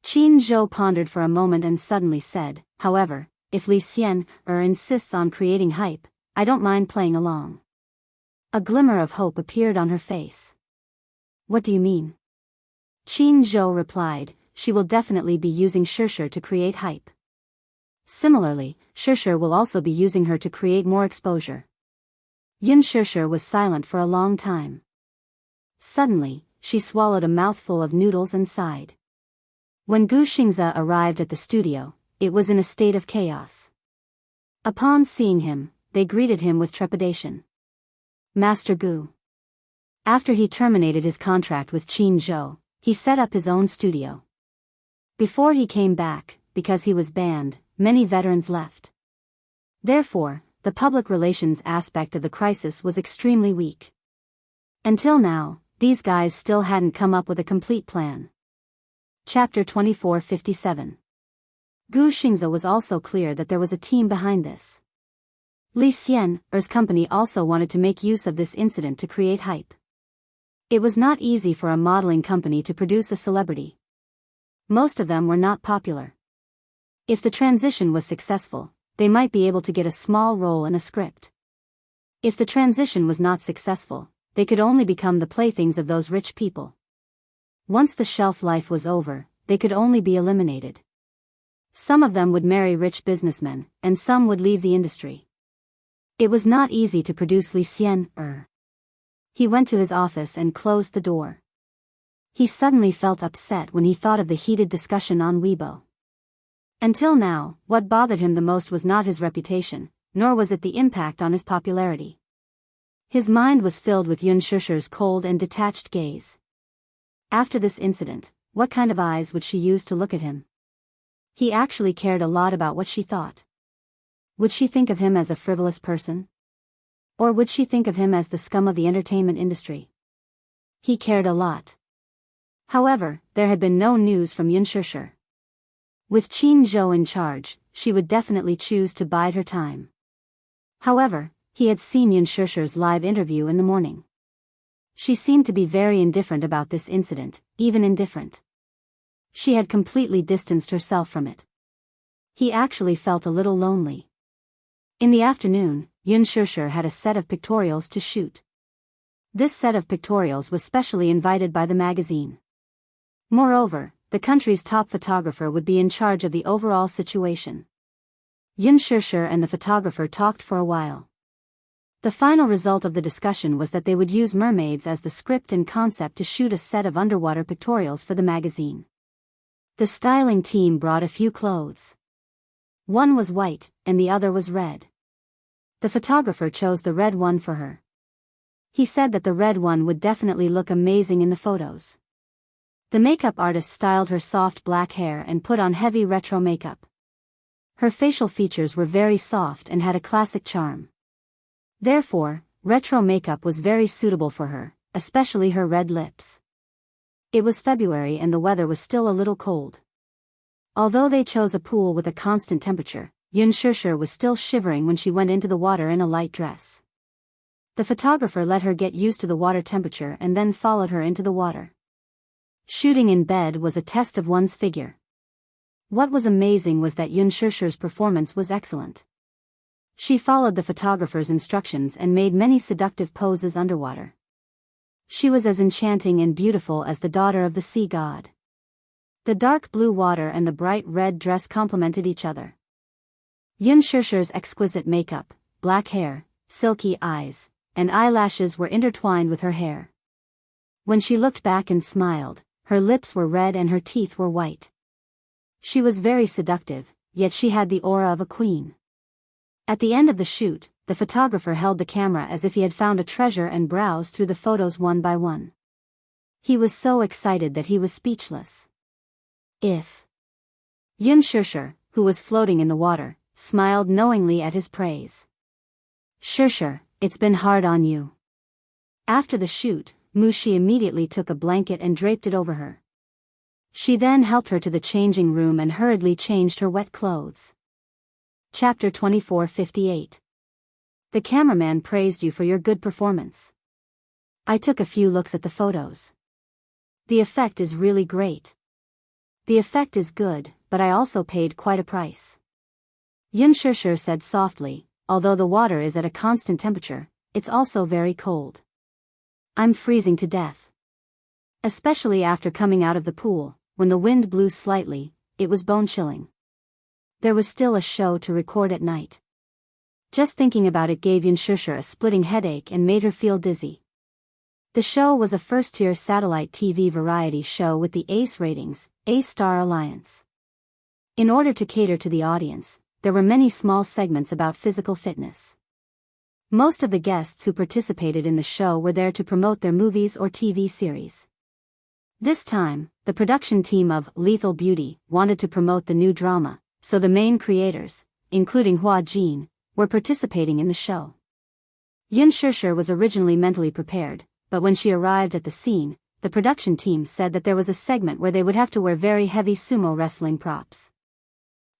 Speaker 1: Qin Zhou pondered for a moment and suddenly said, "However, if Li Xian insists on creating hype, I don't mind playing along." A glimmer of hope appeared on her face. What do you mean? Qin Zhou replied, she will definitely be using Shishir to create hype. Similarly, Shishir will also be using her to create more exposure. Yun Shishir was silent for a long time. Suddenly, she swallowed a mouthful of noodles and sighed. When Gu Xingze arrived at the studio, it was in a state of chaos. Upon seeing him, they greeted him with trepidation. Master Gu. After he terminated his contract with Qin Zhou, he set up his own studio. Before he came back, because he was banned, many veterans left. Therefore, the public relations aspect of the crisis was extremely weak. Until now, these guys still hadn't come up with a complete plan. Chapter 2457. Gu Xingze was also clear that there was a team behind this. Li Xian's company also wanted to make use of this incident to create hype. It was not easy for a modeling company to produce a celebrity. Most of them were not popular. If the transition was successful, they might be able to get a small role in a script. If the transition was not successful, they could only become the playthings of those rich people. Once the shelf life was over, they could only be eliminated. Some of them would marry rich businessmen, and some would leave the industry. It was not easy to produce Li Xian. He went to his office and closed the door. He suddenly felt upset when he thought of the heated discussion on Weibo. Until now, what bothered him the most was not his reputation, nor was it the impact on his popularity. His mind was filled with Yun Shishir's cold and detached gaze. After this incident, what kind of eyes would she use to look at him? He actually cared a lot about what she thought. Would she think of him as a frivolous person? Or would she think of him as the scum of the entertainment industry? He cared a lot. However, there had been no news from Yun Shishir. With Qin Zhou in charge, she would definitely choose to bide her time. However, he had seen Yun Shishir's live interview in the morning. She seemed to be very indifferent about this incident, even indifferent. She had completely distanced herself from it. He actually felt a little lonely. In the afternoon, Yun Shishir had a set of pictorials to shoot. This set of pictorials was specially invited by the magazine. Moreover, the country's top photographer would be in charge of the overall situation. Yun Shishir and the photographer talked for a while. The final result of the discussion was that they would use mermaids as the script and concept to shoot a set of underwater pictorials for the magazine. The styling team brought a few clothes. One was white, and the other was red. The photographer chose the red one for her. He said that the red one would definitely look amazing in the photos. The makeup artist styled her soft black hair and put on heavy retro makeup. Her facial features were very soft and had a classic charm. Therefore, retro makeup was very suitable for her, especially her red lips. It was February and the weather was still a little cold. Although they chose a pool with a constant temperature, Yun Shishir was still shivering when she went into the water in a light dress. The photographer let her get used to the water temperature and then followed her into the water. Shooting in bed was a test of one's figure. What was amazing was that Yun Shishir's performance was excellent. She followed the photographer's instructions and made many seductive poses underwater. She was as enchanting and beautiful as the daughter of the sea god. The dark blue water and the bright red dress complemented each other. Yun Shishir's exquisite makeup, black hair, silky eyes, and eyelashes were intertwined with her hair. When she looked back and smiled, her lips were red and her teeth were white. She was very seductive, yet she had the aura of a queen. At the end of the shoot, the photographer held the camera as if he had found a treasure and browsed through the photos one by one. He was so excited that he was speechless. If Yun Shishir, who was floating in the water, smiled knowingly at his praise. Shishir, it's been hard on you. After the shoot, Mushi immediately took a blanket and draped it over her. She then helped her to the changing room and hurriedly changed her wet clothes. Chapter 2458. The cameraman praised you for your good performance. I took a few looks at the photos. The effect is really great. The effect is good, but I also paid quite a price. Yun Shishir said softly, although the water is at a constant temperature, it's also very cold. I'm freezing to death. Especially after coming out of the pool, when the wind blew slightly, it was bone-chilling. There was still a show to record at night. Just thinking about it gave Xianxia a splitting headache and made her feel dizzy. The show was a first-tier satellite TV variety show with the ACE ratings, A-Star Alliance. In order to cater to the audience, there were many small segments about physical fitness. Most of the guests who participated in the show were there to promote their movies or TV series. This time, the production team of Lethal Beauty wanted to promote the new drama, so the main creators, including Hua Jin, were participating in the show. Xianxia was originally mentally prepared, but when she arrived at the scene, the production team said that there was a segment where they would have to wear very heavy sumo wrestling props.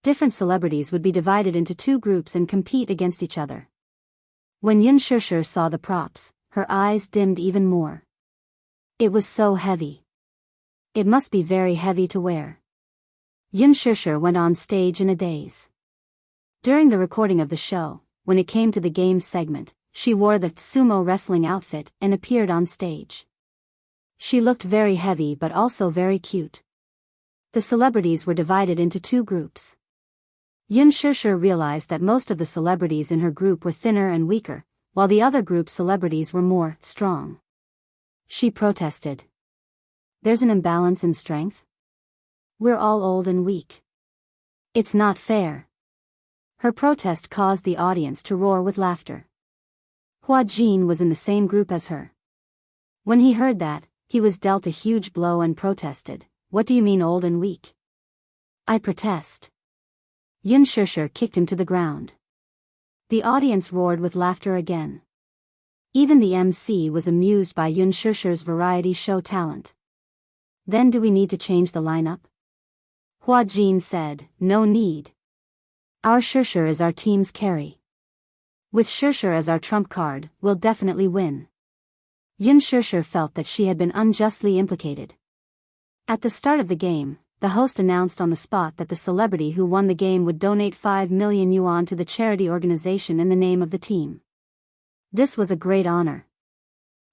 Speaker 1: Different celebrities would be divided into two groups and compete against each other. When Xianxia saw the props, her eyes dimmed even more. It was so heavy. It must be very heavy to wear. Xianxia went on stage in a daze. During the recording of the show, when it came to the games segment, she wore the sumo wrestling outfit and appeared on stage. She looked very heavy but also very cute. The celebrities were divided into two groups. Xianxia realized that most of the celebrities in her group were thinner and weaker, while the other group's celebrities were more strong. She protested. There's an imbalance in strength? We're all old and weak. It's not fair. Her protest caused the audience to roar with laughter. Hua Jin was in the same group as her. When he heard that, he was dealt a huge blow and protested. What do you mean old and weak? I protest. Xianxia kicked him to the ground. The audience roared with laughter again. Even the MC was amused by Xianxia's variety show talent. Then do we need to change the lineup? Hua Jin said, no need. Our Xianxia is our team's carry. With Xianxia as our trump card, we'll definitely win. Xianxia felt that she had been unjustly implicated. At the start of the game, the host announced on the spot that the celebrity who won the game would donate 5 million yuan to the charity organization in the name of the team. This was a great honor.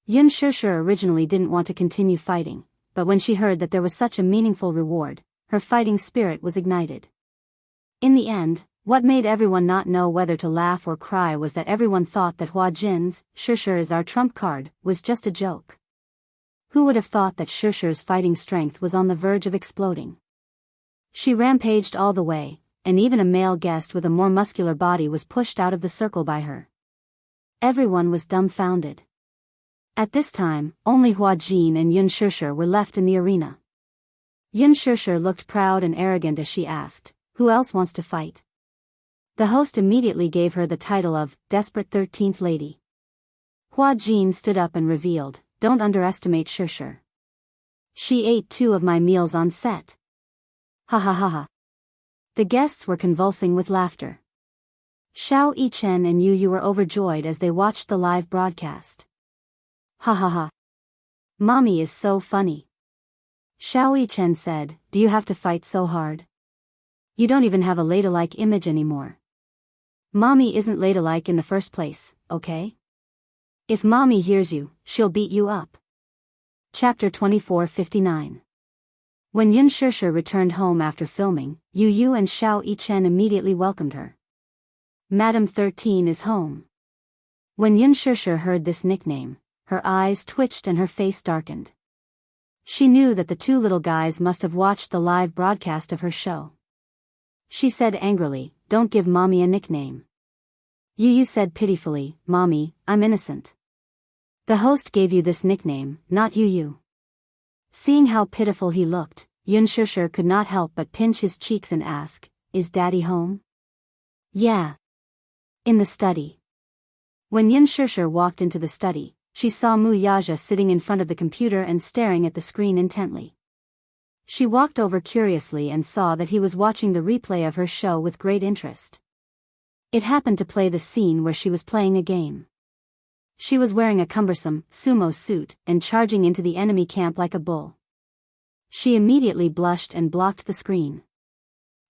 Speaker 1: Xianxia originally didn't want to continue fighting, but when she heard that there was such a meaningful reward, her fighting spirit was ignited. In the end, what made everyone not know whether to laugh or cry was that everyone thought that Hua Jin's "Xianxia is our trump card" was just a joke. Who would have thought that Xianxia's fighting strength was on the verge of exploding? She rampaged all the way, and even a male guest with a more muscular body was pushed out of the circle by her. Everyone was dumbfounded. At this time, only Hua Jin and Xianxia were left in the arena. Xianxia looked proud and arrogant as she asked, "Who else wants to fight?" The host immediately gave her the title of Desperate 13th Lady. Hua Jin stood up and revealed, "Don't underestimate Xianxia. She ate 2 of my meals on set." Ha ha ha ha. The guests were convulsing with laughter. Xiao Yichen and Yu were overjoyed as they watched the live broadcast. Ha ha ha. Mommy is so funny. Xiao Yichen said, "Do you have to fight so hard? You don't even have a ladylike image anymore. Mommy isn't ladylike in the first place, okay? If Mommy hears you, she'll beat you up." Chapter 24:59. When Xianxia returned home after filming, Yu and Xiao Yichen immediately welcomed her. "Madam 13 is home." When Xianxia heard this nickname, her eyes twitched and her face darkened. She knew that the 2 little guys must have watched the live broadcast of her show. She said angrily, "Don't give Mommy a nickname." Yu said pitifully, "Mommy, I'm innocent. The host gave you this nickname, not Yu." Seeing how pitiful he looked, Xianxia could not help but pinch his cheeks and ask, "Is Daddy home?" "Yeah. In the study." When Xianxia walked into the study, she saw Wuxia sitting in front of the computer and staring at the screen intently. She walked over curiously and saw that he was watching the replay of her show with great interest. It happened to play the scene where she was playing a game. She was wearing a cumbersome sumo suit and charging into the enemy camp like a bull. She immediately blushed and blocked the screen.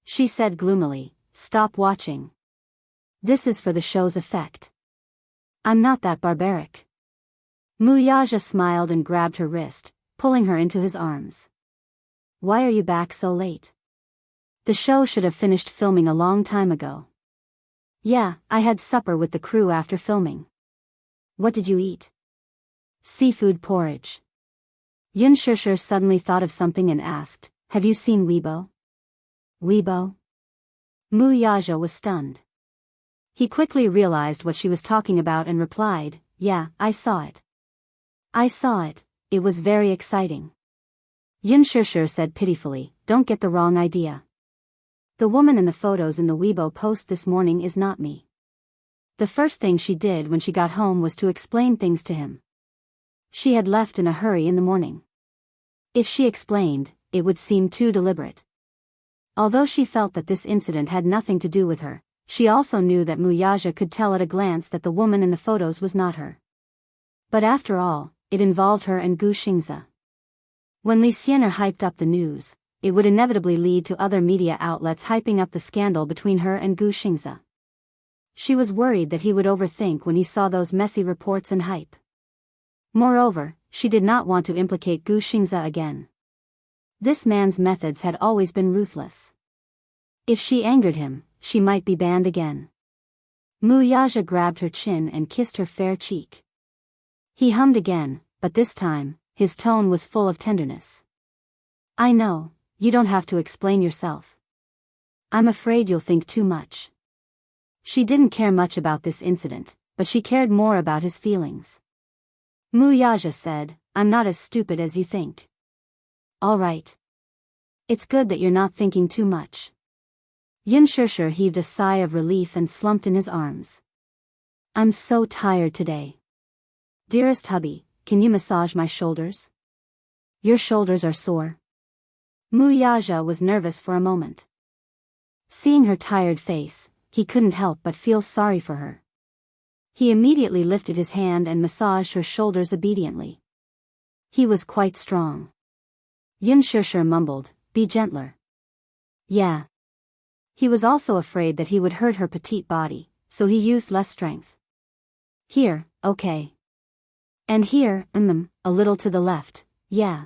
Speaker 1: She said gloomily, "Stop watching. This is for the show's effect. I'm not that barbaric." Wuxia smiled and grabbed her wrist, pulling her into his arms. Why are you back so late? The show should have finished filming a long time ago. Yeah, I had supper with the crew after filming. What did you eat? Seafood porridge. Xianxia suddenly thought of something and asked, have you seen Weibo? Weibo? Wuxia was stunned. He quickly realized what she was talking about and replied, yeah, I saw it. I saw it, it was very exciting. Xianxia said pitifully, don't get the wrong idea. The woman in the photos in the Weibo post this morning is not me. The first thing she did when she got home was to explain things to him. She had left in a hurry in the morning. If she explained, it would seem too deliberate. Although she felt that this incident had nothing to do with her, she also knew that Wuxia could tell at a glance that the woman in the photos was not her. But after all, it involved her and Gu Xingzi. When Li Xianer hyped up the news, it would inevitably lead to other media outlets hyping up the scandal between her and Gu Xingzi. She was worried that he would overthink when he saw those messy reports and hype. Moreover, she did not want to implicate Gu Xingzi again. This man's methods had always been ruthless. If she angered him, she might be banned again. Wuxia grabbed her chin and kissed her fair cheek. He hummed again, but this time, his tone was full of tenderness. I know, you don't have to explain yourself. I'm afraid you'll think too much. She didn't care much about this incident, but she cared more about his feelings. Wuxia said, I'm not as stupid as you think. All right. It's good that you're not thinking too much. Xianxia heaved a sigh of relief and slumped in his arms. I'm so tired today. Dearest hubby, can you massage my shoulders? Your shoulders are sore. Wuxia was nervous for a moment. Seeing her tired face, he couldn't help but feel sorry for her. He immediately lifted his hand and massaged her shoulders obediently. He was quite strong. Xianxia mumbled, be gentler. Yeah. He was also afraid that he would hurt her petite body, so he used less strength. Here, okay. And here, a little to the left, yeah.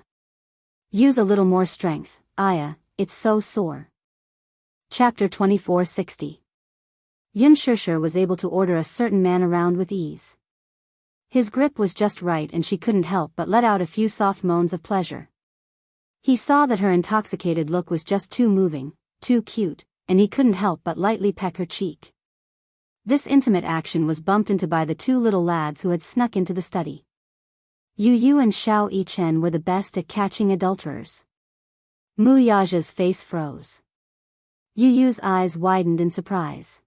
Speaker 1: Use a little more strength, Aya, it's so sore. Chapter 2460. Xianxia was able to order a certain man around with ease. His grip was just right and she couldn't help but let out a few soft moans of pleasure. He saw that her intoxicated look was just too moving, too cute, and he couldn't help but lightly peck her cheek. This intimate action was bumped into by the two little lads who had snuck into the study. Yu and Xiao Yichen were the best at catching adulterers. Wuxia's face froze. Yu's eyes widened in surprise.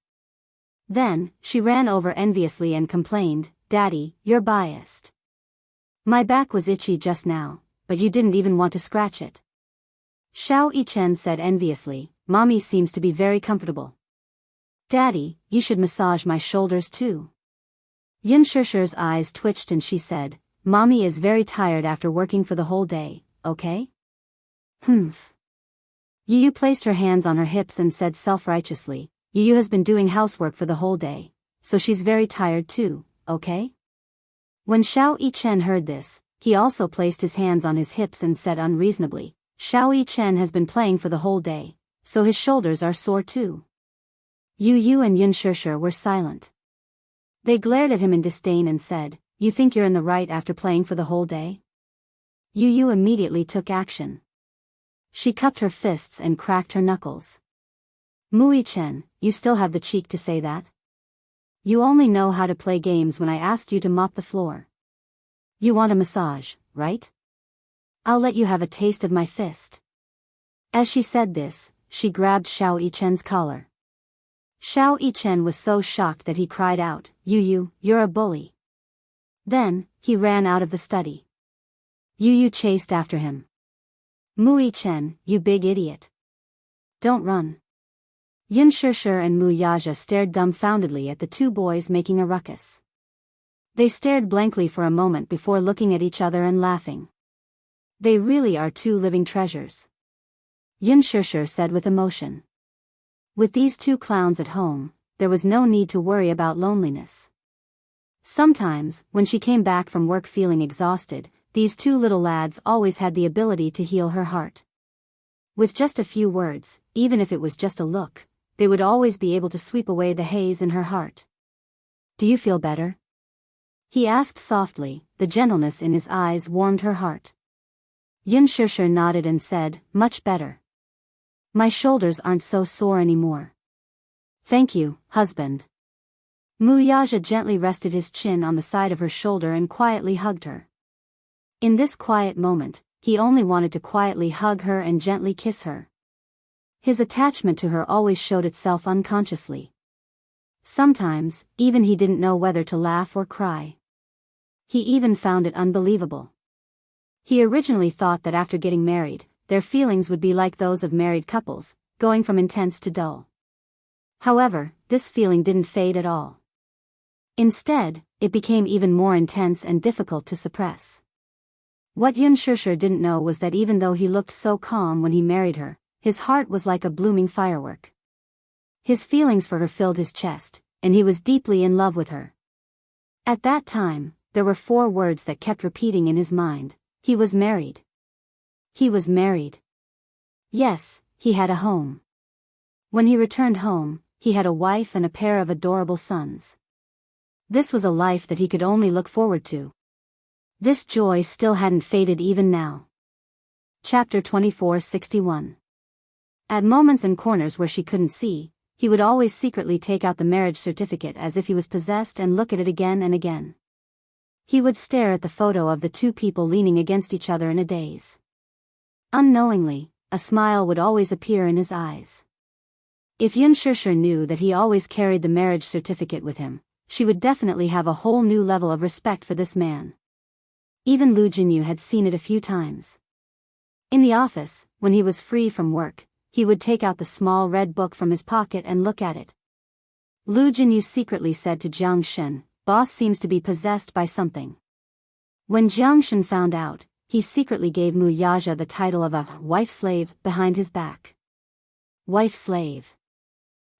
Speaker 1: Then, she ran over enviously and complained, Daddy, you're biased. My back was itchy just now, but you didn't even want to scratch it. Xiao Yichen said enviously, Mommy seems to be very comfortable. Daddy, you should massage my shoulders too. Xianxia's eyes twitched and she said, Mommy is very tired after working for the whole day, okay? Humph. Yu placed her hands on her hips and said self-righteously, Yu has been doing housework for the whole day, so she's very tired too, okay? When Xiao Yichen heard this, he also placed his hands on his hips and said unreasonably, Xiao Yichen has been playing for the whole day, so his shoulders are sore too. Yu and Xianxia were silent. They glared at him in disdain and said, You think you're in the right after playing for the whole day? Yu immediately took action. She cupped her fists and cracked her knuckles. Wuxian, you still have the cheek to say that? You only know how to play games when I asked you to mop the floor. You want a massage, right? I'll let you have a taste of my fist. As she said this, she grabbed Xiao Yichen's collar. Xiao Yichen was so shocked that he cried out, Yu, you're a bully. Then, he ran out of the study. Yu chased after him. Wuxian, you big idiot. Don't run. Xianxia and Wuxia stared dumbfoundedly at the two boys making a ruckus. They stared blankly for a moment before looking at each other and laughing. They really are two living treasures. Xianxia said with emotion. With these two clowns at home, there was no need to worry about loneliness. Sometimes, when she came back from work feeling exhausted, these two little lads always had the ability to heal her heart. With just a few words, even if it was just a look, they would always be able to sweep away the haze in her heart. "Do you feel better?" he asked softly. The gentleness in his eyes warmed her heart. Xianxia nodded and said, "Much better. My shoulders aren't so sore anymore." "Thank you, husband." Wuxia gently rested his chin on the side of her shoulder and quietly hugged her. In this quiet moment, he only wanted to quietly hug her and gently kiss her. His attachment to her always showed itself unconsciously. Sometimes, even he didn't know whether to laugh or cry. He even found it unbelievable. He originally thought that after getting married, their feelings would be like those of married couples, going from intense to dull. However, this feeling didn't fade at all. Instead, it became even more intense and difficult to suppress. What Xianxia didn't know was that even though he looked so calm when he married her, his heart was like a blooming firework. His feelings for her filled his chest, and he was deeply in love with her. At that time, there were 4 words that kept repeating in his mind: he was married. He was married. Yes, he had a home. When he returned home, he had a wife and a pair of adorable sons. This was a life that he could only look forward to. This joy still hadn't faded even now. Chapter 2461. At moments and corners where she couldn't see, he would always secretly take out the marriage certificate as if he was possessed and look at it again and again. He would stare at the photo of the 2 people leaning against each other in a daze. Unknowingly, a smile would always appear in his eyes. If Xianxia knew that he always carried the marriage certificate with him, she would definitely have a whole new level of respect for this man. Even Lu Jinyu had seen it a few times. In the office, when he was free from work, he would take out the small red book from his pocket and look at it. Lu Jinyu secretly said to Jianghu, "Boss seems to be possessed by something." When Jianghu found out, he secretly gave Wuxia the title of a wife-slave behind his back. Wife-slave.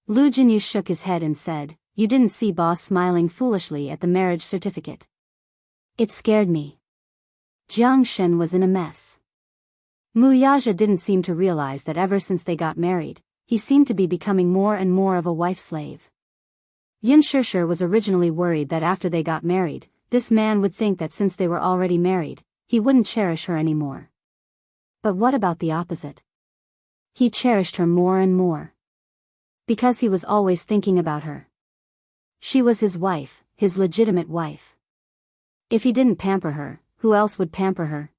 Speaker 1: Lu Jinyu shook his head and said, "You didn't see boss smiling foolishly at the marriage certificate." "It scared me." Jianghu was in a mess. Wuxia didn't seem to realize that ever since they got married, he seemed to be becoming more and more of a wife-slave. Xianxia was originally worried that after they got married, this man would think that since they were already married, he wouldn't cherish her anymore. But what about the opposite? He cherished her more and more. Because he was always thinking about her. She was his wife, his legitimate wife. If he didn't pamper her, who else would pamper her?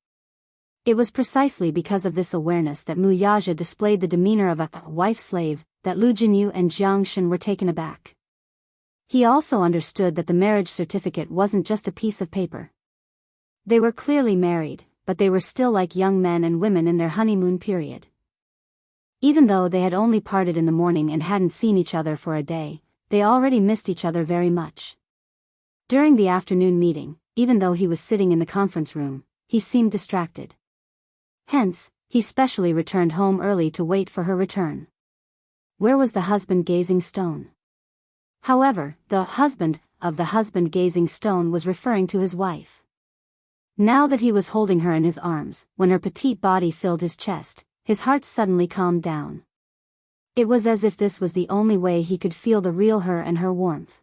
Speaker 1: It was precisely because of this awareness that Wuxia displayed the demeanor of a wife-slave, that Lu Jinyu and Jianghu were taken aback. He also understood that the marriage certificate wasn't just a piece of paper. They were clearly married, but they were still like young men and women in their honeymoon period. Even though they had only parted in the morning and hadn't seen each other for a day, they already missed each other very much. During the afternoon meeting, even though he was sitting in the conference room, he seemed distracted. Hence, he specially returned home early to wait for her return. Where was the husband-gazing stone? However, the husband of the husband-gazing stone was referring to his wife. Now that he was holding her in his arms, when her petite body filled his chest, his heart suddenly calmed down. It was as if this was the only way he could feel the real her and her warmth.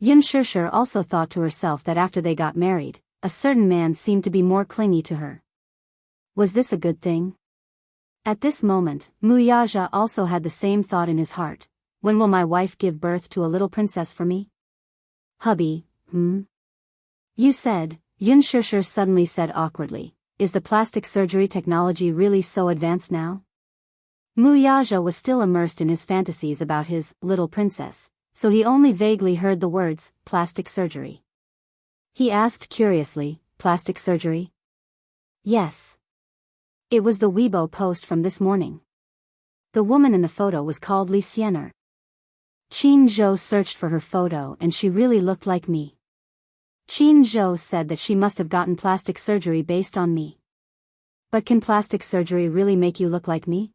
Speaker 1: Xianxia also thought to herself that after they got married, a certain man seemed to be more clingy to her. Was this a good thing? At this moment, Wuxia also had the same thought in his heart. When will my wife give birth to a little princess for me? Hubby, You said, Xianxia suddenly said awkwardly, is the plastic surgery technology really so advanced now? Wuxia was still immersed in his fantasies about his little princess, so he only vaguely heard the words, plastic surgery. He asked curiously, plastic surgery? Yes. It was the Weibo post from this morning. The woman in the photo was called Li Xianer. Qin Zhou searched for her photo and she really looked like me. Qin Zhou said that she must have gotten plastic surgery based on me. But can plastic surgery really make you look like me?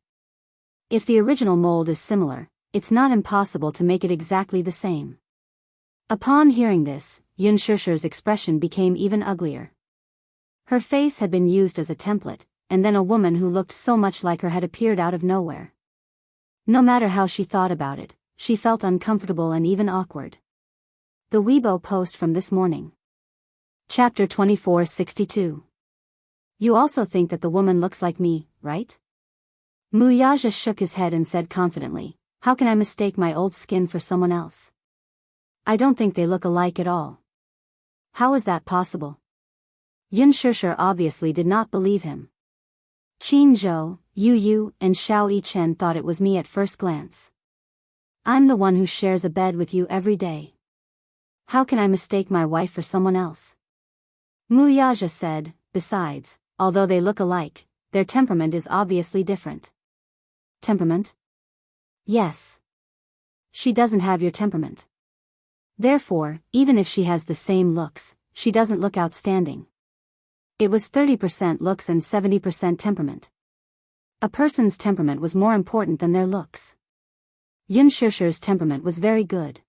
Speaker 1: If the original mold is similar, it's not impossible to make it exactly the same. Upon hearing this, Xianxia's expression became even uglier. Her face had been used as a template, and then a woman who looked so much like her had appeared out of nowhere. No matter how she thought about it, she felt uncomfortable and even awkward. The Weibo post from this morning. Chapter 2462. You also think that the woman looks like me, right? Wuxia shook his head and said confidently, how can I mistake my old skin for someone else? I don't think they look alike at all. How is that possible? Xianxia obviously did not believe him. Qin Zhou, Yu Yu, and Xiao Yichen thought it was me at first glance. I'm the one who shares a bed with you every day. How can I mistake my wife for someone else? Wuxia said, besides, although they look alike, their temperament is obviously different. Temperament? Yes. She doesn't have your temperament. Therefore, even if she has the same looks, she doesn't look outstanding. It was 30% looks and 70% temperament. A person's temperament was more important than their looks. Xianxia's temperament was very good.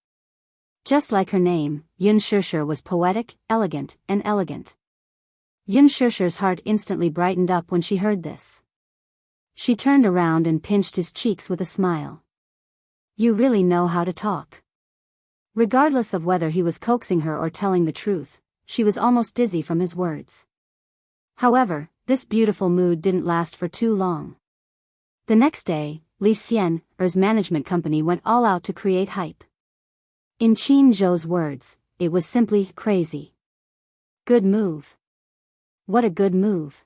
Speaker 1: Just like her name, Xianxia was poetic, elegant, and elegant. Xianxia's heart instantly brightened up when she heard this. She turned around and pinched his cheeks with a smile. You really know how to talk. Regardless of whether he was coaxing her or telling the truth, she was almost dizzy from his words. However, this beautiful mood didn't last for too long. The next day, Li Xian's management company went all out to create hype. In Qin Zhou's words, it was simply crazy. Good move. What a good move.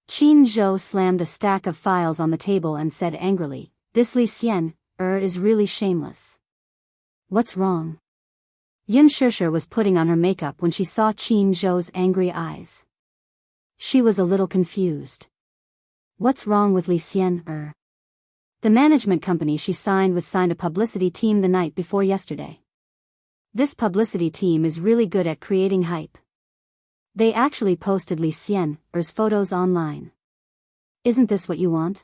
Speaker 1: Qin Zhou slammed a stack of files on the table and said angrily, this Li Xian is really shameless. What's wrong? Xianxia was putting on her makeup when she saw Qin Zhou's angry eyes. She was a little confused. What's wrong with Li Xian? The management company she signed with signed a publicity team the night before yesterday. This publicity team is really good at creating hype. They actually posted Li Xian's photos online. Isn't this what you want?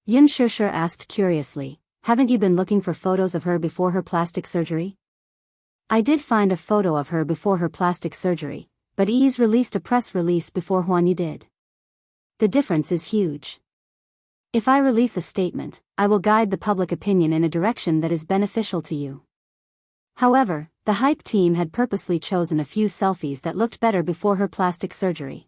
Speaker 1: Xianxia asked curiously, haven't you been looking for photos of her before her plastic surgery? I did find a photo of her before her plastic surgery, but Ease released a press release before Huanyu did. The difference is huge. If I release a statement, I will guide the public opinion in a direction that is beneficial to you. However, the hype team had purposely chosen a few selfies that looked better before her plastic surgery.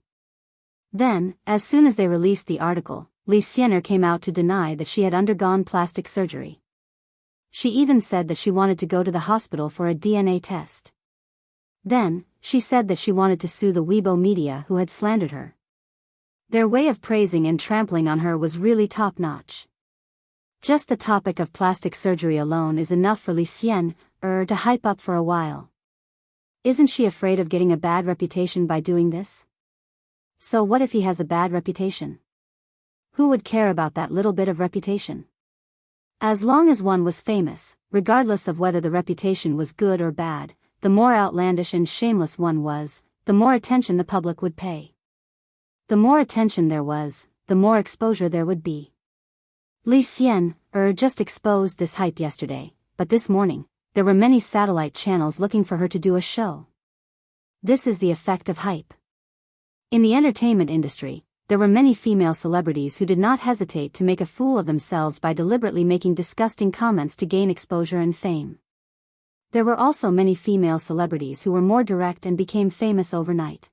Speaker 1: Then, as soon as they released the article, Li Xian came out to deny that she had undergone plastic surgery. She even said that she wanted to go to the hospital for a DNA test. Then, she said that she wanted to sue the Weibo media who had slandered her. Their way of praising and trampling on her was really top-notch. Just the topic of plastic surgery alone is enough for Li Xian to hype up for a while. Isn't she afraid of getting a bad reputation by doing this? So what if he has a bad reputation? Who would care about that little bit of reputation? As long as one was famous, regardless of whether the reputation was good or bad, the more outlandish and shameless one was, the more attention the public would pay. The more attention there was, the more exposure there would be. Li Xian just exposed this hype yesterday, but this morning, there were many satellite channels looking for her to do a show. This is the effect of hype. In the entertainment industry, there were many female celebrities who did not hesitate to make a fool of themselves by deliberately making disgusting comments to gain exposure and fame. There were also many female celebrities who were more direct and became famous overnight.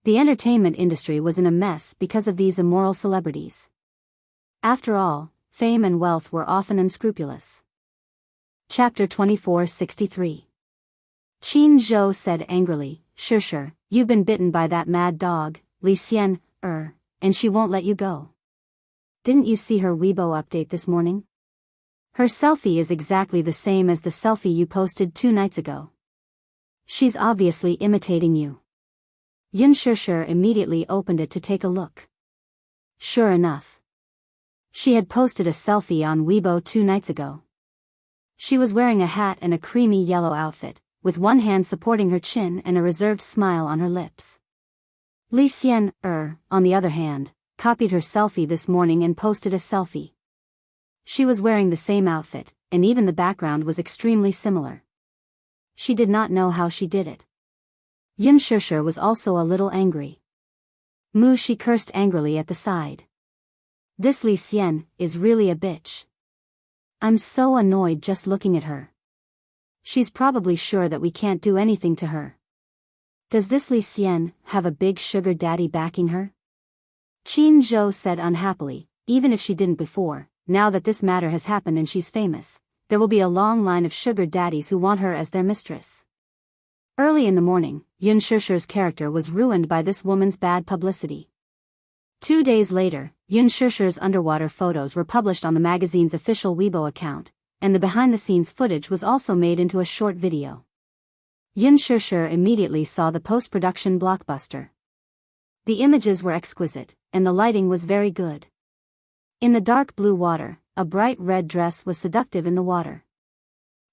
Speaker 1: The entertainment industry was in a mess because of these immoral celebrities. After all, fame and wealth were often unscrupulous. Chapter 2463. Qin Zhou said angrily, Sure, you've been bitten by that mad dog, Li Xian, and she won't let you go. Didn't you see her Weibo update this morning? Her selfie is exactly the same as the selfie you posted 2 nights ago. She's obviously imitating you. Xianxia immediately opened it to take a look. Sure enough. She had posted a selfie on Weibo 2 nights ago. She was wearing a hat and a creamy yellow outfit, with one hand supporting her chin and a reserved smile on her lips. Li Xian, on the other hand, copied her selfie this morning and posted a selfie. She was wearing the same outfit, and even the background was extremely similar. She did not know how she did it. Xianxia was also a little angry. Moo, she cursed angrily at the side. This Li Xian is really a bitch. I'm so annoyed just looking at her. She's probably sure that we can't do anything to her. Does this Li Xian have a big sugar daddy backing her? Qin Zhou said unhappily. Even if she didn't before, now that this matter has happened and she's famous, there will be a long line of sugar daddies who want her as their mistress. Early in the morning, Yun Shishir's character was ruined by this woman's bad publicity. 2 days later, Yun Shishir's underwater photos were published on the magazine's official Weibo account, and the behind-the-scenes footage was also made into a short video. Yun Shishir immediately saw the post-production blockbuster. The images were exquisite, and the lighting was very good. In the dark blue water, a bright red dress was seductive in the water.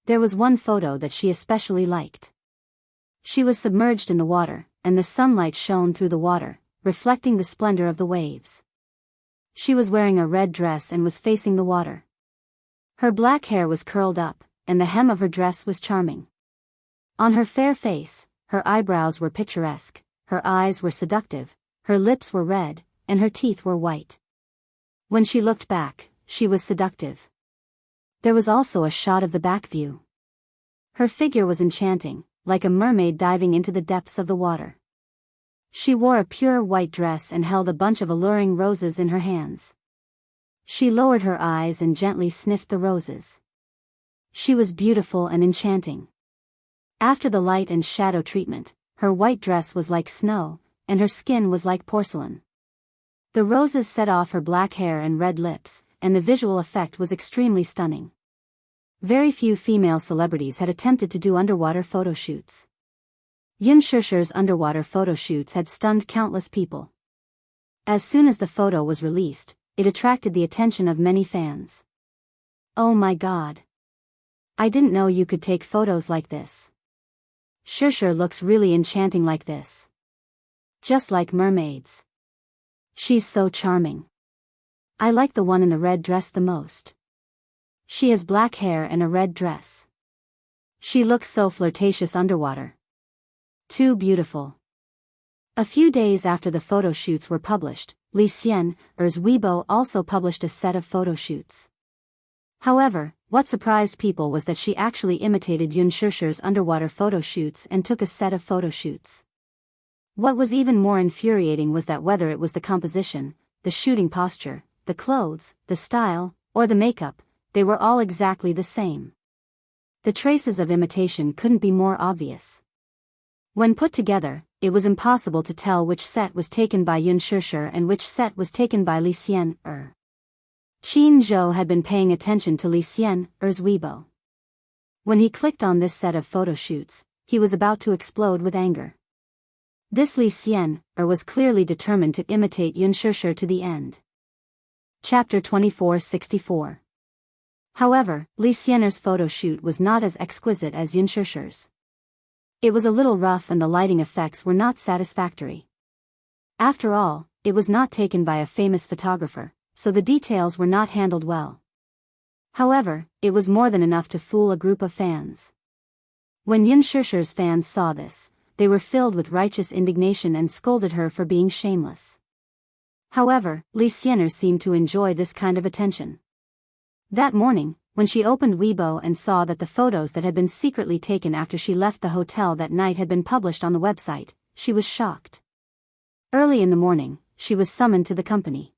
Speaker 1: There was one photo that she especially liked. She was submerged in the water, and the sunlight shone through the water, reflecting the splendor of the waves. She was wearing a red dress and was facing the water. Her black hair was curled up, and the hem of her dress was charming. On her fair face, her eyebrows were picturesque, her eyes were seductive, her lips were red, and her teeth were white. When she looked back, she was seductive. There was also a shot of the back view. Her figure was enchanting, like a mermaid diving into the depths of the water. She wore a pure white dress and held a bunch of alluring roses in her hands. She lowered her eyes and gently sniffed the roses. She was beautiful and enchanting. After the light and shadow treatment, her white dress was like snow, and her skin was like porcelain. The roses set off her black hair and red lips, and the visual effect was extremely stunning. Very few female celebrities had attempted to do underwater photo shoots. Yun Shishir's underwater photo shoots had stunned countless people. As soon as the photo was released, it attracted the attention of many fans. Oh my god. I didn't know you could take photos like this. Shishir looks really enchanting like this. Just like mermaids. She's so charming. I like the one in the red dress the most. She has black hair and a red dress. She looks so flirtatious underwater. Too beautiful. A few days after the photo shoots were published, Li Xian's Weibo also published a set of photo shoots. However, what surprised people was that she actually imitated Yun Shishir's underwater photo shoots and took a set of photo shoots. What was even more infuriating was that whether it was the composition, the shooting posture, the clothes, the style, or the makeup, they were all exactly the same. The traces of imitation couldn't be more obvious. When put together, it was impossible to tell which set was taken by Yun Shishir and which set was taken by Li Xian. Qin Zhou had been paying attention to Li Xian's Weibo. When he clicked on this set of photo shoots, he was about to explode with anger. This Li Xian was clearly determined to imitate Yun Shishir to the end. Chapter 2464. However, Li Xian's photo shoot was not as exquisite as Yun Shishir's. It was a little rough and the lighting effects were not satisfactory. After all, it was not taken by a famous photographer, so the details were not handled well. However, it was more than enough to fool a group of fans. When Yun Shishir's fans saw this, they were filled with righteous indignation and scolded her for being shameless. However, Li Xian seemed to enjoy this kind of attention. That morning, when she opened Weibo and saw that the photos that had been secretly taken after she left the hotel that night had been published on the website, she was shocked. Early in the morning, she was summoned to the company.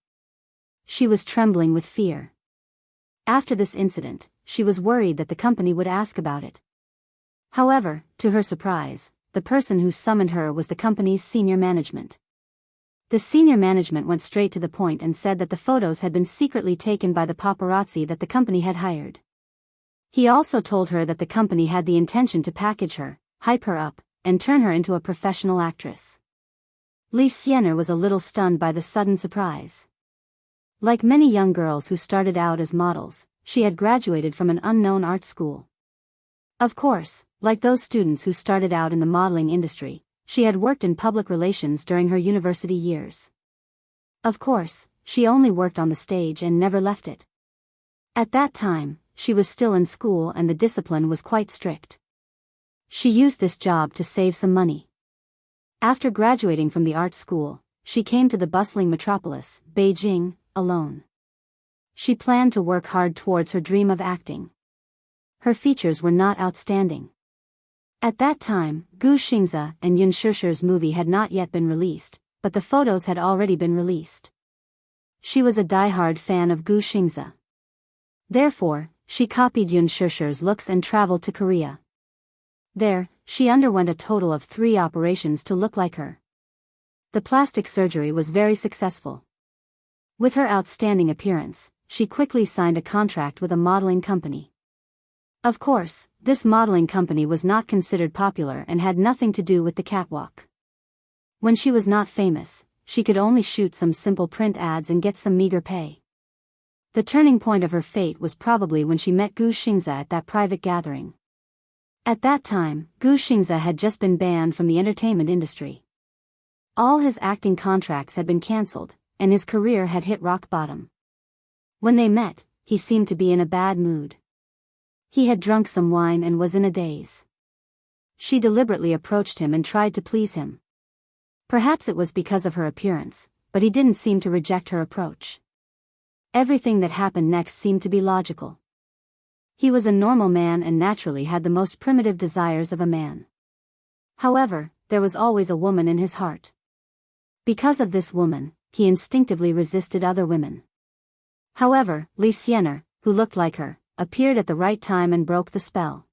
Speaker 1: She was trembling with fear. After this incident, she was worried that the company would ask about it. However, to her surprise, the person who summoned her was the company's senior management. The senior management went straight to the point and said that the photos had been secretly taken by the paparazzi that the company had hired. He also told her that the company had the intention to package her, hype her up, and turn her into a professional actress. Li Xian was a little stunned by the sudden surprise. Like many young girls who started out as models, she had graduated from an unknown art school. Of course, like those students who started out in the modeling industry, she had worked in public relations during her university years. Of course, she only worked on the stage and never left it. At that time, she was still in school and the discipline was quite strict. She used this job to save some money. After graduating from the art school, she came to the bustling metropolis, Beijing, alone. She planned to work hard towards her dream of acting. Her features were not outstanding. At that time, Gu Xingze and Yun Shishir's movie had not yet been released, but the photos had already been released. She was a die-hard fan of Gu Xingze. Therefore, she copied Yun Shishir's looks and traveled to Korea. There, she underwent a total of 3 operations to look like her. The plastic surgery was very successful. With her outstanding appearance, she quickly signed a contract with a modeling company. Of course, this modeling company was not considered popular and had nothing to do with the catwalk. When she was not famous, she could only shoot some simple print ads and get some meager pay. The turning point of her fate was probably when she met Gu Xingze at that private gathering. At that time, Gu Xingze had just been banned from the entertainment industry. All his acting contracts had been cancelled, and his career had hit rock bottom. When they met, he seemed to be in a bad mood. He had drunk some wine and was in a daze. She deliberately approached him and tried to please him. Perhaps it was because of her appearance, but he didn't seem to reject her approach. Everything that happened next seemed to be logical. He was a normal man and naturally had the most primitive desires of a man. However, there was always a woman in his heart. Because of this woman, he instinctively resisted other women. However, Li Xianer, who looked like her, appeared at the right time and broke the spell.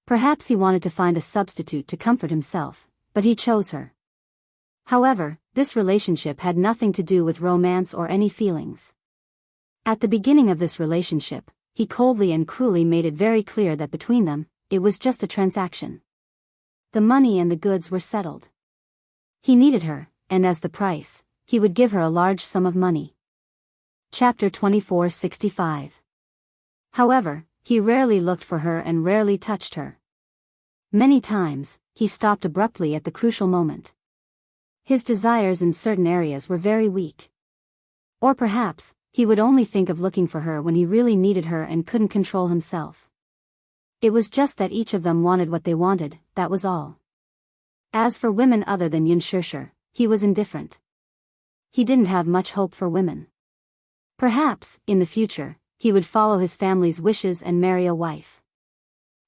Speaker 1: Perhaps he wanted to find a substitute to comfort himself, but he chose her. However, this relationship had nothing to do with romance or any feelings. At the beginning of this relationship, he coldly and cruelly made it very clear that between them, it was just a transaction. The money and the goods were settled. He needed her, and as the price, he would give her a large sum of money. Chapter 2465. However, he rarely looked for her and rarely touched her. Many times, he stopped abruptly at the crucial moment. His desires in certain areas were very weak. Or perhaps, he would only think of looking for her when he really needed her and couldn't control himself. It was just that each of them wanted what they wanted, that was all. As for women other than Yun Shishir, he was indifferent. He didn't have much hope for women. Perhaps, in the future, he would follow his family's wishes and marry a wife.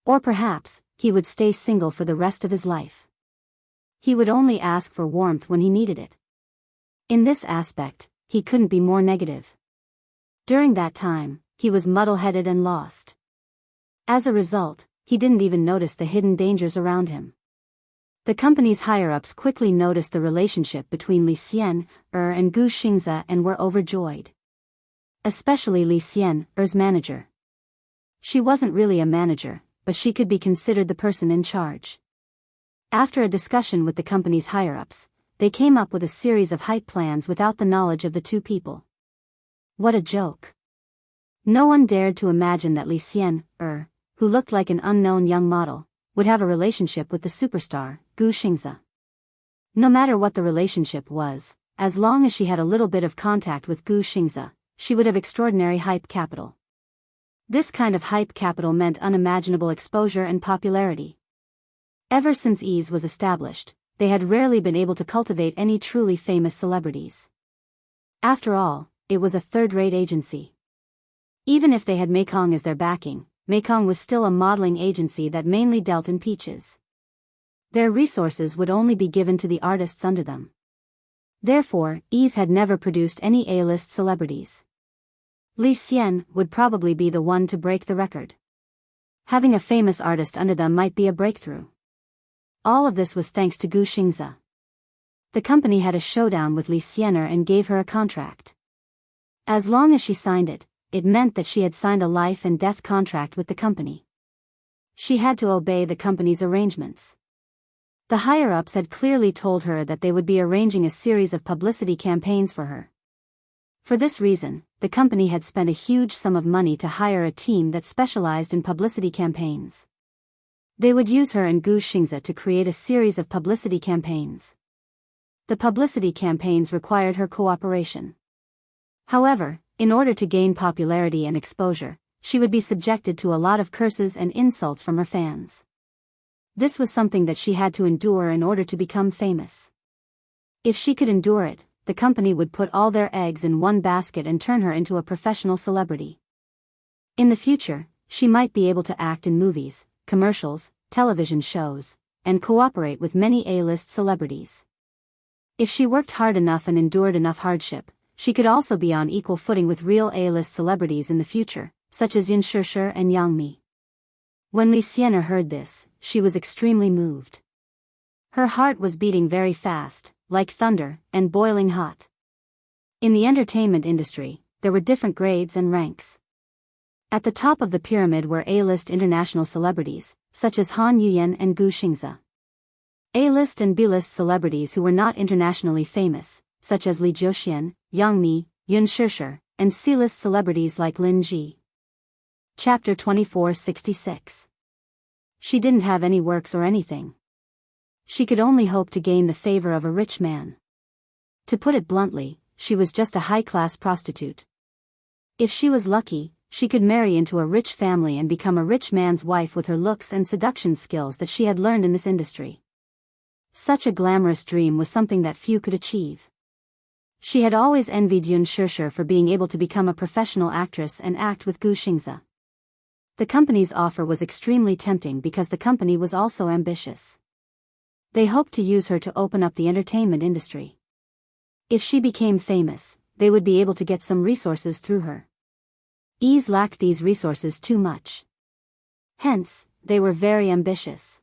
Speaker 1: Or perhaps, he would stay single for the rest of his life. He would only ask for warmth when he needed it. In this aspect, he couldn't be more negative. During that time, he was muddle-headed and lost. As a result, he didn't even notice the hidden dangers around him. The company's higher-ups quickly noticed the relationship between Li Xianer and Gu Xingze and were overjoyed. Especially Li Xianer's manager. She wasn't really a manager, but she could be considered the person in charge. After a discussion with the company's higher-ups, they came up with a series of hype plans without the knowledge of the two people. What a joke. No one dared to imagine that Li Xianer, who looked like an unknown young model, would have a relationship with the superstar, Gu Xingze. No matter what the relationship was, as long as she had a little bit of contact with Gu Xingze, she would have extraordinary hype capital. This kind of hype capital meant unimaginable exposure and popularity. Ever since ease was established, they had rarely been able to cultivate any truly famous celebrities. After all, it was a third-rate agency. Even if they had Mekong as their backing, Mekong was still a modeling agency that mainly dealt in peaches. Their resources would only be given to the artists under them. Therefore, ease had never produced any A-list celebrities. Li Xianer would probably be the one to break the record. Having a famous artist under them might be a breakthrough. All of this was thanks to Gu Xingze. The company had a showdown with Li Xianer and gave her a contract. As long as she signed it, it meant that she had signed a life and death contract with the company. She had to obey the company's arrangements. The higher-ups had clearly told her that they would be arranging a series of publicity campaigns for her. For this reason, the company had spent a huge sum of money to hire a team that specialized in publicity campaigns. They would use her and Gu Xingze to create a series of publicity campaigns. The publicity campaigns required her cooperation. However, in order to gain popularity and exposure, she would be subjected to a lot of curses and insults from her fans. This was something that she had to endure in order to become famous. If she could endure it, the company would put all their eggs in one basket and turn her into a professional celebrity. In the future, she might be able to act in movies, commercials, television shows, and cooperate with many A-list celebrities. If she worked hard enough and endured enough hardship, she could also be on equal footing with real A-list celebrities in the future, such as Yin Shishir and Yang Mi. When Li Xian heard this, she was extremely moved. Her heart was beating very fast, like thunder, and boiling hot. In the entertainment industry, there were different grades and ranks. At the top of the pyramid were A-list international celebrities, such as Han Yuyan and Gu Xingze. A-list and B-list celebrities who were not internationally famous, such as Li Jiuxian, Yang Mi, Yun Shishir, and C-list celebrities like Lin Ji. Chapter 2466. She didn't have any works or anything. She could only hope to gain the favor of a rich man. To put it bluntly, she was just a high-class prostitute. If she was lucky, she could marry into a rich family and become a rich man's wife with her looks and seduction skills that she had learned in this industry. Such a glamorous dream was something that few could achieve. She had always envied Yun Shishir for being able to become a professional actress and act with Gu Xingze. The company's offer was extremely tempting because the company was also ambitious. They hoped to use her to open up the entertainment industry. If she became famous, they would be able to get some resources through her. Ease lacked these resources too much. Hence, they were very ambitious.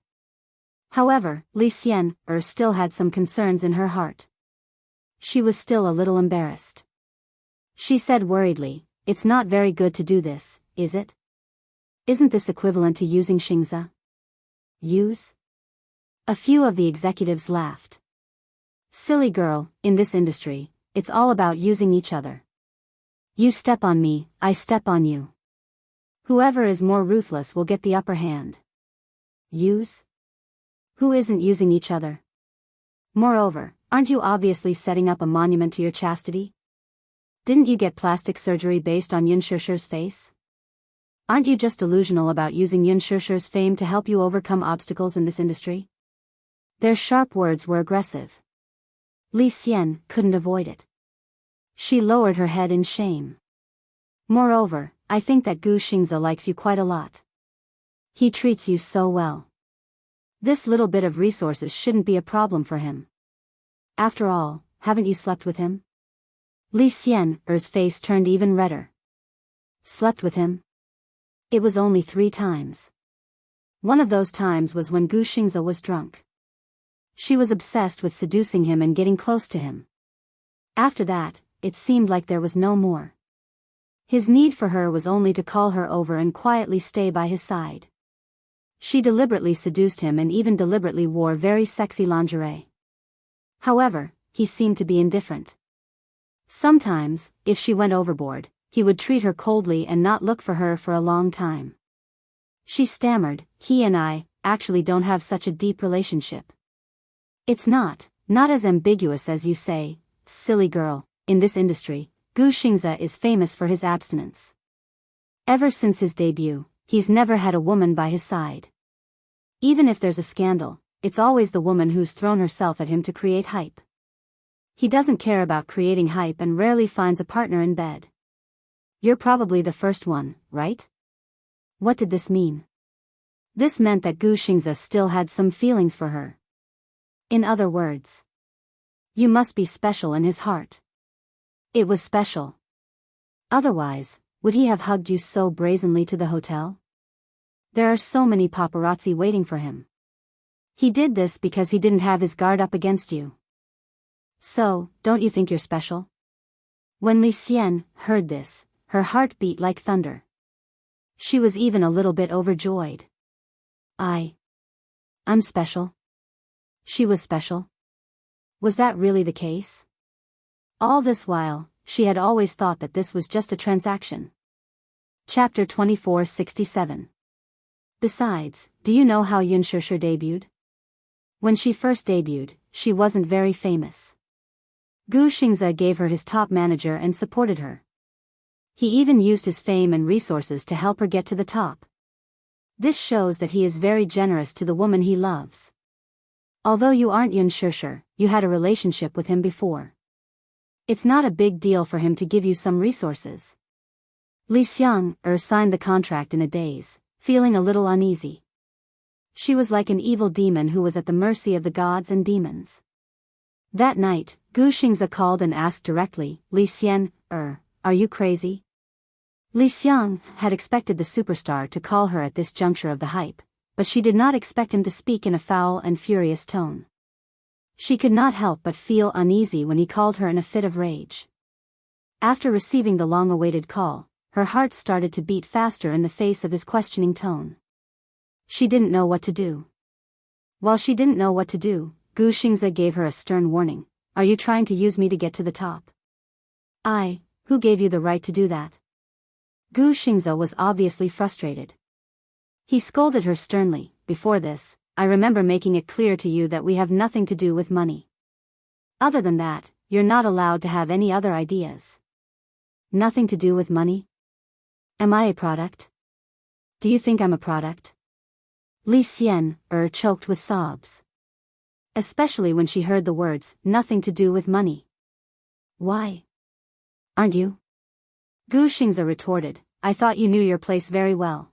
Speaker 1: However, Li Xian still had some concerns in her heart. She was still a little embarrassed. She said worriedly, "It's not very good to do this, is it? Isn't this equivalent to using Xingze?" Use? A few of the executives laughed. "Silly girl, in this industry, it's all about using each other. You step on me, I step on you. Whoever is more ruthless will get the upper hand. Use? Who isn't using each other? Moreover, aren't you obviously setting up a monument to your chastity? Didn't you get plastic surgery based on Yun Shishir's face? Aren't you just delusional about using Yun Shishir's fame to help you overcome obstacles in this industry?" Their sharp words were aggressive. Li Xian couldn't avoid it. She lowered her head in shame. "Moreover, I think that Gu Xingze likes you quite a lot. He treats you so well. This little bit of resources shouldn't be a problem for him. After all, haven't you slept with him?" Li Xian's face turned even redder. Slept with him? It was only 3 times. One of those times was when Gu Xingze was drunk. She was obsessed with seducing him and getting close to him. After that, it seemed like there was no more. His need for her was only to call her over and quietly stay by his side. She deliberately seduced him and even deliberately wore very sexy lingerie. However, he seemed to be indifferent. Sometimes, if she went overboard, he would treat her coldly and not look for her for a long time. She stammered, "He and I actually don't have such a deep relationship. It's not as ambiguous as you say, silly girl. In this industry, Gu Xingze is famous for his abstinence. Ever since his debut, he's never had a woman by his side. Even if there's a scandal, it's always the woman who's thrown herself at him to create hype. He doesn't care about creating hype and rarely finds a partner in bed. You're probably the first one, right?" What did this mean? This meant that Gu Xingze still had some feelings for her. In other words, you must be special in his heart. It was special. Otherwise, would he have hugged you so brazenly to the hotel? There are so many paparazzi waiting for him. He did this because he didn't have his guard up against you. So, don't you think you're special? When Li Xian heard this, her heart beat like thunder. She was even a little bit overjoyed. I'm special. She was special. Was that really the case? All this while, she had always thought that this was just a transaction. Chapter 2467. Besides, do you know how Yun Shishir debuted? When she first debuted, she wasn't very famous. Gu Xingze gave her his top manager and supported her. He even used his fame and resources to help her get to the top. This shows that he is very generous to the woman he loves. Although you aren't Yun Shishir, you had a relationship with him before. It's not a big deal for him to give you some resources. Li Xiang signed the contract in a daze, feeling a little uneasy. She was like an evil demon who was at the mercy of the gods and demons. That night, Gu Xingze called and asked directly, Li Xian, are you crazy? Li Xiang had expected the superstar to call her at this juncture of the hype, but she did not expect him to speak in a foul and furious tone. She could not help but feel uneasy when he called her in a fit of rage. After receiving the long-awaited call, her heart started to beat faster in the face of his questioning tone. She didn't know what to do. While she didn't know what to do, Gu Xingze gave her a stern warning. Are you trying to use me to get to the top? Who gave you the right to do that? Gu Xingze was obviously frustrated. He scolded her sternly. Before this, I remember making it clear to you that we have nothing to do with money. Other than that, you're not allowed to have any other ideas. Nothing to do with money? Am I a product? Do you think I'm a product? Li Xian choked with sobs. Especially when she heard the words, nothing to do with money. Why? Aren't you? Gu Xingze retorted, I thought you knew your place very well.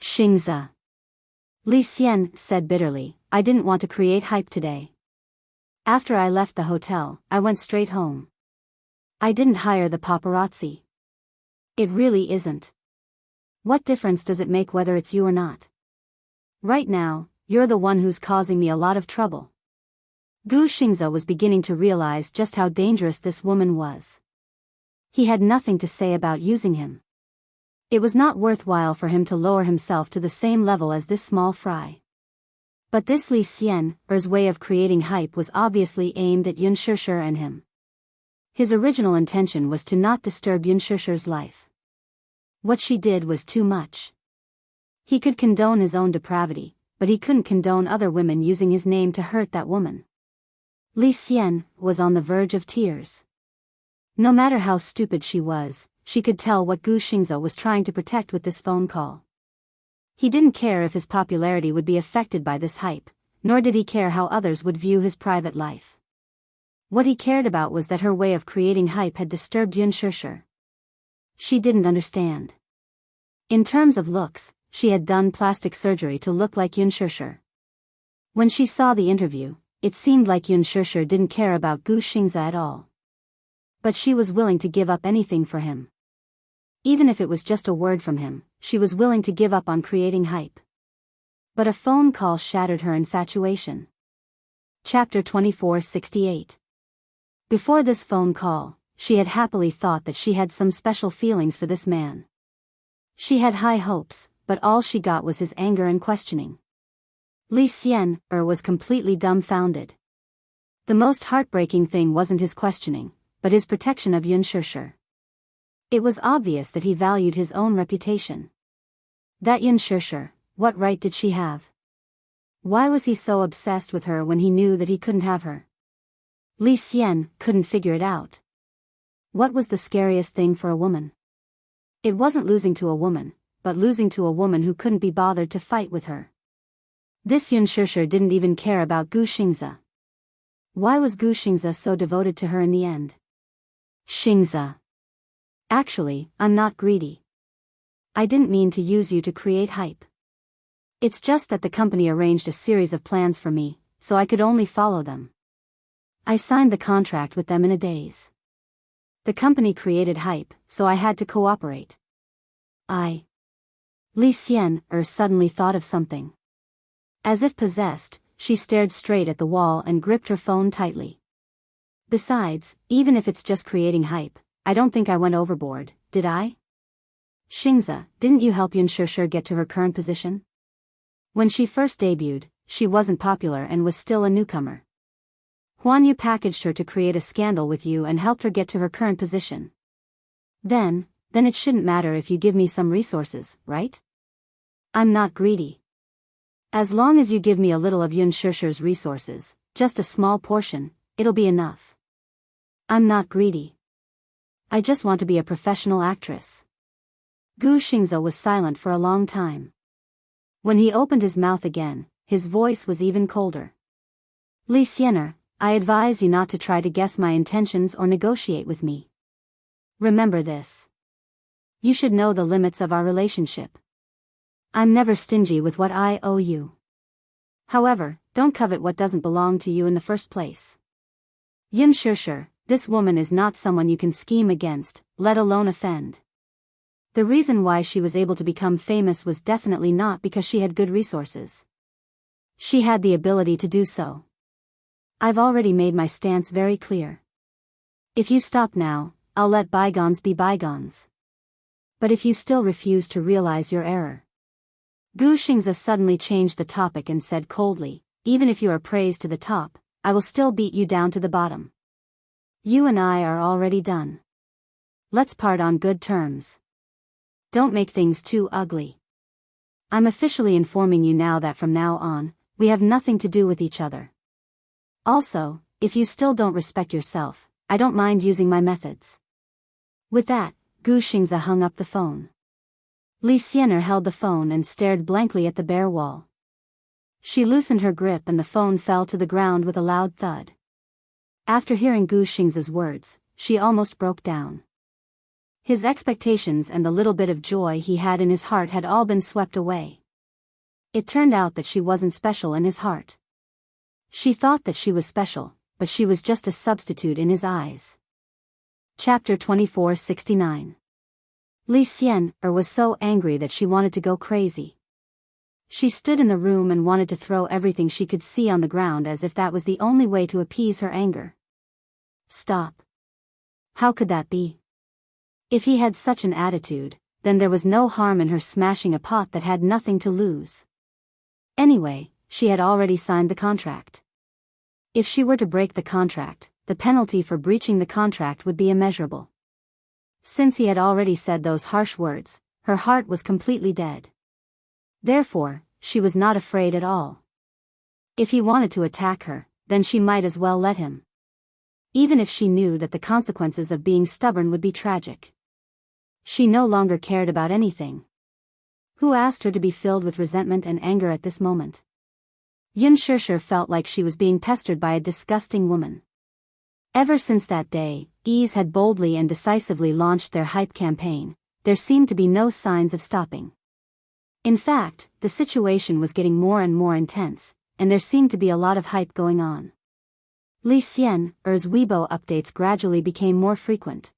Speaker 1: Xingze. Li Xian said bitterly, I didn't want to create hype today. After I left the hotel, I went straight home. I didn't hire the paparazzi. It really isn't. What difference does it make whether it's you or not? Right now, you're the one who's causing me a lot of trouble. Gu Xingze was beginning to realize just how dangerous this woman was. He had nothing to say about using him. It was not worthwhile for him to lower himself to the same level as this small fry. But this Li Xian's way of creating hype was obviously aimed at Yun Shishir and him. His original intention was to not disturb Yun Shishir's life. What she did was too much. He could condone his own depravity, but he couldn't condone other women using his name to hurt that woman. Li Xian was on the verge of tears. No matter how stupid she was, she could tell what Gu Xingze was trying to protect with this phone call. He didn't care if his popularity would be affected by this hype, nor did he care how others would view his private life. What he cared about was that her way of creating hype had disturbed Yun Shishir. She didn't understand. In terms of looks, she had done plastic surgery to look like Yun Shishir. When she saw the interview, it seemed like Yun Shishir didn't care about Gu Xingze at all. But she was willing to give up anything for him. Even if it was just a word from him, she was willing to give up on creating hype. But a phone call shattered her infatuation. Chapter 2468. Before this phone call, she had happily thought that she had some special feelings for this man. She had high hopes, but all she got was his anger and questioning. Li Xian was completely dumbfounded. The most heartbreaking thing wasn't his questioning, but his protection of Yun Shishir. It was obvious that he valued his own reputation. That Yun Shishir, what right did she have? Why was he so obsessed with her when he knew that he couldn't have her? Li Xian couldn't figure it out. What was the scariest thing for a woman? It wasn't losing to a woman, but losing to a woman who couldn't be bothered to fight with her. This Yun Shishir didn't even care about Gu Xingze. Why was Gu Xingze so devoted to her in the end? Xingze. Actually, I'm not greedy. I didn't mean to use you to create hype. It's just that the company arranged a series of plans for me, so I could only follow them. I signed the contract with them in a daze. The company created hype, so I had to cooperate. Li Xian suddenly thought of something. As if possessed, she stared straight at the wall and gripped her phone tightly. Besides, even if it's just creating hype, I don't think I went overboard, did I? Xingze, didn't you help Yun Shishir get to her current position? When she first debuted, she wasn't popular and was still a newcomer. Huan Yu packaged her to create a scandal with you and helped her get to her current position. Then it shouldn't matter if you give me some resources, right? I'm not greedy. As long as you give me a little of Yun Shishir's resources, just a small portion, it'll be enough. I'm not greedy. I just want to be a professional actress. Gu Xingze was silent for a long time. When he opened his mouth again, his voice was even colder. Li Xian'er, I advise you not to try to guess my intentions or negotiate with me. Remember this. You should know the limits of our relationship. I'm never stingy with what I owe you. However, don't covet what doesn't belong to you in the first place. Xianxia, this woman is not someone you can scheme against, let alone offend. The reason why she was able to become famous was definitely not because she had good resources. She had the ability to do so. I've already made my stance very clear. If you stop now, I'll let bygones be bygones. But if you still refuse to realize your error. Gu Xingzi suddenly changed the topic and said coldly, even if you are praised to the top, I will still beat you down to the bottom. You and I are already done. Let's part on good terms. Don't make things too ugly. I'm officially informing you now that from now on, we have nothing to do with each other. Also, if you still don't respect yourself, I don't mind using my methods. With that, Gu Xingzi hung up the phone. Li Xian'er held the phone and stared blankly at the bare wall. She loosened her grip and the phone fell to the ground with a loud thud. After hearing Gu Xingzi's words, she almost broke down. His expectations and the little bit of joy he had in his heart had all been swept away. It turned out that she wasn't special in his heart. She thought that she was special, but she was just a substitute in his eyes. Chapter 2469. Li Xian'er was so angry that she wanted to go crazy. She stood in the room and wanted to throw everything she could see on the ground as if that was the only way to appease her anger. Stop. How could that be? If he had such an attitude, then there was no harm in her smashing a pot that had nothing to lose. Anyway, she had already signed the contract. If she were to break the contract, the penalty for breaching the contract would be immeasurable. Since he had already said those harsh words, her heart was completely dead. Therefore, she was not afraid at all. If he wanted to attack her, then she might as well let him. Even if she knew that the consequences of being stubborn would be tragic. She no longer cared about anything. Who asked her to be filled with resentment and anger at this moment? Xianxia felt like she was being pestered by a disgusting woman. Ever since that day, Ease had boldly and decisively launched their hype campaign. There seemed to be no signs of stopping. In fact, the situation was getting more and more intense, and there seemed to be a lot of hype going on. Li Xian'er's Weibo updates gradually became more frequent.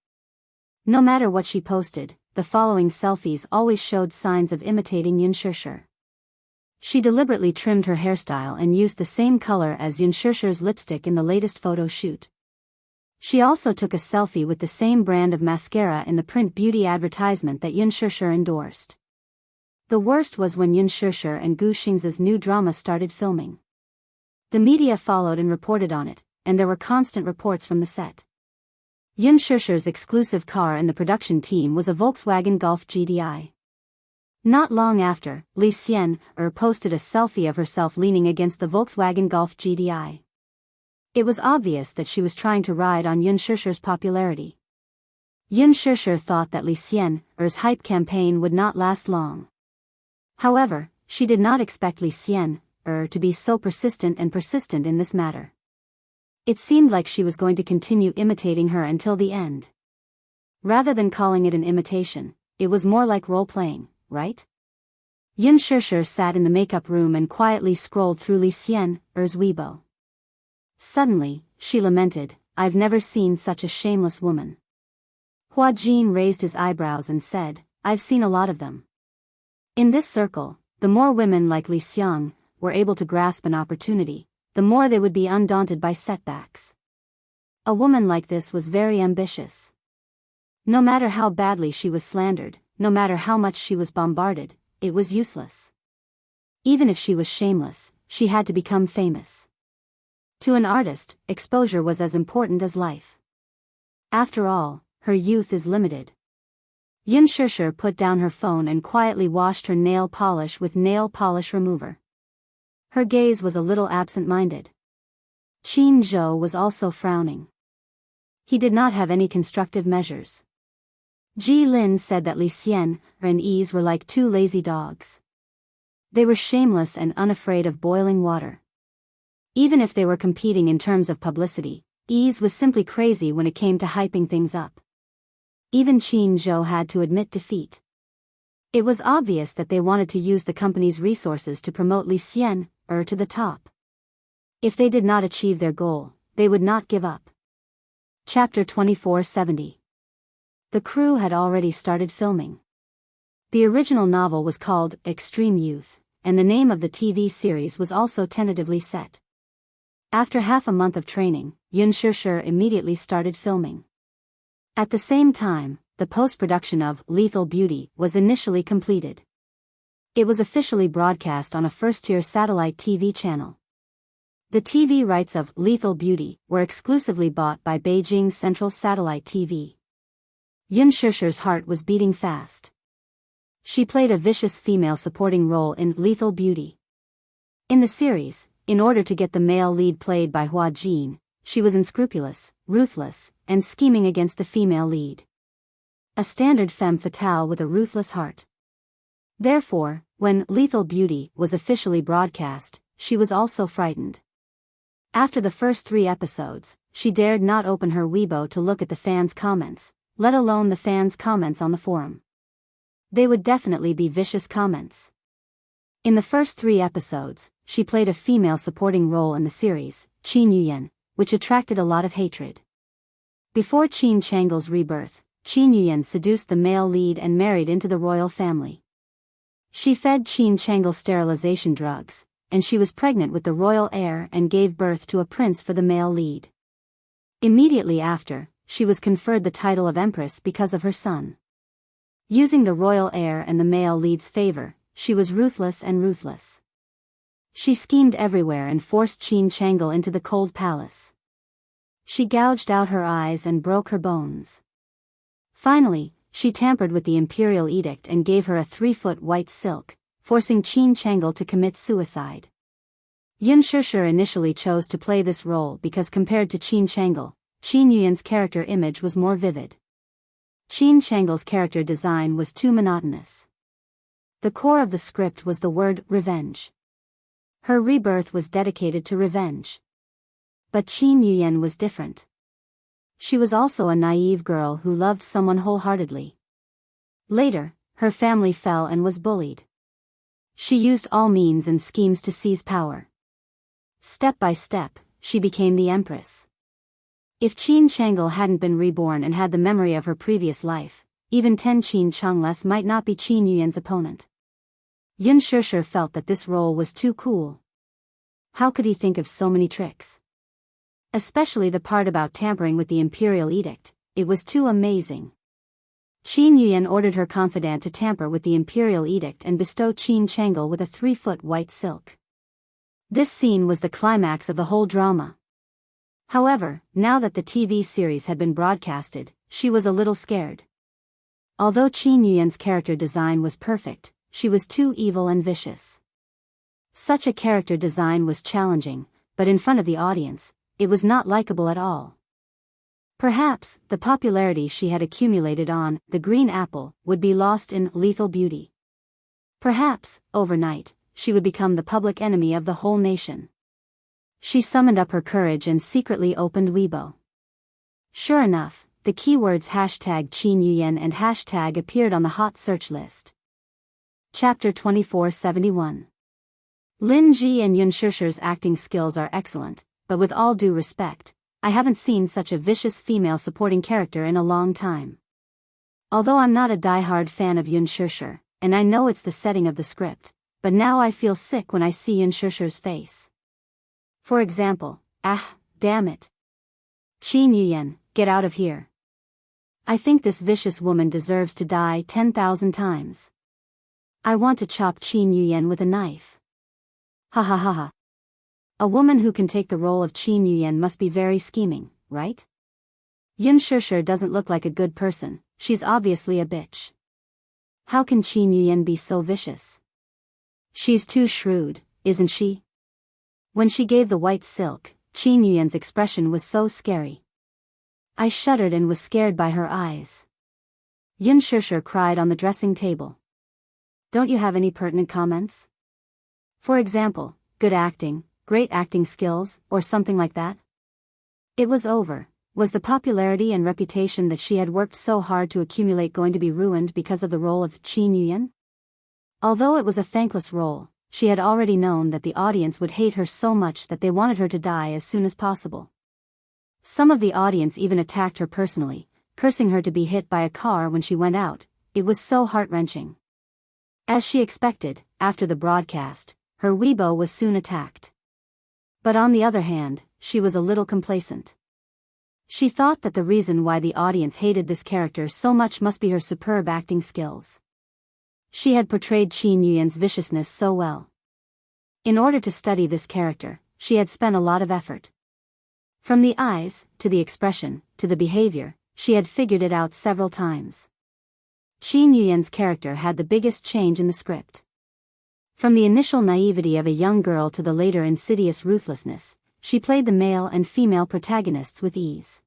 Speaker 1: No matter what she posted, the following selfies always showed signs of imitating Xianxia. She deliberately trimmed her hairstyle and used the same color as Xianxia's lipstick in the latest photo shoot. She also took a selfie with the same brand of mascara in the print beauty advertisement that Xianxia endorsed. The worst was when Xianxia and Gu Xingzi's new drama started filming. The media followed and reported on it, and there were constant reports from the set. Xianxia's exclusive car in the production team was a Volkswagen Golf GDI. Not long after, Li Xian'er posted a selfie of herself leaning against the Volkswagen Golf GDI. It was obvious that she was trying to ride on Xianxia's popularity. Xianxia thought that Li Xian'er's hype campaign would not last long. However, she did not expect Li Xian'er to be so persistent in this matter. It seemed like she was going to continue imitating her until the end. Rather than calling it an imitation, it was more like role-playing, right? Xianxia sat in the makeup room and quietly scrolled through Li Xian'er's Weibo. Suddenly, she lamented, I've never seen such a shameless woman. Hua Jin raised his eyebrows and said, I've seen a lot of them. In this circle, the more women like Li Xiang were able to grasp an opportunity, the more they would be undaunted by setbacks. A woman like this was very ambitious. No matter how badly she was slandered, no matter how much she was bombarded, it was useless. Even if she was shameless, she had to become famous. To an artist, exposure was as important as life. After all, her youth is limited. Xianxia put down her phone and quietly washed her nail polish with nail polish remover. Her gaze was a little absent-minded. Qin Zhou was also frowning. He did not have any constructive measures. Ji Lin said that Li Xian'er and Ease were like two lazy dogs. They were shameless and unafraid of boiling water. Even if they were competing in terms of publicity, Ease was simply crazy when it came to hyping things up. Even Qin Zhou had to admit defeat. It was obvious that they wanted to use the company's resources to promote Li Xian, to the top. If they did not achieve their goal, they would not give up. Chapter 2470. The crew had already started filming. The original novel was called Extreme Youth, and the name of the TV series was also tentatively set. After half a month of training, Yun Shishir immediately started filming. At the same time, the post-production of Lethal Beauty was initially completed. It was officially broadcast on a first-tier satellite TV channel. The TV rights of Lethal Beauty were exclusively bought by Beijing Central Satellite TV. Yun Shishir's heart was beating fast. She played a vicious female supporting role in Lethal Beauty. In the series, in order to get the male lead played by Hua Jin, she was unscrupulous, ruthless, and scheming against the female lead. A standard femme fatale with a ruthless heart. Therefore, when Lethal Beauty was officially broadcast, she was also frightened. After the first 3 episodes, she dared not open her Weibo to look at the fans' comments, let alone the fans' comments on the forum. They would definitely be vicious comments. In the first 3 episodes, she played a female supporting role in the series, Qin Yuyan, which attracted a lot of hatred. Before Qin Changle's rebirth, Qin Yuyan seduced the male lead and married into the royal family. She fed Qin Changle sterilization drugs, and she was pregnant with the royal heir and gave birth to a prince for the male lead. Immediately after, she was conferred the title of empress because of her son. Using the royal heir and the male lead's favor, she was ruthless and ruthless. She schemed everywhere and forced Qin Changle into the cold palace. She gouged out her eyes and broke her bones. Finally, she tampered with the imperial edict and gave her a 3-foot white silk, forcing Qin Changle to commit suicide. Yun Shishir initially chose to play this role because compared to Qin Changle, Qin Yuyan's character image was more vivid. Qin Changle's character design was too monotonous. The core of the script was the word revenge. Her rebirth was dedicated to revenge. But Qin Yuyan was different. She was also a naive girl who loved someone wholeheartedly. Later, her family fell and was bullied. She used all means and schemes to seize power. Step by step, she became the empress. If Qin Changle hadn't been reborn and had the memory of her previous life, even 10 Qin Changles might not be Qin Yuyan's opponent. Yun Shishir felt that this role was too cool. How could he think of so many tricks? Especially the part about tampering with the imperial edict, it was too amazing. Qin Yuyan ordered her confidant to tamper with the imperial edict and bestow Qin Changle with a 3-foot white silk. This scene was the climax of the whole drama. However, now that the TV series had been broadcasted, she was a little scared. Although Qin Yuyan's character design was perfect, she was too evil and vicious. Such a character design was challenging, but in front of the audience, it was not likable at all. Perhaps, the popularity she had accumulated on The Green Apple would be lost in Lethal Beauty. Perhaps, overnight, she would become the public enemy of the whole nation. She summoned up her courage and secretly opened Weibo. Sure enough, the keywords #Qin Yuyan and # appeared on the hot search list. Chapter 2471. Lin Ji and Yun Shishir's acting skills are excellent, but with all due respect, I haven't seen such a vicious female supporting character in a long time. Although I'm not a die-hard fan of Yun Shishir, and I know it's the setting of the script, but now I feel sick when I see Yun Shishir's face. For example, damn it. Qin Yuyan, get out of here. I think this vicious woman deserves to die 10,000 times. I want to chop Qin Yuyan with a knife. Ha ha ha ha. A woman who can take the role of Qin Yuyan must be very scheming, right? Yun Shishir doesn't look like a good person, she's obviously a bitch. How can Qin Yuyan be so vicious? She's too shrewd, isn't she? When she gave the white silk, Qin Yuyan's expression was so scary. I shuddered and was scared by her eyes. Yun Shishir cried on the dressing table. Don't you have any pertinent comments? For example, good acting, great acting skills, or something like that? It was over. Was the popularity and reputation that she had worked so hard to accumulate going to be ruined because of the role of Qin Yuyan? Although it was a thankless role, she had already known that the audience would hate her so much that they wanted her to die as soon as possible. Some of the audience even attacked her personally, cursing her to be hit by a car when she went out. It was so heart-wrenching. As she expected, after the broadcast, her Weibo was soon attacked. But on the other hand, she was a little complacent. She thought that the reason why the audience hated this character so much must be her superb acting skills. She had portrayed Qin Yuyan's viciousness so well. In order to study this character, she had spent a lot of effort. From the eyes, to the expression, to the behavior, she had figured it out several times. Qin Yuyan's character had the biggest change in the script. From the initial naivety of a young girl to the later insidious ruthlessness, she played the male and female protagonists with ease.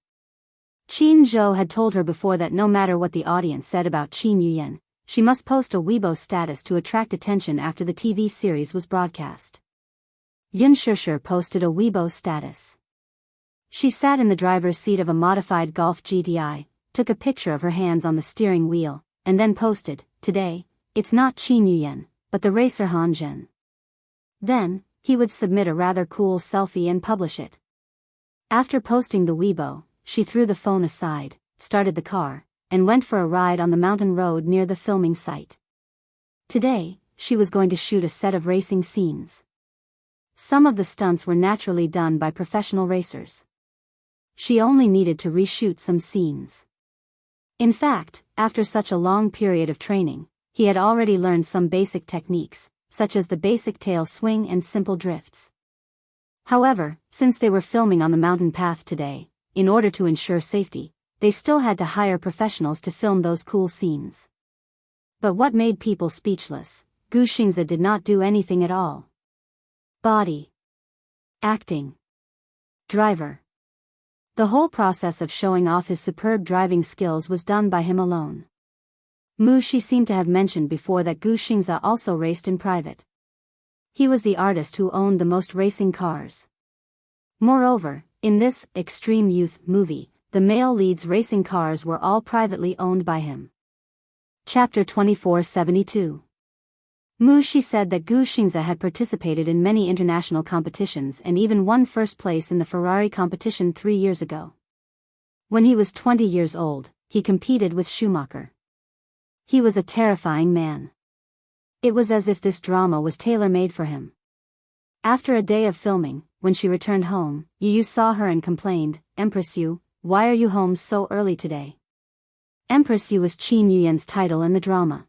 Speaker 1: Qin Zhou had told her before that no matter what the audience said about Qin Yuyan, she must post a Weibo status to attract attention after the TV series was broadcast. Yun Shishir posted a Weibo status. She sat in the driver's seat of a modified Golf GTI, took a picture of her hands on the steering wheel, and then posted, "Today, it's not Qin Yuyan, but the racer Han Zhen." Then, he would submit a rather cool selfie and publish it. After posting the Weibo, she threw the phone aside, started the car, and went for a ride on the mountain road near the filming site. Today, she was going to shoot a set of racing scenes. Some of the stunts were naturally done by professional racers. She only needed to reshoot some scenes. In fact, after such a long period of training, he had already learned some basic techniques, such as the basic tail swing and simple drifts. However, since they were filming on the mountain path today, in order to ensure safety, they still had to hire professionals to film those cool scenes. But what made people speechless, Gu Xingze did not do anything at all. Body. Acting. Driver. The whole process of showing off his superb driving skills was done by him alone. Mu Shi seemed to have mentioned before that Gu Xingze also raced in private. He was the artist who owned the most racing cars. Moreover, in this Extreme Youth movie, the male lead's racing cars were all privately owned by him. Chapter 2472. Mu Shi said that Gu Xingze had participated in many international competitions and even won first place in the Ferrari competition 3 years ago. When he was 20 years old, he competed with Schumacher. He was a terrifying man. It was as if this drama was tailor-made for him. After a day of filming, when she returned home, Yu saw her and complained, "Empress Yu, why are you home so early today?" Empress Yu was Qin Yuyan's title in the drama.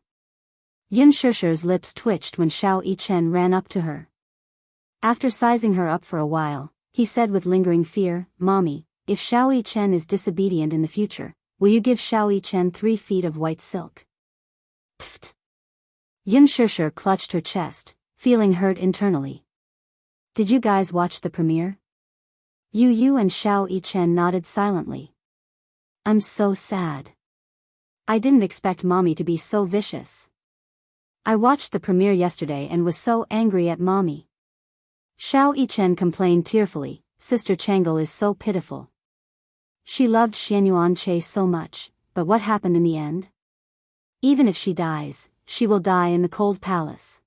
Speaker 1: Yun Shishir's lips twitched when Xiao Yichen ran up to her. After sizing her up for a while, he said with lingering fear, "Mommy, if Xiao Yichen is disobedient in the future, will you give Xiao Yichen 3 feet of white silk?" Pfft. Yun Shishir clutched her chest, feeling hurt internally. "Did you guys watch the premiere?" Yu and Xiao Yichen nodded silently. "I'm so sad. I didn't expect Mommy to be so vicious. I watched the premiere yesterday and was so angry at Mommy." Xiao Yichen complained tearfully, "Sister Changle is so pitiful. She loved Xianyuan Che so much, but what happened in the end? Even if she dies, she will die in the cold palace.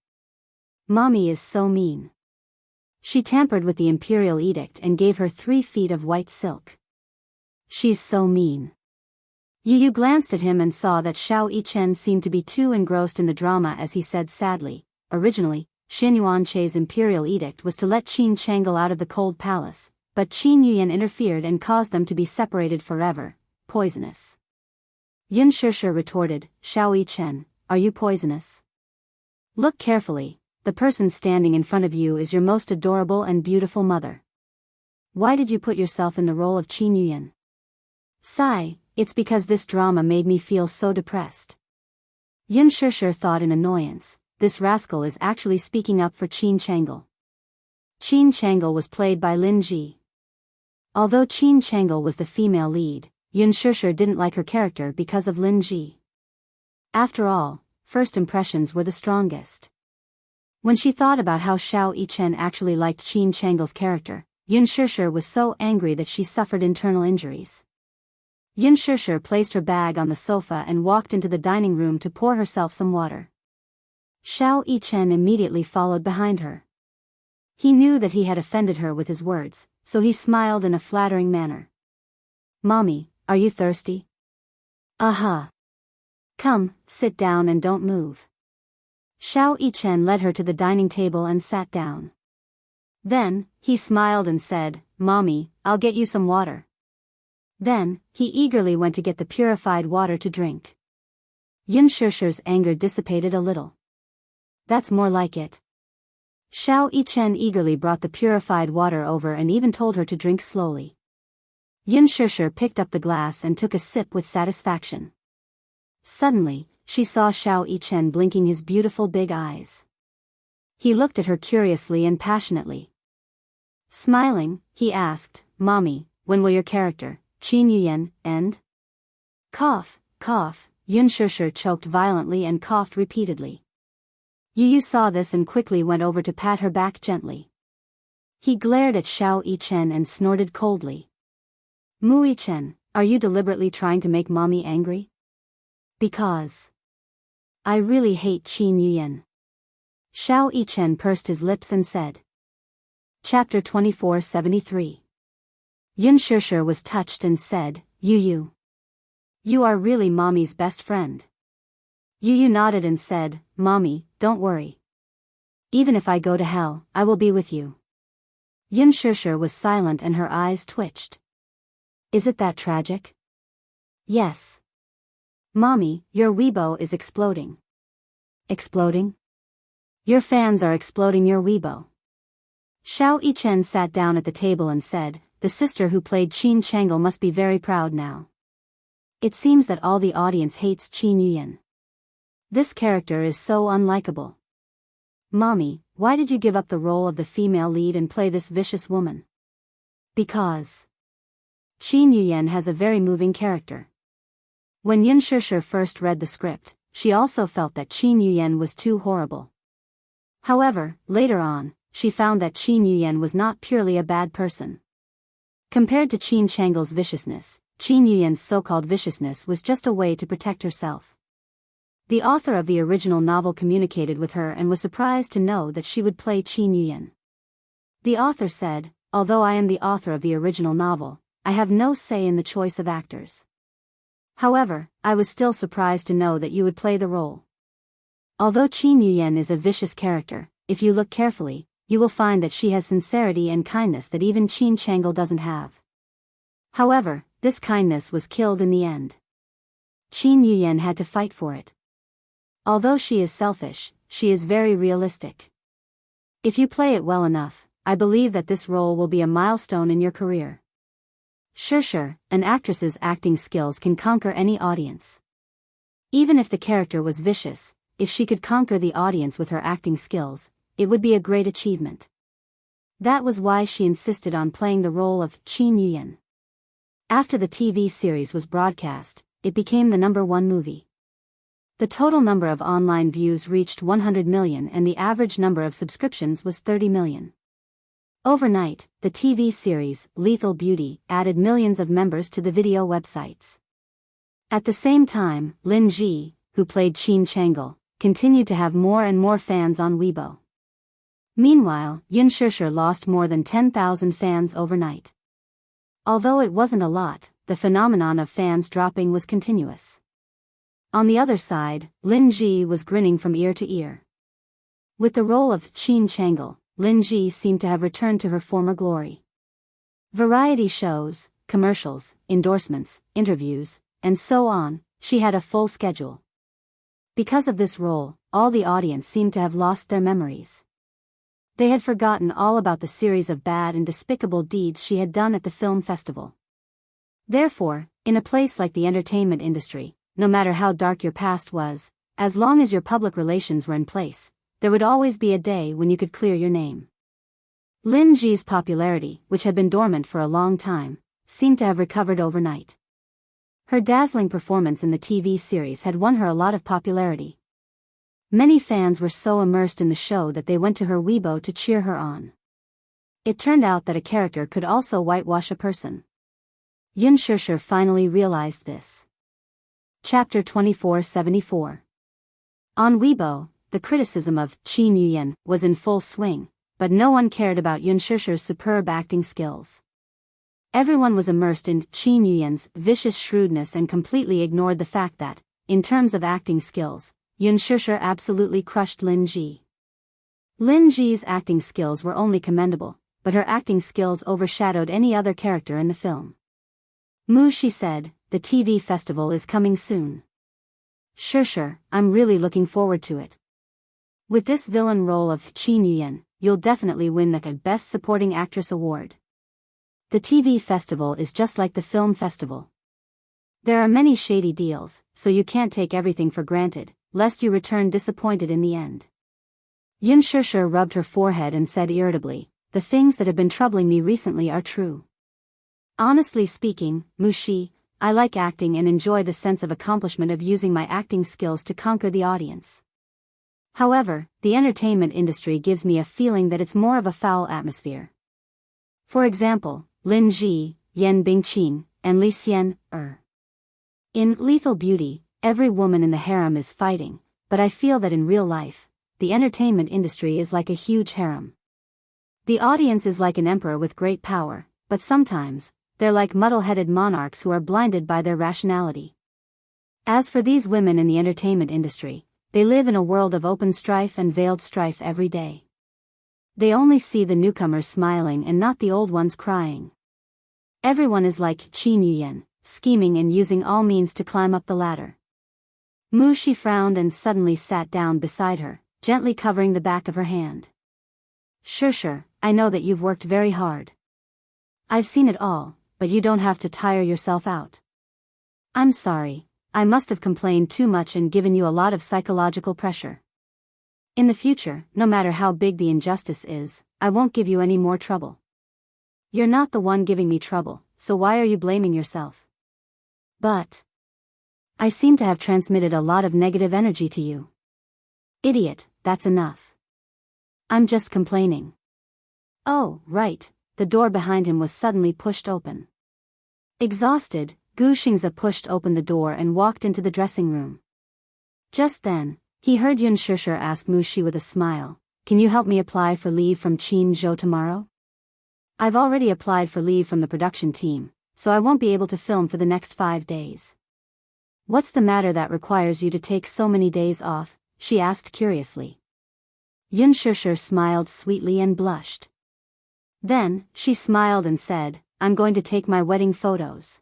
Speaker 1: Mommy is so mean. She tampered with the imperial edict and gave her 3 feet of white silk. She's so mean." Yu glanced at him and saw that Xiao Yichen seemed to be too engrossed in the drama as he said sadly, "Originally, Xianyuan Che's imperial edict was to let Qin Changle out of the cold palace, but Qin Yuyan interfered and caused them to be separated forever. Poisonous." Yun Shishir retorted, "Xiao Yichen, are you poisonous? Look carefully, the person standing in front of you is your most adorable and beautiful mother. Why did you put yourself in the role of Qin Yuyan?" "Sigh, it's because this drama made me feel so depressed." Yun Shishir thought in annoyance, this rascal is actually speaking up for Qin Changle. Qin Changle was played by Lin Ji. Although Qin Changle was the female lead, Yun Shishir didn't like her character because of Lin Ji. After all, first impressions were the strongest. When she thought about how Xiao Yichen actually liked Qin Changle's character, Yun Shishir was so angry that she suffered internal injuries. Yun Shishir placed her bag on the sofa and walked into the dining room to pour herself some water. Xiao Yichen immediately followed behind her. He knew that he had offended her with his words, so he smiled in a flattering manner. "Mommy, are you thirsty?" "Uh-huh. Come, sit down and don't move." Xiao Yichen led her to the dining table and sat down. Then, he smiled and said, "Mommy, I'll get you some water." Then, he eagerly went to get the purified water to drink. Yun Shishir's anger dissipated a little. "That's more like it." Xiao Yichen eagerly brought the purified water over and even told her to drink slowly. Yun Shishir picked up the glass and took a sip with satisfaction. Suddenly, she saw Xiao Yichen blinking his beautiful big eyes. He looked at her curiously and passionately. Smiling, he asked, "Mommy, when will your character, Qin Yuyan, end?" Cough, cough, Yun Shishir choked violently and coughed repeatedly. Yu saw this and quickly went over to pat her back gently. He glared at Xiao Yichen and snorted coldly. "Mu Yichen, are you deliberately trying to make Mommy angry?" "Because I really hate Qin Yuyan." Xiao Yichen pursed his lips and said. Chapter 2473. Yun Shishir was touched and said, "Yu, you are really Mommy's best friend." Yu nodded and said, "Mommy, don't worry. Even if I go to hell, I will be with you." Yun Shishir was silent and her eyes twitched. "Is it that tragic?" "Yes." "Mommy, your Weibo is exploding." "Exploding?" "Your fans are exploding your Weibo." Xiao Yichen sat down at the table and said, "The sister who played Qin Changle must be very proud now. It seems that all the audience hates Qin Yuyan. This character is so unlikable. Mommy, why did you give up the role of the female lead and play this vicious woman?" "Because Qin Yuyan has a very moving character." When Yun Shishir first read the script, she also felt that Qin Yuyan was too horrible. However, later on, she found that Qin Yuyan was not purely a bad person. Compared to Qin Changle's viciousness, Qin Yuyan's so-called viciousness was just a way to protect herself. The author of the original novel communicated with her and was surprised to know that she would play Qin Yuyan. The author said, "Although I am the author of the original novel, I have no say in the choice of actors. However, I was still surprised to know that you would play the role. Although Qin Yuyan is a vicious character, if you look carefully, you will find that she has sincerity and kindness that even Qin Changle doesn't have. However, this kindness was killed in the end. Qin Yuyan had to fight for it. Although she is selfish, she is very realistic. If you play it well enough, I believe that this role will be a milestone in your career." Sure, an actress's acting skills can conquer any audience. Even if the character was vicious, if she could conquer the audience with her acting skills, it would be a great achievement. That was why she insisted on playing the role of Qin Yuyan. After the TV series was broadcast, it became the #1 movie. The total number of online views reached 100 million and the average number of subscriptions was 30 million. Overnight, the TV series, Lethal Beauty, added millions of members to the video websites. At the same time, Lin Ji, who played Qin Changle, continued to have more and more fans on Weibo. Meanwhile, Yun Shishir lost more than 10,000 fans overnight. Although it wasn't a lot, the phenomenon of fans dropping was continuous. On the other side, Lin Ji was grinning from ear to ear. With the role of Qin Changle, Lin Ji seemed to have returned to her former glory. Variety shows, commercials, endorsements, interviews, and so on, she had a full schedule. Because of this role, all the audience seemed to have lost their memories. They had forgotten all about the series of bad and despicable deeds she had done at the film festival. Therefore, in a place like the entertainment industry, no matter how dark your past was, as long as your public relations were in place, there would always be a day when you could clear your name. Lin Ji's popularity, which had been dormant for a long time, seemed to have recovered overnight. Her dazzling performance in the TV series had won her a lot of popularity. Many fans were so immersed in the show that they went to her Weibo to cheer her on. It turned out that a character could also whitewash a person. Yun Shishir finally realized this. Chapter 2474. On Weibo, the criticism of Qin Yuyan was in full swing, but no one cared about Yun Shishir's superb acting skills. Everyone was immersed in Qin Yuyan's vicious shrewdness and completely ignored the fact that, in terms of acting skills, Yun Shishir absolutely crushed Lin Ji. Lin Ji's acting skills were only commendable, but her acting skills overshadowed any other character in the film. Mu Shi said, "The TV festival is coming soon. Shishir, I'm really looking forward to it. With this villain role of Qin Yuyan, you'll definitely win the Best Supporting Actress award. The TV festival is just like the film festival. There are many shady deals, so you can't take everything for granted, lest you return disappointed in the end." Yun Shishir rubbed her forehead and said irritably, "The things that have been troubling me recently are true. Honestly speaking, Mu Shi, I like acting and enjoy the sense of accomplishment of using my acting skills to conquer the audience. However, the entertainment industry gives me a feeling that it's more of a foul atmosphere. For example, Lin Ji, Yan Bingqing, and Li Xian, In Lethal Beauty, every woman in the harem is fighting, but I feel that in real life, the entertainment industry is like a huge harem. The audience is like an emperor with great power, but sometimes, they're like muddle-headed monarchs who are blinded by their rationality. As for these women in the entertainment industry, they live in a world of open strife and veiled strife every day. They only see the newcomers smiling and not the old ones crying. Everyone is like Qin Yuyan, scheming and using all means to climb up the ladder." Mu Shi frowned and suddenly sat down beside her, gently covering the back of her hand. "Shishir, I know that you've worked very hard. I've seen it all, but you don't have to tire yourself out. I'm sorry, I must have complained too much and given you a lot of psychological pressure. In the future, no matter how big the injustice is, I won't give you any more trouble. You're not the one giving me trouble, so why are you blaming yourself? But I seem to have transmitted a lot of negative energy to you. Idiot, that's enough. I'm just complaining." Oh, right, the door behind him was suddenly pushed open. Exhausted, Gu Xingze pushed open the door and walked into the dressing room. Just then, he heard Yun Shishir ask Mu Shi with a smile, "Can you help me apply for leave from Qinzhou tomorrow? I've already applied for leave from the production team, so I won't be able to film for the next 5 days. What's the matter that requires you to take so many days off?" she asked curiously. Yun Shishir smiled sweetly and blushed. Then, she smiled and said, "I'm going to take my wedding photos."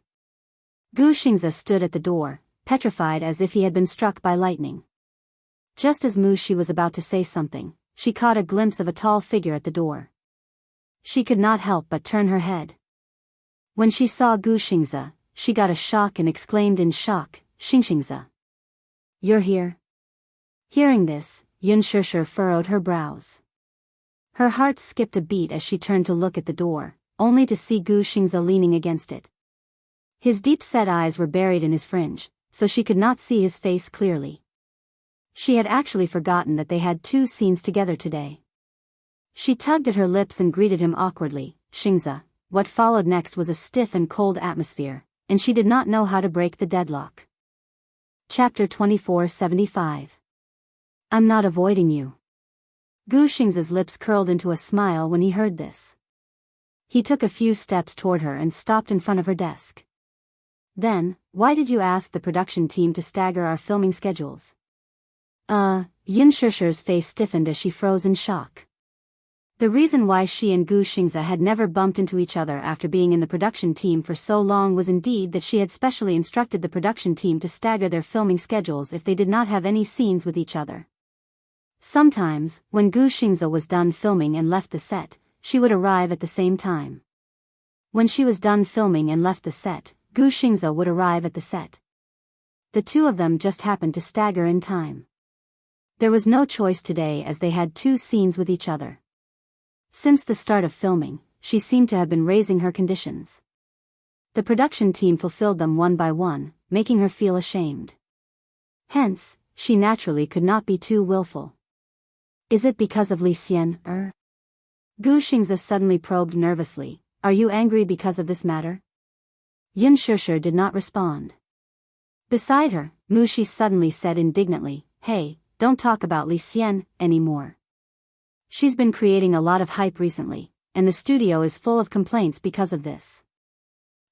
Speaker 1: Gu Xingze stood at the door, petrified as if he had been struck by lightning. Just as Mu Shi was about to say something, she caught a glimpse of a tall figure at the door. She could not help but turn her head. When she saw Gu Xingze, she got a shock and exclaimed in shock, "Xingxingze, you're here?" Hearing this, Yun Shishir furrowed her brows. Her heart skipped a beat as she turned to look at the door, only to see Gu Xingze leaning against it. His deep-set eyes were buried in his fringe, so she could not see his face clearly. She had actually forgotten that they had 2 scenes together today. She tugged at her lips and greeted him awkwardly, "Xingze." What followed next was a stiff and cold atmosphere, and she did not know how to break the deadlock. Chapter 2475. I'm not avoiding you. Gu Xingze's lips curled into a smile when he heard this. He took a few steps toward her and stopped in front of her desk. "Then, why did you ask the production team to stagger our filming schedules?" Yun Shishir's face stiffened as she froze in shock. The reason why she and Gu Xingze had never bumped into each other after being in the production team for so long was indeed that she had specially instructed the production team to stagger their filming schedules if they did not have any scenes with each other. Sometimes, when Gu Xingze was done filming and left the set, she would arrive at the same time. When she was done filming and left the set, Gu Xingze would arrive at the set. The 2 of them just happened to stagger in time. There was no choice today as they had 2 scenes with each other. Since the start of filming, she seemed to have been raising her conditions. The production team fulfilled them one by one, making her feel ashamed. Hence, she naturally could not be too willful. Is it because of Li Xian, Gu Xingzi suddenly probed nervously. Are you angry because of this matter? Yin Shishir did not respond. Beside her, Mu Shi suddenly said indignantly, Hey, don't talk about Li Xian anymore. She's been creating a lot of hype recently, and the studio is full of complaints because of this.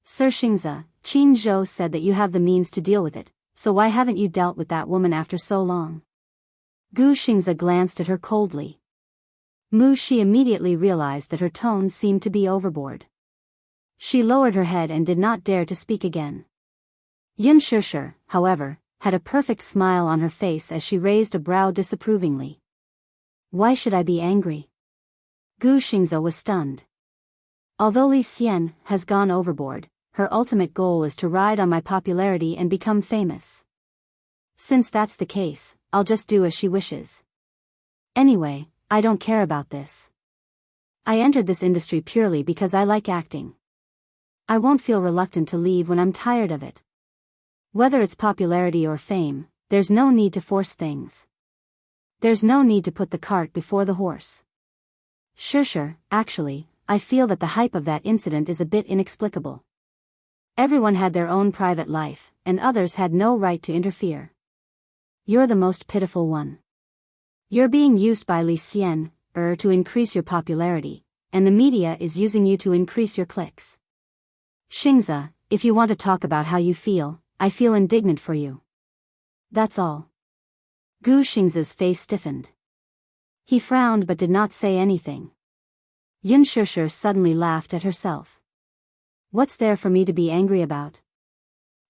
Speaker 1: Sir Xingzi, Qin Zhou said that you have the means to deal with it, so why haven't you dealt with that woman after so long? Gu Xingzi glanced at her coldly. Mu Shi immediately realized that her tone seemed to be overboard. She lowered her head and did not dare to speak again. Yin Shishir, however, had a perfect smile on her face as she raised a brow disapprovingly. Why should I be angry? Gu Xingzi was stunned. Although Li Xian has gone overboard, her ultimate goal is to ride on my popularity and become famous. Since that's the case, I'll just do as she wishes. Anyway, I don't care about this. I entered this industry purely because I like acting. I won't feel reluctant to leave when I'm tired of it. Whether it's popularity or fame, there's no need to force things. There's no need to put the cart before the horse. Sure, actually, I feel that the hype of that incident is a bit inexplicable. Everyone had their own private life, and others had no right to interfere. You're the most pitiful one. You're being used by Li Xian, to increase your popularity, and the media is using you to increase your clicks. Xingzi, if you want to talk about how you feel, I feel indignant for you. That's all. Gu Xingzi's face stiffened. He frowned but did not say anything. Yin Shishir suddenly laughed at herself. What's there for me to be angry about?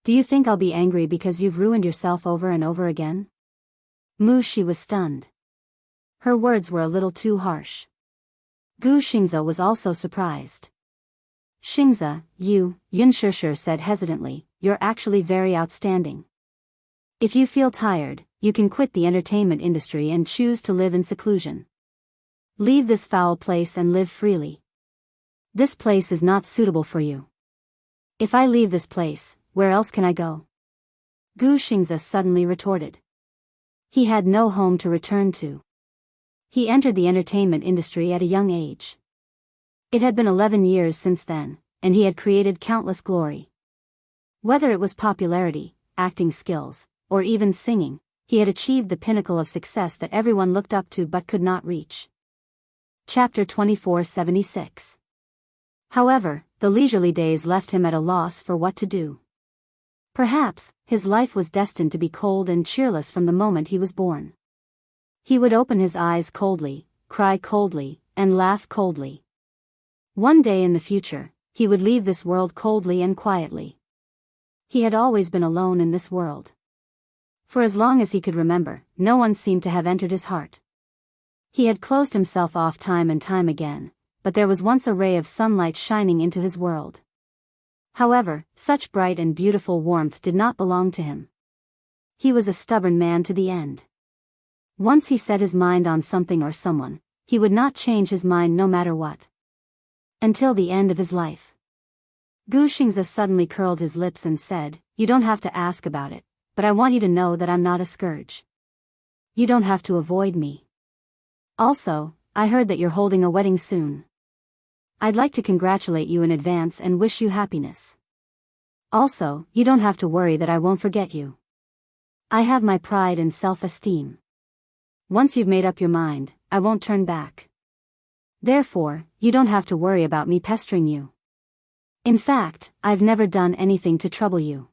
Speaker 1: Do you think I'll be angry because you've ruined yourself over and over again? Mu Shi was stunned. Her words were a little too harsh. Gu Xingzi was also surprised. Xingzi, you, Yin Shishir said hesitantly, you're actually very outstanding. If you feel tired, you can quit the entertainment industry and choose to live in seclusion. Leave this foul place and live freely. This place is not suitable for you. If I leave this place, where else can I go? Gu Xingzi suddenly retorted. He had no home to return to. He entered the entertainment industry at a young age. It had been 11 years since then, and he had created countless glory. Whether it was popularity, acting skills, or even singing, he had achieved the pinnacle of success that everyone looked up to but could not reach. Chapter 2476. However, the leisurely days left him at a loss for what to do. Perhaps, his life was destined to be cold and cheerless from the moment he was born. He would open his eyes coldly, cry coldly, and laugh coldly. One day in the future, he would leave this world coldly and quietly. He had always been alone in this world. For as long as he could remember, no one seemed to have entered his heart. He had closed himself off time and time again, but there was once a ray of sunlight shining into his world. However, such bright and beautiful warmth did not belong to him. He was a stubborn man to the end. Once he set his mind on something or someone, he would not change his mind no matter what. Until the end of his life. Gu Xingzi suddenly curled his lips and said, You don't have to ask about it, but I want you to know that I'm not a scourge. You don't have to avoid me. Also, I heard that you're holding a wedding soon. I'd like to congratulate you in advance and wish you happiness. Also, you don't have to worry that I won't forget you. I have my pride and self-esteem. Once you've made up your mind, I won't turn back. Therefore, you don't have to worry about me pestering you. In fact, I've never done anything to trouble you.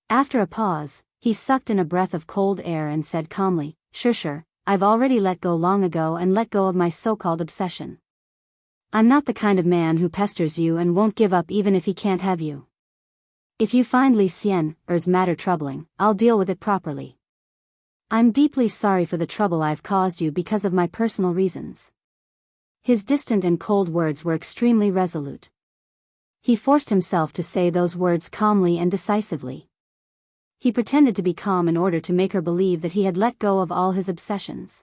Speaker 1: After a pause, he sucked in a breath of cold air and said calmly, Sure, I've already let go long ago and let go of my so-called obsession. I'm not the kind of man who pesters you and won't give up even if he can't have you. If you find Li Xian's matter troubling, I'll deal with it properly. I'm deeply sorry for the trouble I've caused you because of my personal reasons. His distant and cold words were extremely resolute. He forced himself to say those words calmly and decisively. He pretended to be calm in order to make her believe that he had let go of all his obsessions.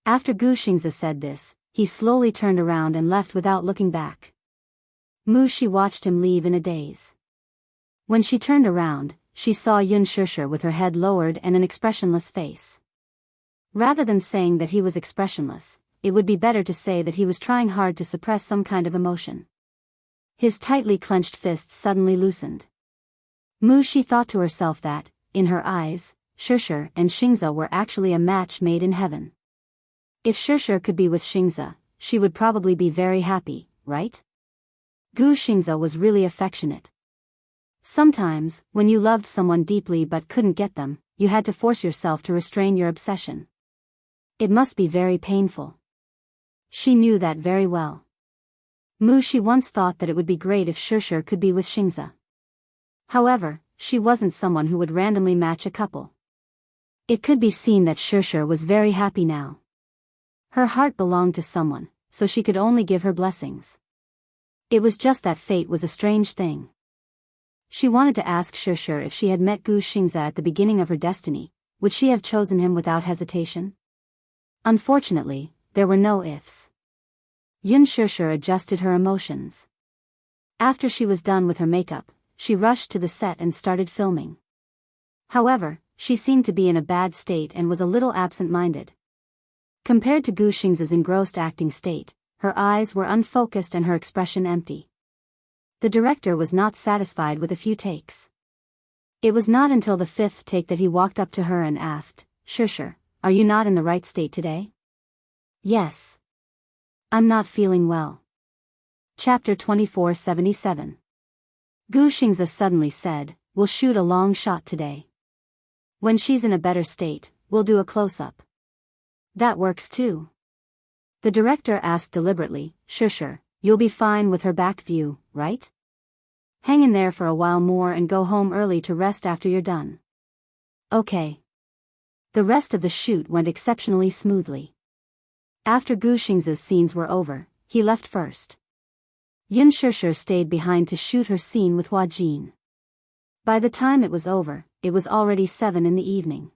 Speaker 1: After Gu Xingzi said this, he slowly turned around and left without looking back. Mu Shi watched him leave in a daze. When she turned around, she saw Yun Shishir with her head lowered and an expressionless face. Rather than saying that he was expressionless, it would be better to say that he was trying hard to suppress some kind of emotion. His tightly clenched fists suddenly loosened. She thought to herself that, in her eyes, Shishir and Xianxia were actually a match made in heaven. If Shishir could be with Xianxia, she would probably be very happy, right? Xianxia was really affectionate. Sometimes, when you loved someone deeply but couldn't get them, you had to force yourself to restrain your obsession. It must be very painful. She knew that very well. She once thought that it would be great if Shishir could be with Xianxia. However, she wasn't someone who would randomly match a couple. It could be seen that Shishir was very happy now. Her heart belonged to someone, so she could only give her blessings. It was just that fate was a strange thing. She wanted to ask Shishir if she had met Xianxia at the beginning of her destiny, would she have chosen him without hesitation? Unfortunately, there were no ifs. Yun Shishir adjusted her emotions. After she was done with her makeup, she rushed to the set and started filming. However, she seemed to be in a bad state and was a little absent-minded. Compared to Xianxia's engrossed acting state, her eyes were unfocused and her expression empty. The director was not satisfied with a few takes. It was not until the 5th take that he walked up to her and asked, "Shishir, are you not in the right state today?" "Yes. I'm not feeling well." Chapter 2477. Xianxia suddenly said, "We'll shoot a long shot today. When she's in a better state, we'll do a close-up." "That works too." The director asked deliberately, "Shishir, you'll be fine with her back view, right? Hang in there for a while more and go home early to rest after you're done." "Okay." The rest of the shoot went exceptionally smoothly. After Xianxia's scenes were over, he left first. Yun Shishir stayed behind to shoot her scene with Huajin. By the time it was over, it was already 7 in the evening.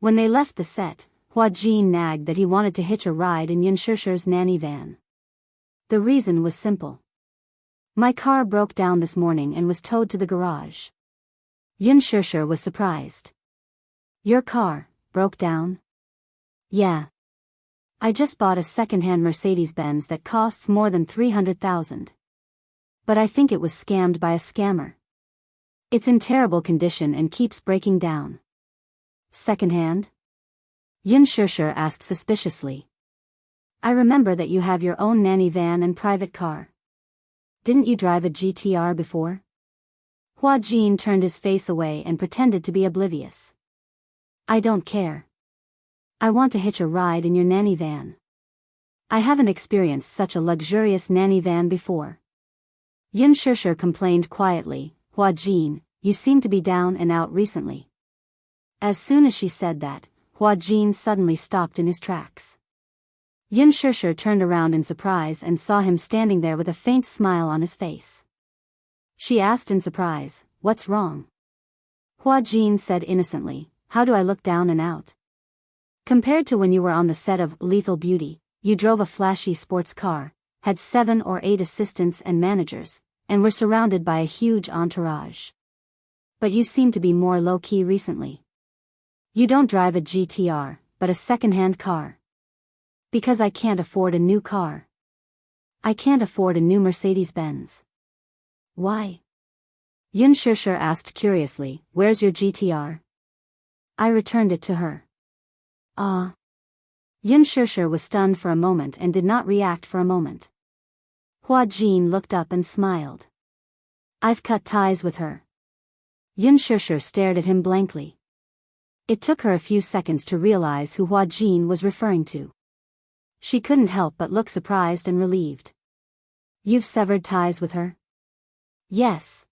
Speaker 1: When they left the set, Huajin nagged that he wanted to hitch a ride in Yun Shishir's nanny van. The reason was simple. "My car broke down this morning and was towed to the garage." Yun Shishir was surprised. "Your car broke down?" "Yeah. I just bought a second-hand Mercedes-Benz that costs more than 300,000. But I think it was scammed by a scammer. It's in terrible condition and keeps breaking down." "Second-hand?" Yun Shishir asked suspiciously. "I remember that you have your own nanny van and private car. Didn't you drive a GTR before?" Huajin turned his face away and pretended to be oblivious. "I don't care. I want to hitch a ride in your nanny van. I haven't experienced such a luxurious nanny van before." Yun Shishir complained quietly, "Huajin, you seem to be down and out recently." As soon as she said that, Huajin suddenly stopped in his tracks. Yun Shishir turned around in surprise and saw him standing there with a faint smile on his face. She asked in surprise, "What's wrong?" Huajin said innocently, "How do I look down and out? Compared to when you were on the set of Lethal Beauty, you drove a flashy sports car, had 7 or 8 assistants and managers, and were surrounded by a huge entourage. But you seem to be more low-key recently. You don't drive a GTR, but a second-hand car." "Because I can't afford a new car. I can't afford a new Mercedes-Benz." "Why?" Yun Shishir asked curiously, "Where's your GTR?" "I returned it to her." "Ah." Yun Shishir was stunned for a moment and did not react for a moment. Huajin looked up and smiled. "I've cut ties with her." Yun Shishir stared at him blankly. It took her a few seconds to realize who Huajin was referring to. She couldn't help but look surprised and relieved. "You've severed ties with her?" "Yes."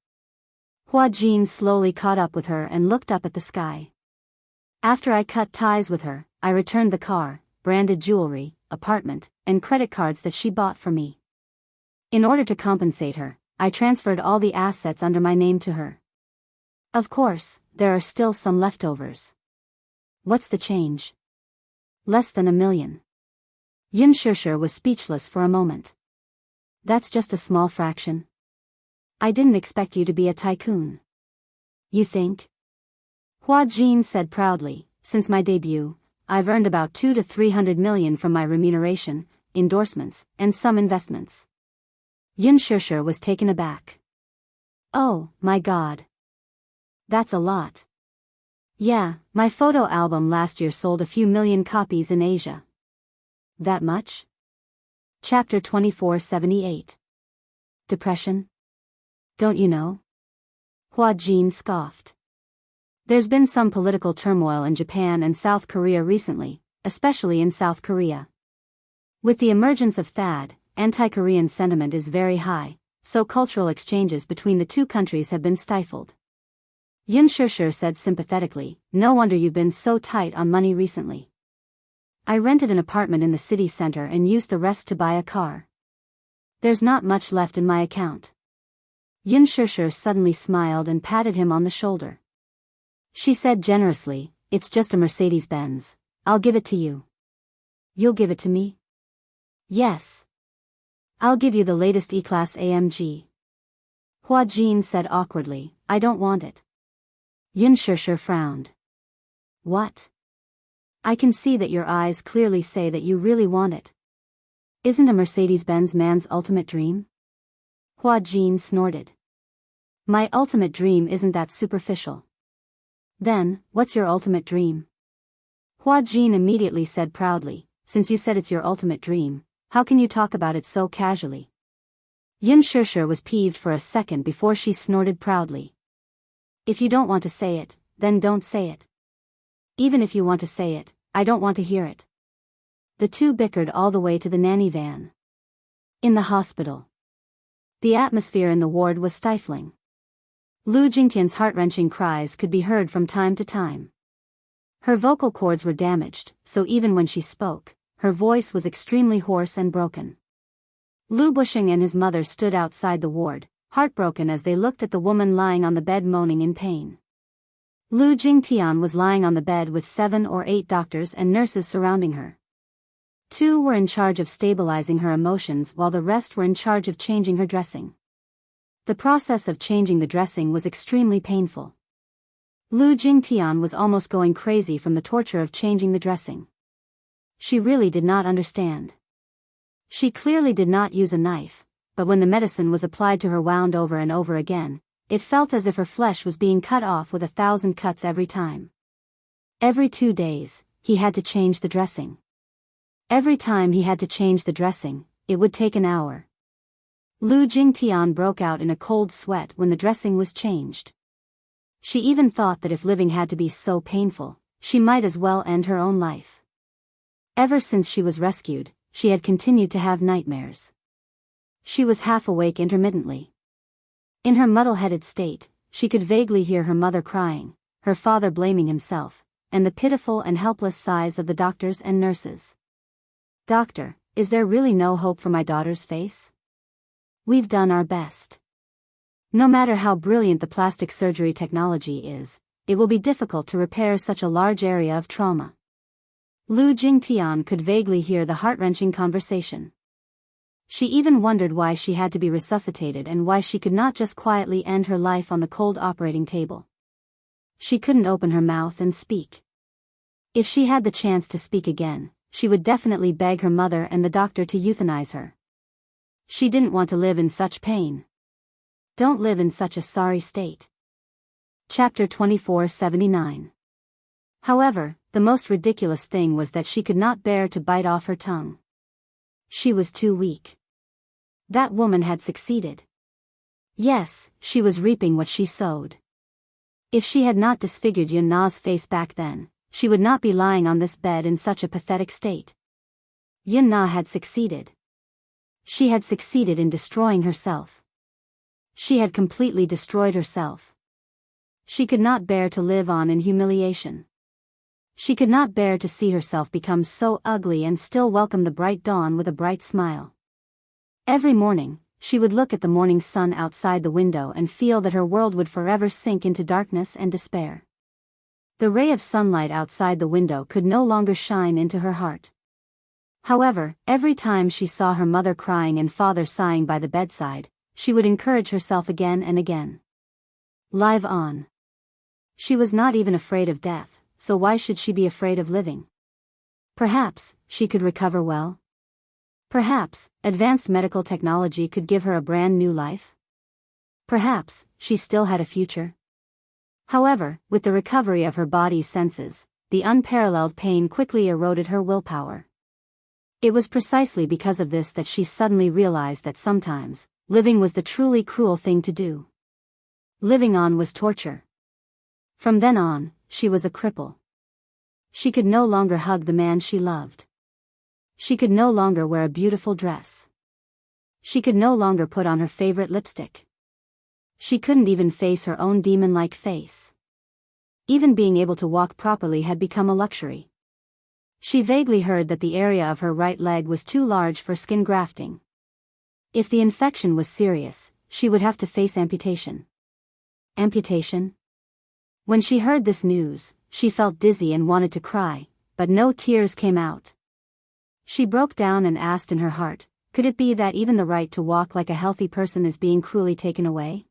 Speaker 1: Huajin slowly caught up with her and looked up at the sky. "After I cut ties with her, I returned the car, branded jewelry, apartment, and credit cards that she bought for me. In order to compensate her, I transferred all the assets under my name to her. Of course, there are still some leftovers." "What's the change?" "Less than $1 million." Yun Shishir was speechless for a moment. "That's just a small fraction. I didn't expect you to be a tycoon." You think? Hua Jin said proudly, since my debut, I've earned about 200 to 300 million from my remuneration, endorsements, and some investments. Yin Shishir was taken aback. Oh, my God. That's a lot. Yeah, my photo album last year sold a few million copies in Asia. That much? Chapter 2478. Depression? Don't you know? Hua Jin scoffed. There's been some political turmoil in Japan and South Korea recently, especially in South Korea. With the emergence of THAAD, anti-Korean sentiment is very high, so cultural exchanges between the two countries have been stifled. Yin Shishir said sympathetically, no wonder you've been so tight on money recently. I rented an apartment in the city center and used the rest to buy a car. There's not much left in my account. Yin Shishir suddenly smiled and patted him on the shoulder. She said generously, it's just a Mercedes-Benz. I'll give it to you. You'll give it to me? Yes. I'll give you the latest E-Class AMG. Hua Jin said awkwardly, I don't want it. Yin Shishir frowned. What? I can see that your eyes clearly say that you really want it. Isn't a Mercedes-Benz man's ultimate dream? Hua Jin snorted. My ultimate dream isn't that superficial. Then, what's your ultimate dream? Hua Jin immediately said proudly, since you said it's your ultimate dream, how can you talk about it so casually? Yin Shishir was peeved for a second before she snorted proudly. If you don't want to say it, then don't say it. Even if you want to say it, I don't want to hear it. The two bickered all the way to the nanny van. In the hospital. The atmosphere in the ward was stifling. Lu Jingtian's heart-wrenching cries could be heard from time to time. Her vocal cords were damaged, so even when she spoke, her voice was extremely hoarse and broken. Lu Bushing and his mother stood outside the ward, heartbroken as they looked at the woman lying on the bed moaning in pain. Lu Jingtian was lying on the bed with 7 or 8 doctors and nurses surrounding her. 2 were in charge of stabilizing her emotions while the rest were in charge of changing her dressing. The process of changing the dressing was extremely painful. Lu Jingtian was almost going crazy from the torture of changing the dressing. She really did not understand. She clearly did not use a knife, but when the medicine was applied to her wound over and over again, it felt as if her flesh was being cut off with 1,000 cuts every time. Every 2 days, he had to change the dressing. Every time he had to change the dressing, it would take an hour. Lu Jingtian broke out in a cold sweat when the dressing was changed. She even thought that if living had to be so painful, she might as well end her own life. Ever since she was rescued, she had continued to have nightmares. She was half awake intermittently. In her muddle-headed state, she could vaguely hear her mother crying, her father blaming himself, and the pitiful and helpless sighs of the doctors and nurses. Doctor, is there really no hope for my daughter's face? We've done our best. No matter how brilliant the plastic surgery technology is, it will be difficult to repair such a large area of trauma. Lu Jingtian could vaguely hear the heart-wrenching conversation. She even wondered why she had to be resuscitated and why she could not just quietly end her life on the cold operating table. She couldn't open her mouth and speak. If she had the chance to speak again, she would definitely beg her mother and the doctor to euthanize her. She didn't want to live in such pain. Don't live in such a sorry state. Chapter 2479. However, the most ridiculous thing was that she could not bear to bite off her tongue. She was too weak. That woman had succeeded. Yes, she was reaping what she sowed. If she had not disfigured Yun Na's face back then, she would not be lying on this bed in such a pathetic state. Yun Na had succeeded. She had succeeded in destroying herself. She had completely destroyed herself. She could not bear to live on in humiliation. She could not bear to see herself become so ugly and still welcome the bright dawn with a bright smile. Every morning, she would look at the morning sun outside the window and feel that her world would forever sink into darkness and despair. The ray of sunlight outside the window could no longer shine into her heart. However, every time she saw her mother crying and father sighing by the bedside, she would encourage herself again and again. Live on. She was not even afraid of death, so why should she be afraid of living? Perhaps she could recover well. Perhaps advanced medical technology could give her a brand new life. Perhaps she still had a future. However, with the recovery of her body's senses, the unparalleled pain quickly eroded her willpower. It was precisely because of this that she suddenly realized that sometimes, living was the truly cruel thing to do. Living on was torture. From then on, she was a cripple. She could no longer hug the man she loved. She could no longer wear a beautiful dress. She could no longer put on her favorite lipstick. She couldn't even face her own demon-like face. Even being able to walk properly had become a luxury. She vaguely heard that the area of her right leg was too large for skin grafting. If the infection was serious, she would have to face amputation. Amputation? When she heard this news, she felt dizzy and wanted to cry, but no tears came out. She broke down and asked in her heart, could it be that even the right to walk like a healthy person is being cruelly taken away?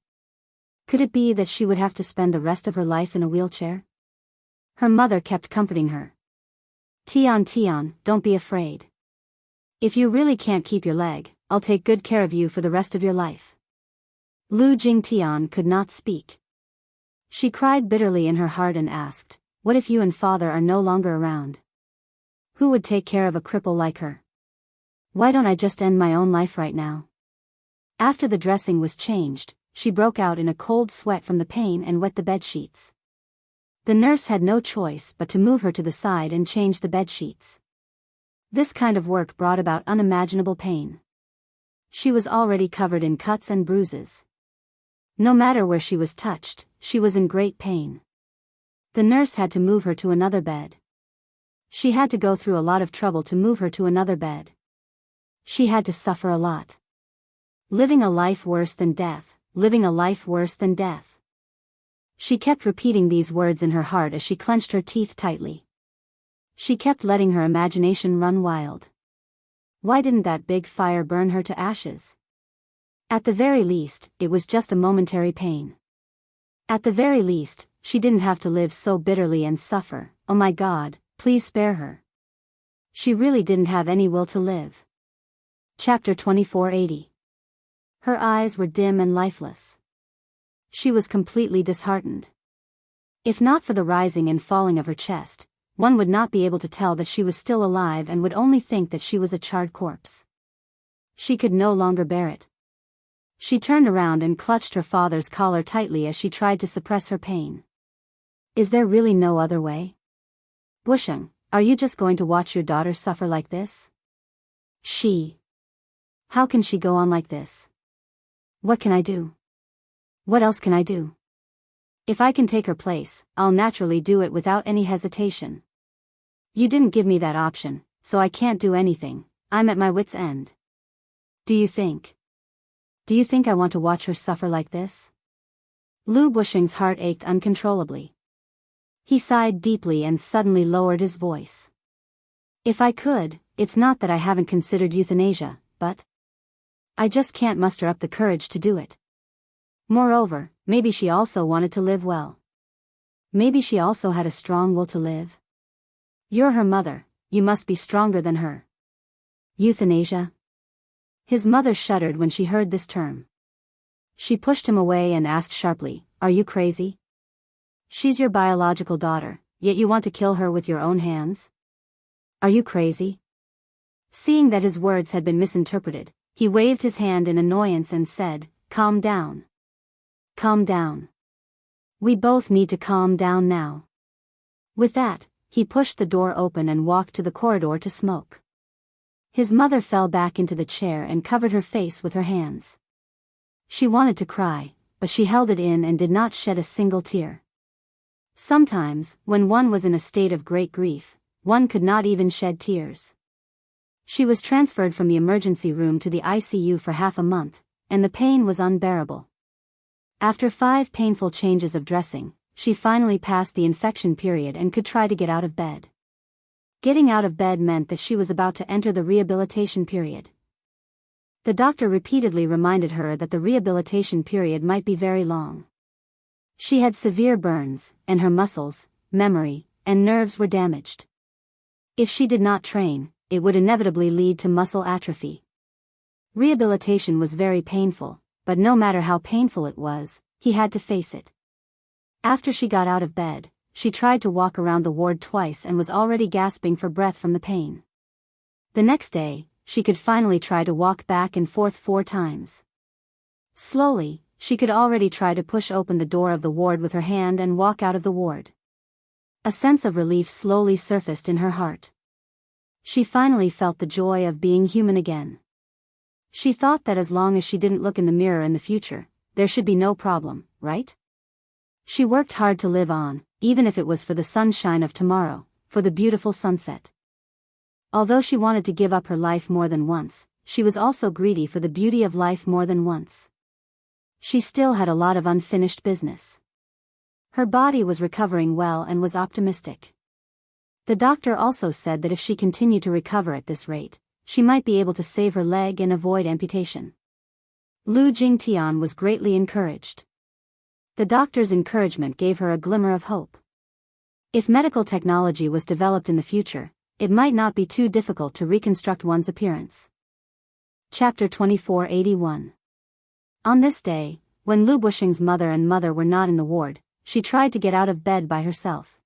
Speaker 1: Could it be that she would have to spend the rest of her life in a wheelchair? Her mother kept comforting her. Tian, don't be afraid. If you really can't keep your leg, I'll take good care of you for the rest of your life. Lu Jingtian could not speak. She cried bitterly in her heart and asked, what if you and father are no longer around? Who would take care of a cripple like her? Why don't I just end my own life right now? After the dressing was changed, she broke out in a cold sweat from the pain and wet the bed sheets. The nurse had no choice but to move her to the side and change the bed sheets. This kind of work brought about unimaginable pain. She was already covered in cuts and bruises. No matter where she was touched, she was in great pain. The nurse had to move her to another bed. She had to go through a lot of trouble to move her to another bed. She had to suffer a lot. Living a life worse than death, living a life worse than death. She kept repeating these words in her heart as she clenched her teeth tightly. She kept letting her imagination run wild. Why didn't that big fire burn her to ashes? At the very least, it was just a momentary pain. At the very least, she didn't have to live so bitterly and suffer. Oh my God, please spare her. She really didn't have any will to live. Chapter 2480. Her eyes were dim and lifeless. She was completely disheartened. If not for the rising and falling of her chest, one would not be able to tell that she was still alive and would only think that she was a charred corpse. She could no longer bear it. She turned around and clutched her father's collar tightly as she tried to suppress her pain. Is there really no other way? Wuxiang, are you just going to watch your daughter suffer like this? How can she go on like this? What can I do? What else can I do? If I can take her place, I'll naturally do it without any hesitation. You didn't give me that option, so I can't do anything. I'm at my wit's end. Do you think I want to watch her suffer like this? Lu Bushing's heart ached uncontrollably. He sighed deeply and suddenly lowered his voice. If I could, it's not that I haven't considered euthanasia, but I just can't muster up the courage to do it. Moreover, maybe she also wanted to live well. Maybe she also had a strong will to live. You're her mother, you must be stronger than her. Euthanasia? His mother shuddered when she heard this term. She pushed him away and asked sharply, are you crazy? She's your biological daughter, yet you want to kill her with your own hands? Are you crazy? Seeing that his words had been misinterpreted, he waved his hand in annoyance and said, calm down. Calm down. We both need to calm down now. With that, he pushed the door open and walked to the corridor to smoke. His mother fell back into the chair and covered her face with her hands. She wanted to cry, but she held it in and did not shed a single tear. Sometimes, when one was in a state of great grief, one could not even shed tears. She was transferred from the emergency room to the ICU for half a month, and the pain was unbearable. After 5 painful changes of dressing, she finally passed the infection period and could try to get out of bed. Getting out of bed meant that she was about to enter the rehabilitation period. The doctor repeatedly reminded her that the rehabilitation period might be very long. She had severe burns, and her muscles, memory, and nerves were damaged. If she did not train, it would inevitably lead to muscle atrophy. Rehabilitation was very painful, but no matter how painful it was, he had to face it. After she got out of bed, she tried to walk around the ward twice and was already gasping for breath from the pain. The next day, she could finally try to walk back and forth 4 times. Slowly, she could already try to push open the door of the ward with her hand and walk out of the ward. A sense of relief slowly surfaced in her heart. She finally felt the joy of being human again. She thought that as long as she didn't look in the mirror in the future, there should be no problem, right? She worked hard to live on, even if it was for the sunshine of tomorrow, for the beautiful sunset. Although she wanted to give up her life more than once, she was also greedy for the beauty of life more than once. She still had a lot of unfinished business. Her body was recovering well and was optimistic. The doctor also said that if she continued to recover at this rate, she might be able to save her leg and avoid amputation. Lu Jingtian was greatly encouraged. The doctor's encouragement gave her a glimmer of hope. If medical technology was developed in the future, it might not be too difficult to reconstruct one's appearance. Chapter 2481. On this day, when Lu Bushing's mother were not in the ward, she tried to get out of bed by herself.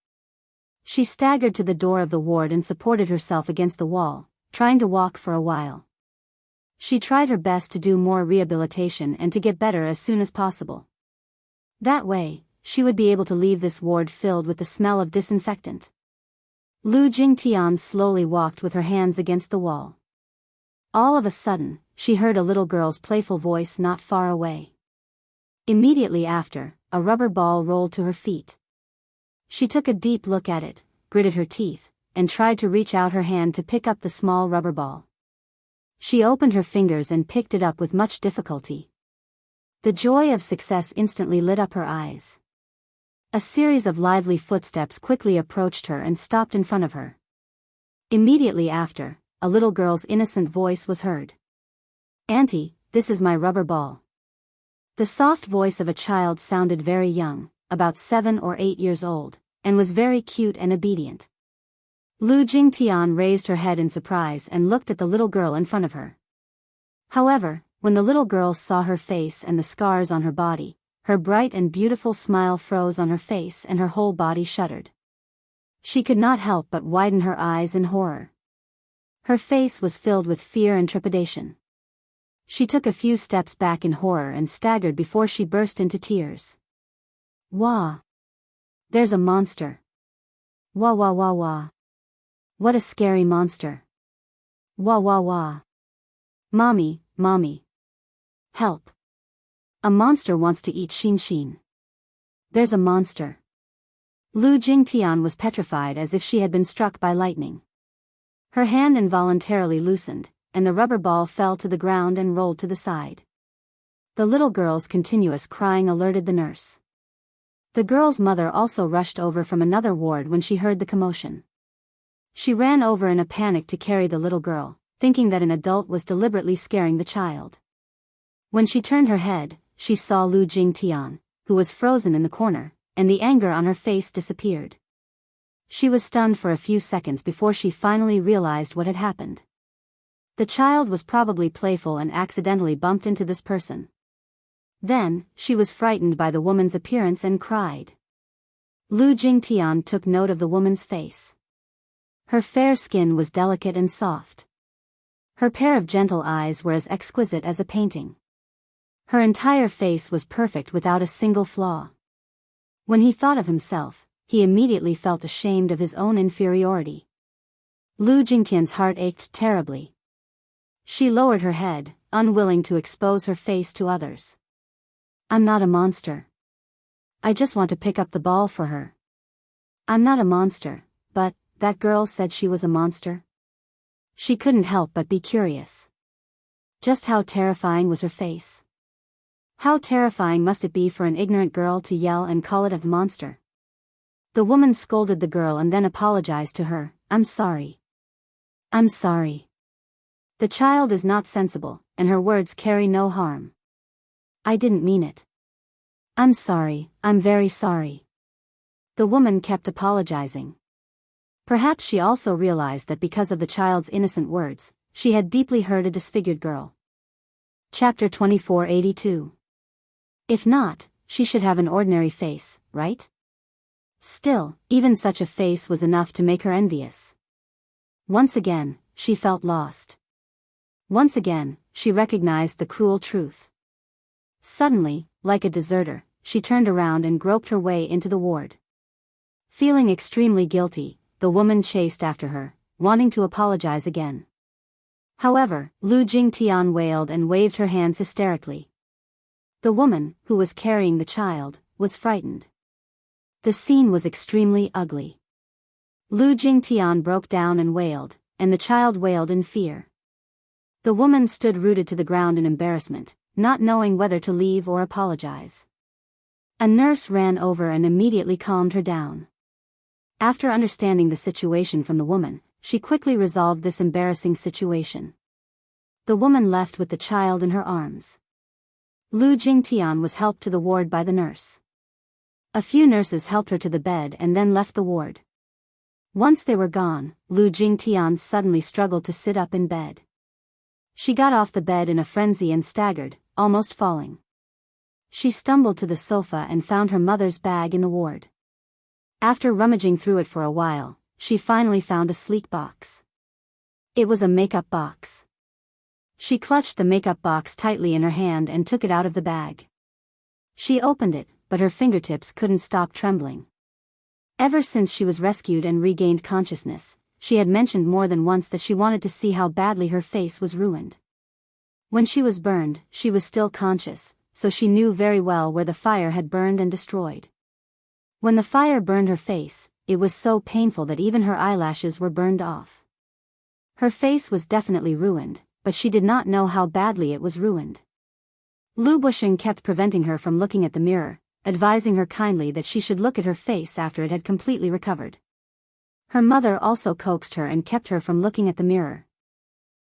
Speaker 1: She staggered to the door of the ward and supported herself against the wall, trying to walk for a while. She tried her best to do more rehabilitation and to get better as soon as possible. That way, she would be able to leave this ward filled with the smell of disinfectant. Lu Jingtian slowly walked with her hands against the wall. All of a sudden, she heard a little girl's playful voice not far away. Immediately after, a rubber ball rolled to her feet. She took a deep look at it, gritted her teeth, and tried to reach out her hand to pick up the small rubber ball. She opened her fingers and picked it up with much difficulty. The joy of success instantly lit up her eyes. A series of lively footsteps quickly approached her and stopped in front of her. Immediately after, a little girl's innocent voice was heard. "Auntie, this is my rubber ball." The soft voice of a child sounded very young, about 7 or 8 years old, and was very cute and obedient. Lu Jingtian raised her head in surprise and looked at the little girl in front of her. However, when the little girl saw her face and the scars on her body, her bright and beautiful smile froze on her face and her whole body shuddered. She could not help but widen her eyes in horror. Her face was filled with fear and trepidation. She took a few steps back in horror and staggered before she burst into tears. "Wah! There's a monster! Wah wah wah wah! What a scary monster! Wah wah wah! Mommy, mommy! Help! A monster wants to eat Xin. There's a monster!" Lu Jingtian was petrified as if she had been struck by lightning. Her hand involuntarily loosened, and the rubber ball fell to the ground and rolled to the side. The little girl's continuous crying alerted the nurse. The girl's mother also rushed over from another ward when she heard the commotion. She ran over in a panic to carry the little girl, thinking that an adult was deliberately scaring the child. When she turned her head, she saw Lu Jingtian, who was frozen in the corner, and the anger on her face disappeared. She was stunned for a few seconds before she finally realized what had happened. The child was probably playful and accidentally bumped into this person. Then, she was frightened by the woman's appearance and cried. Lu Jingtian took note of the woman's face. Her fair skin was delicate and soft. Her pair of gentle eyes were as exquisite as a painting. Her entire face was perfect without a single flaw. When he thought of himself, he immediately felt ashamed of his own inferiority. Lu Jingtian's heart ached terribly. She lowered her head, unwilling to expose her face to others. "I'm not a monster. I just want to pick up the ball for her. I'm not a monster, but that girl said she was a monster." She couldn't help but be curious. Just how terrifying was her face? How terrifying must it be for an ignorant girl to yell and call it a monster? The woman scolded the girl and then apologized to her. "I'm sorry. I'm sorry. The child is not sensible, and her words carry no harm. I didn't mean it. I'm sorry, I'm very sorry. The woman kept apologizing. Perhaps she also realized that because of the child's innocent words, she had deeply hurt a disfigured girl. Chapter 2482. If not, she should have an ordinary face, right? Still, even such a face was enough to make her envious. Once again, she felt lost. Once again, she recognized the cruel truth. Suddenly, like a deserter, she turned around and groped her way into the ward. Feeling extremely guilty, the woman chased after her, wanting to apologize again. However, Lu Jingtian wailed and waved her hands hysterically. The woman, who was carrying the child, was frightened. The scene was extremely ugly. Lu Jingtian broke down and wailed, and the child wailed in fear. The woman stood rooted to the ground in embarrassment, not knowing whether to leave or apologize. A nurse ran over and immediately calmed her down. After understanding the situation from the woman, she quickly resolved this embarrassing situation. The woman left with the child in her arms. Lu Jingtian was helped to the ward by the nurse. A few nurses helped her to the bed and then left the ward. Once they were gone, Lu Jingtian suddenly struggled to sit up in bed. She got off the bed in a frenzy and staggered, almost falling. She stumbled to the sofa and found her mother's bag in the ward. After rummaging through it for a while, she finally found a sleek box. It was a makeup box. She clutched the makeup box tightly in her hand and took it out of the bag. She opened it, but her fingertips couldn't stop trembling. Ever since she was rescued and regained consciousness, she had mentioned more than once that she wanted to see how badly her face was ruined. When she was burned, she was still conscious, so she knew very well where the fire had burned and destroyed. When the fire burned her face, it was so painful that even her eyelashes were burned off. Her face was definitely ruined, but she did not know how badly it was ruined. Lu Busheng kept preventing her from looking at the mirror, advising her kindly that she should look at her face after it had completely recovered. Her mother also coaxed her and kept her from looking at the mirror.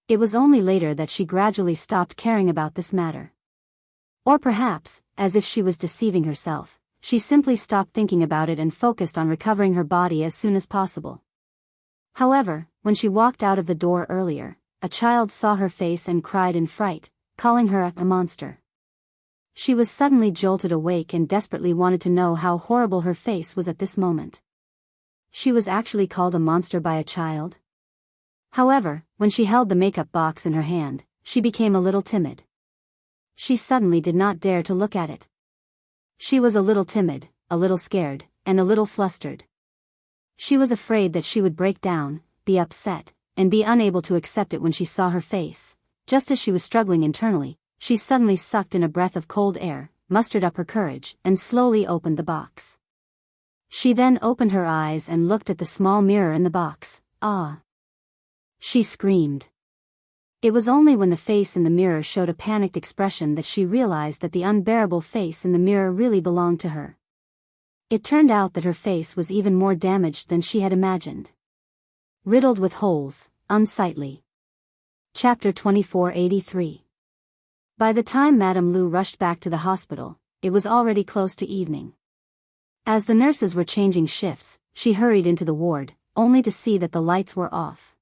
Speaker 1: It was only later that she gradually stopped caring about this matter. Or perhaps, as if she was deceiving herself, she simply stopped thinking about it and focused on recovering her body as soon as possible. However, when she walked out of the door earlier, a child saw her face and cried in fright, calling her a monster. She was suddenly jolted awake and desperately wanted to know how horrible her face was at this moment. She was actually called a monster by a child? However, when she held the makeup box in her hand, she became a little timid. She suddenly did not dare to look at it. She was a little timid, a little scared, and a little flustered. She was afraid that she would break down, be upset, and be unable to accept it when she saw her face. Just as she was struggling internally, she suddenly sucked in a breath of cold air, mustered up her courage, and slowly opened the box. She then opened her eyes and looked at the small mirror in the box. Ah! She screamed. It was only when the face in the mirror showed a panicked expression that she realized that the unbearable face in the mirror really belonged to her. It turned out that her face was even more damaged than she had imagined. Riddled with holes, unsightly. Chapter 2483. By the time Madame Lu rushed back to the hospital, it was already close to evening. As the nurses were changing shifts, she hurried into the ward, only to see that the lights were off.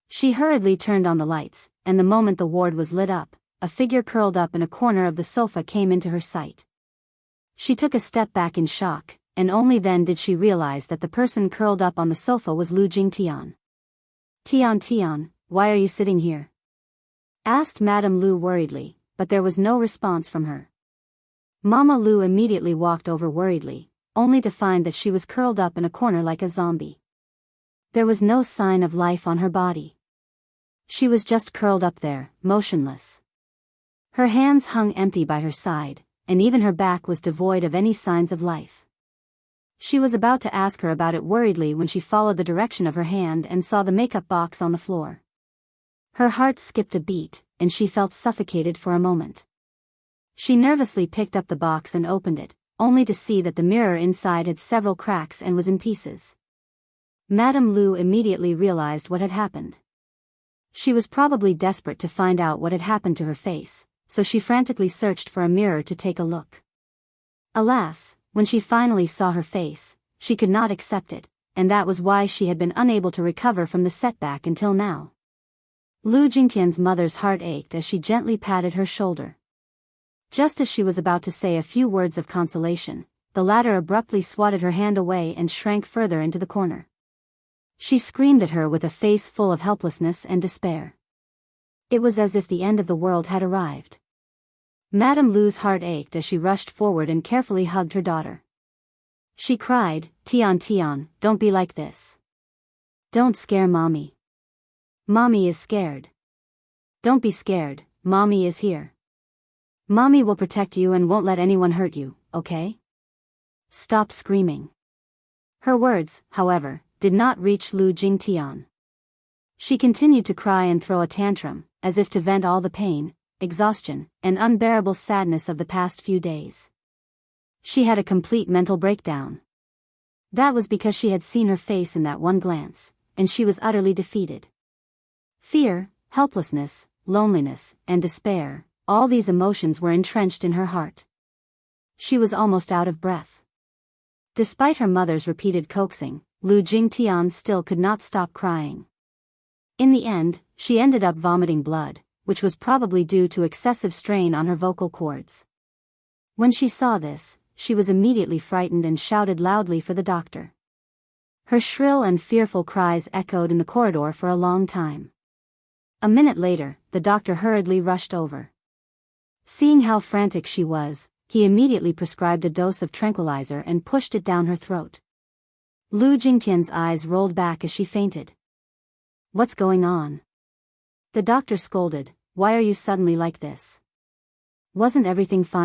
Speaker 1: She hurriedly turned on the lights, and the moment the ward was lit up, a figure curled up in a corner of the sofa came into her sight. She took a step back in shock, and only then did she realize that the person curled up on the sofa was Lu Jingtian. Tian, why are you sitting here?" asked Madame Lu worriedly, but there was no response from her. Mama Lu immediately walked over worriedly, only to find that she was curled up in a corner like a zombie. There was no sign of life on her body. She was just curled up there, motionless. Her hands hung empty by her side, and even her back was devoid of any signs of life. She was about to ask her about it worriedly when she followed the direction of her hand and saw the makeup box on the floor. Her heart skipped a beat, and she felt suffocated for a moment. She nervously picked up the box and opened it, only to see that the mirror inside had several cracks and was in pieces. Madame Lu immediately realized what had happened. She was probably desperate to find out what had happened to her face, so she frantically searched for a mirror to take a look. Alas, when she finally saw her face, she could not accept it, and that was why she had been unable to recover from the setback until now. Lu Jingtian's mother's heart ached as she gently patted her shoulder. Just as she was about to say a few words of consolation, the latter abruptly swatted her hand away and shrank further into the corner. She screamed at her with a face full of helplessness and despair. It was as if the end of the world had arrived. Madame Lu's heart ached as she rushed forward and carefully hugged her daughter. She cried, "Tian Tian, don't be like this. Don't scare Mommy. Mommy is scared. Don't be scared, Mommy is here. Mommy will protect you and won't let anyone hurt you, okay? Stop screaming." Her words, however, did not reach Lu Jingtian. She continued to cry and throw a tantrum, as if to vent all the pain, exhaustion, and unbearable sadness of the past few days. She had a complete mental breakdown. That was because she had seen her face in that one glance, and she was utterly defeated. Fear, helplessness, loneliness, and despair, all these emotions were entrenched in her heart. She was almost out of breath. Despite her mother's repeated coaxing, Lu Jingtian still could not stop crying. In the end, she ended up vomiting blood, which was probably due to excessive strain on her vocal cords. When she saw this, she was immediately frightened and shouted loudly for the doctor. Her shrill and fearful cries echoed in the corridor for a long time. A minute later, the doctor hurriedly rushed over. Seeing how frantic she was, he immediately prescribed a dose of tranquilizer and pushed it down her throat. Lu Jingtian's eyes rolled back as she fainted. "What's going on?" The doctor scolded, "Why are you suddenly like this? Wasn't everything fine?"